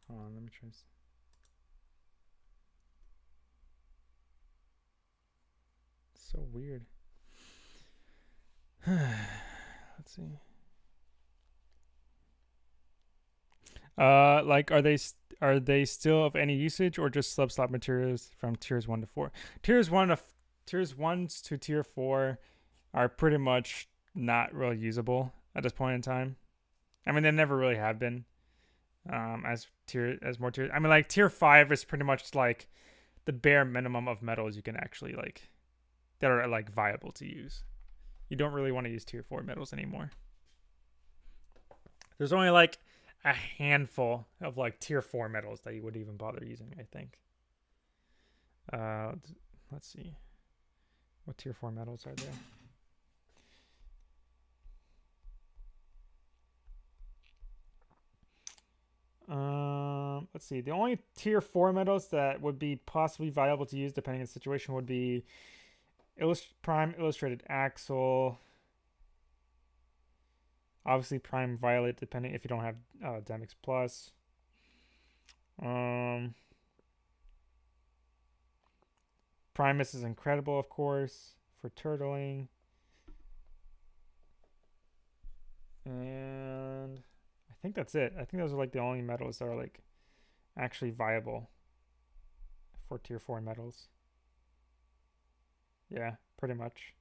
Hold on, let me try this. So weird. Let's see. Like, are they still of any usage or just slab materials from tiers 1 to 4? Tiers 1 to tier 4 are pretty much not really usable at this point in time. I mean, they never really have been. As more tiers. I mean, like tier 5 is pretty much like the bare minimum of metals you can actually like that are like viable to use. You don't really want to use tier 4 metals anymore. There's only like a handful of like tier 4 metals that you would even bother using, I think. Let's see. What tier 4 metals are there? Let's see. The only tier 4 metals that would be possibly viable to use depending on the situation would be Prime Illustrated Axle. Obviously Prime Violet depending if you don't have Demix Plus. Primus is incredible, of course, for turtling. And I think that's it. I think those are like the only metals that are like actually viable for tier 4 metals. Yeah, pretty much.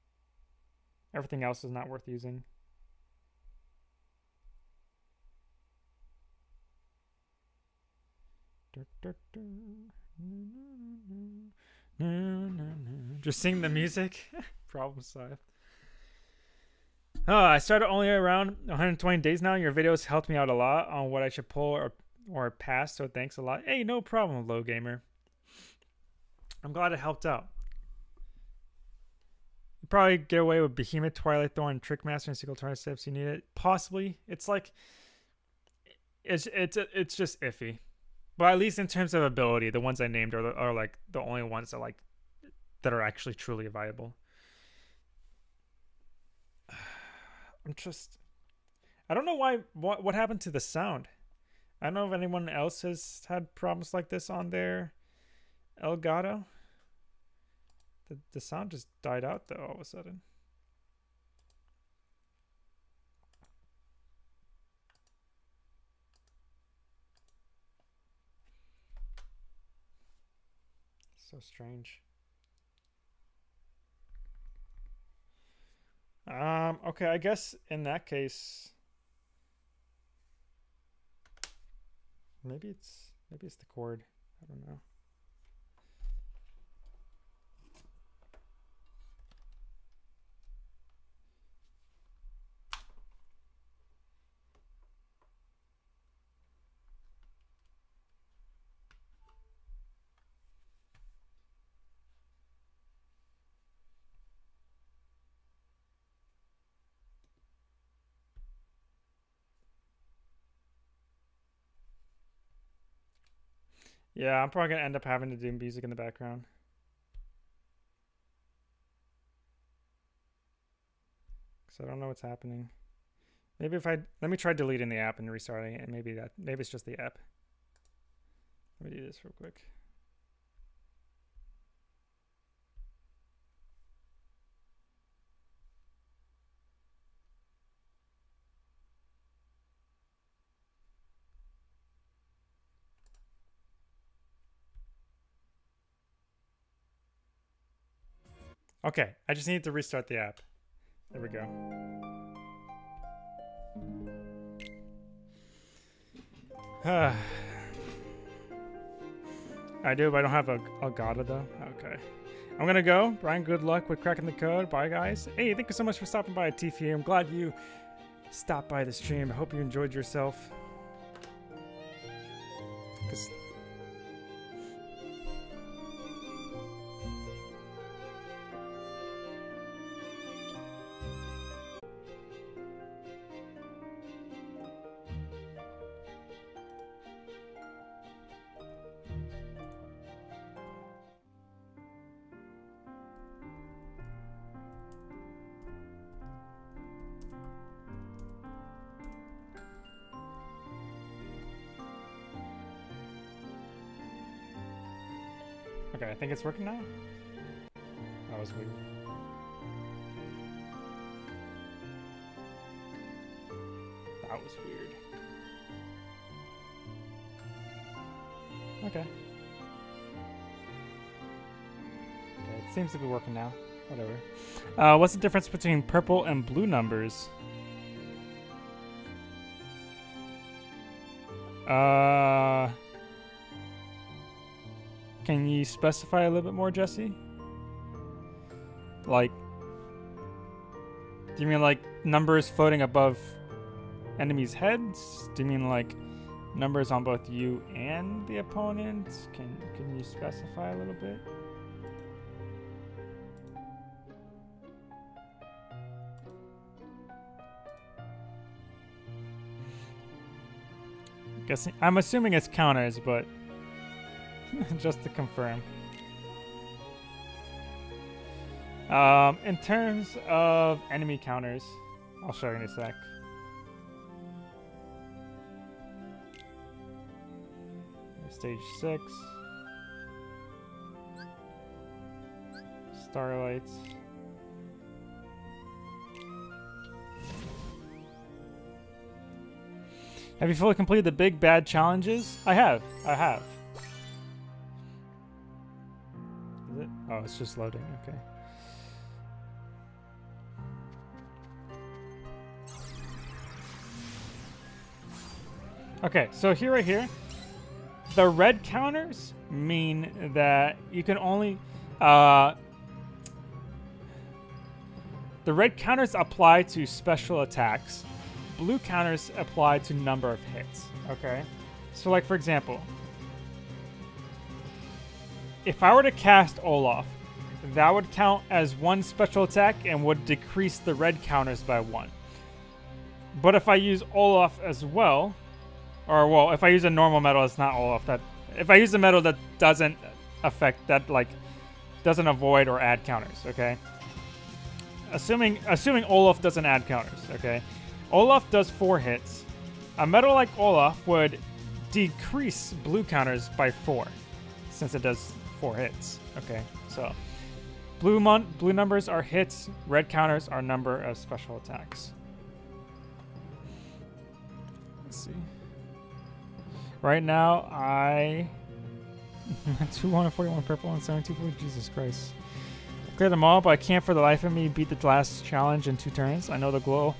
Everything else is not worth using. Just sing the music. Problem solved. Oh, I started only around 120 days now. Your videos helped me out a lot on what I should pull or pass, so thanks a lot. Hey, no problem, Low Gamer. I'm glad it helped out. You probably get away with Behemoth, Twilight Thorn, Trickmaster, and Single Target if you need it. Possibly. It's like it's just iffy. But at least in terms of ability, the ones I named are like the only ones that are actually truly viable. I don't know what happened to the sound. I don't know if anyone else has had problems like this on their Elgato. The sound just died out though all of a sudden. So strange. Okay, I guess in that case maybe it's the cord. I don't know. Yeah, I'm probably gonna end up having to do music in the background. Because I don't know what's happening. Maybe let me try deleting the app and restarting it, and maybe it's just the app. Let me do this real quick. Okay, I just need to restart the app. There we go. I do, but I don't have a Elgato though. Okay. I'm gonna go. Brian, good luck with cracking the code. Bye, guys. Hey, thank you so much for stopping by at TFA. I'm glad you stopped by the stream. I hope you enjoyed yourself. Okay, I think it's working now. That was weird. That was weird. Okay. Okay, it seems to be working now. Whatever. What's the difference between purple and blue numbers? Can you specify a little bit more, Jesse? Like, do you mean like numbers floating above enemies' heads? Do you mean like numbers on both you and the opponent? Can you specify a little bit? I'm assuming it's counters, but just to confirm. In terms of enemy counters, I'll show you in a sec. Stage 6. Starlights. Have you fully completed the big bad challenges? I have. Is it? Oh, it's just loading. Okay. Okay, so right here, the red counters mean that you can only the red counters apply to special attacks. Blue counters apply to number of hits. Okay, so like for example, if I were to cast Olaf, that would count as one special attack and would decrease the red counters by 1. But if I use Olaf as well, or well, if I use a normal metal, it's not Olaf. That if I use a metal that doesn't affect that, like doesn't avoid or add counters. Okay, assuming Olaf doesn't add counters. Okay. Olaf does 4 hits. A metal like Olaf would decrease blue counters by 4, since it does 4 hits. Okay, so blue numbers are hits, red counters are number of special attacks. Let's see. Right now, I 241 purple and 72 blue. Jesus Christ! I cleared them all, but I can't for the life of me beat the last challenge in 2 turns. I know the goal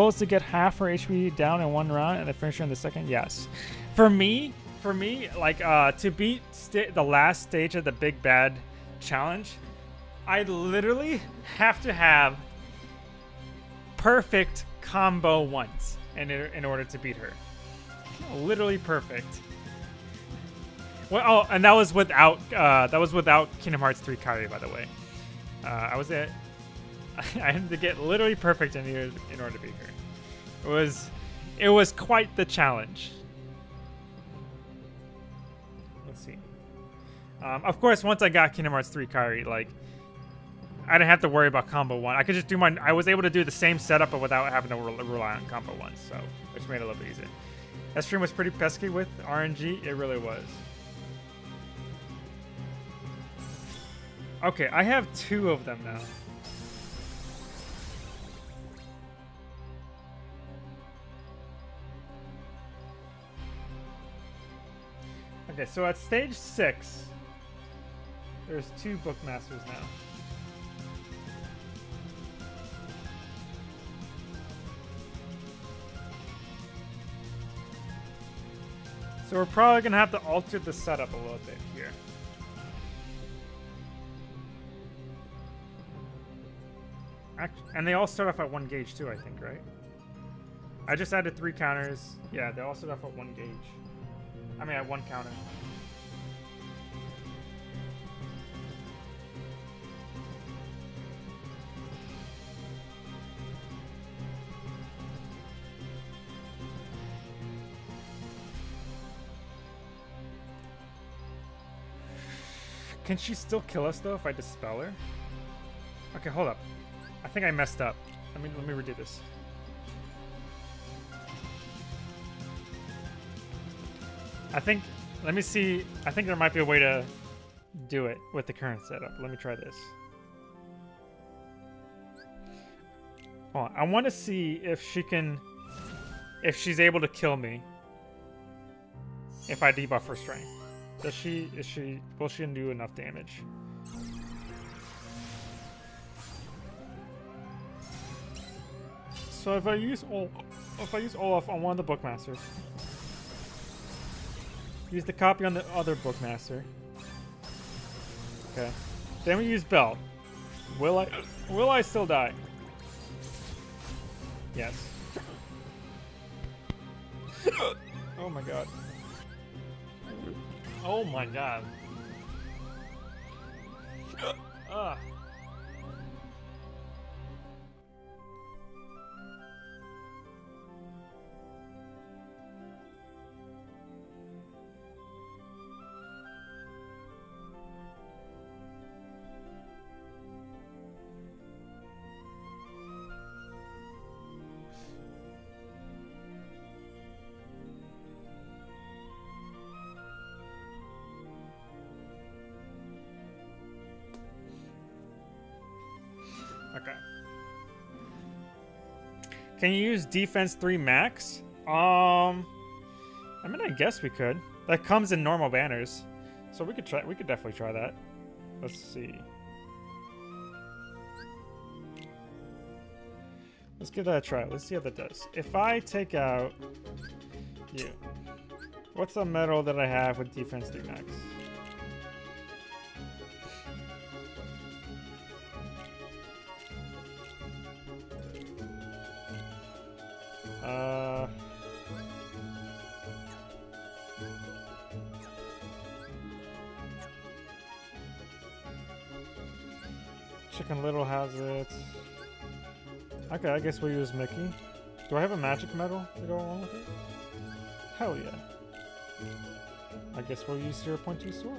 is to get half her HP down in 1 round and then finish her in the second. Yes, for me, like to beat the last stage of the big bad challenge, I literally have to have perfect combo once in order to beat her. Literally perfect. Well, oh, and that was without Kingdom Hearts 3 Kairi, by the way. I had to get literally perfect in order to beat her. It was quite the challenge. Let's see. Of course, once I got Kingdom Hearts 3 Kairi, like I didn't have to worry about combo 1. I could just do I was able to do the same setup, but without having to rely on combo 1, so which made it a little bit easier. That stream was pretty pesky with RNG. It really was. Okay, I have 2 of them now. Okay, so at stage 6, there's 2 bookmasters now. So we're probably gonna have to alter the setup a little bit here. And they all start off at 1 gauge too, I think, right? I just added 3 counters. Yeah, they all start off at 1 gauge. I mean, at 1 counter. Can she still kill us though if I dispel her? Okay, hold up. I think I messed up. Let me redo this. Let me see. I think there might be a way to do it with the current setup. Let me try this. Hold on. I want to see if she can if she's able to kill me if I debuff her strength. Will she do enough damage? So if I use Olaf on one of the Bookmasters, use the copy on the other Bookmaster. Okay. Then we use Belt. Will I still die? Yes. Oh my god. Oh my god. Ugh. Okay. Can you use defense 3 max? I mean, I guess we could. That comes in normal banners. So we could definitely try that. Let's see. Let's give that a try. Let's see how that does. If I take out you, what's the medal that I have with defense 3 max? Chicken Little has it. Okay, I guess we'll use Mickey. Do I have a magic medal to go along with it? Hell yeah. I guess we'll use 0.2 sword.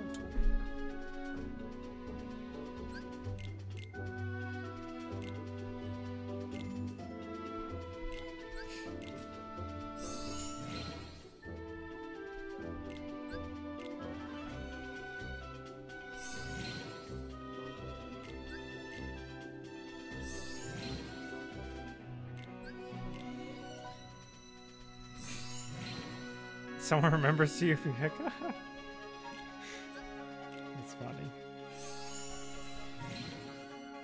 Someone remembers you if you heck. That's funny.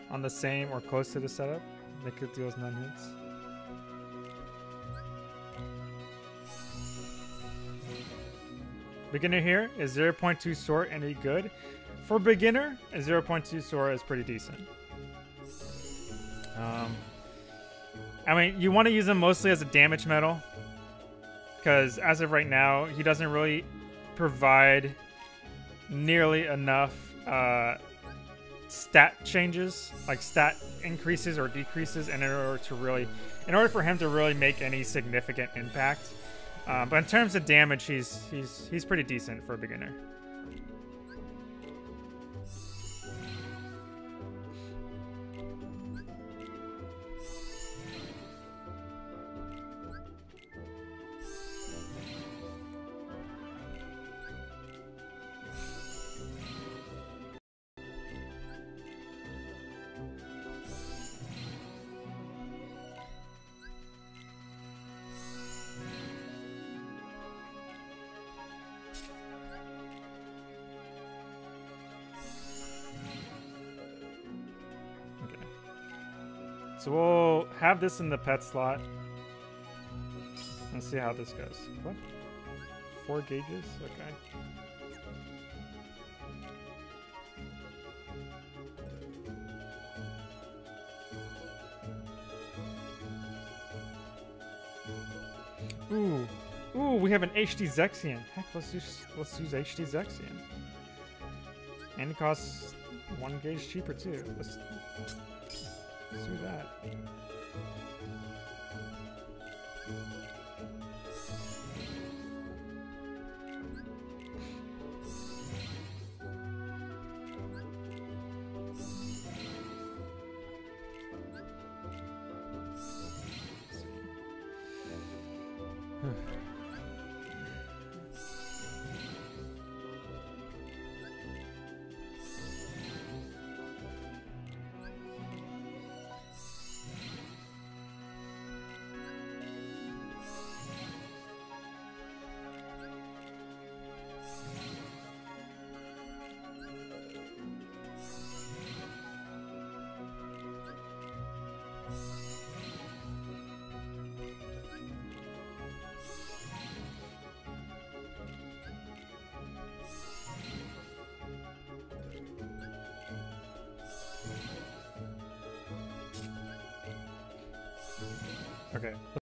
On the same or close to the setup, Nick deals 9 hits. Beginner here is 0.2 sword any good. For beginner, a 0.2 sword is pretty decent. I mean, you want to use him mostly as a damage medal. Because as of right now, he doesn't really provide nearly enough stat changes, like stat increases or decreases, in order for him to really make any significant impact. But in terms of damage, he's pretty decent for a beginner. So we'll have this in the pet slot. Let's see how this goes. What? 4 gauges? Okay. Ooh. Ooh, we have an HD Zexion. Heck, let's use HD Zexion. And it costs 1 gauge cheaper too. Let's do that. Okay.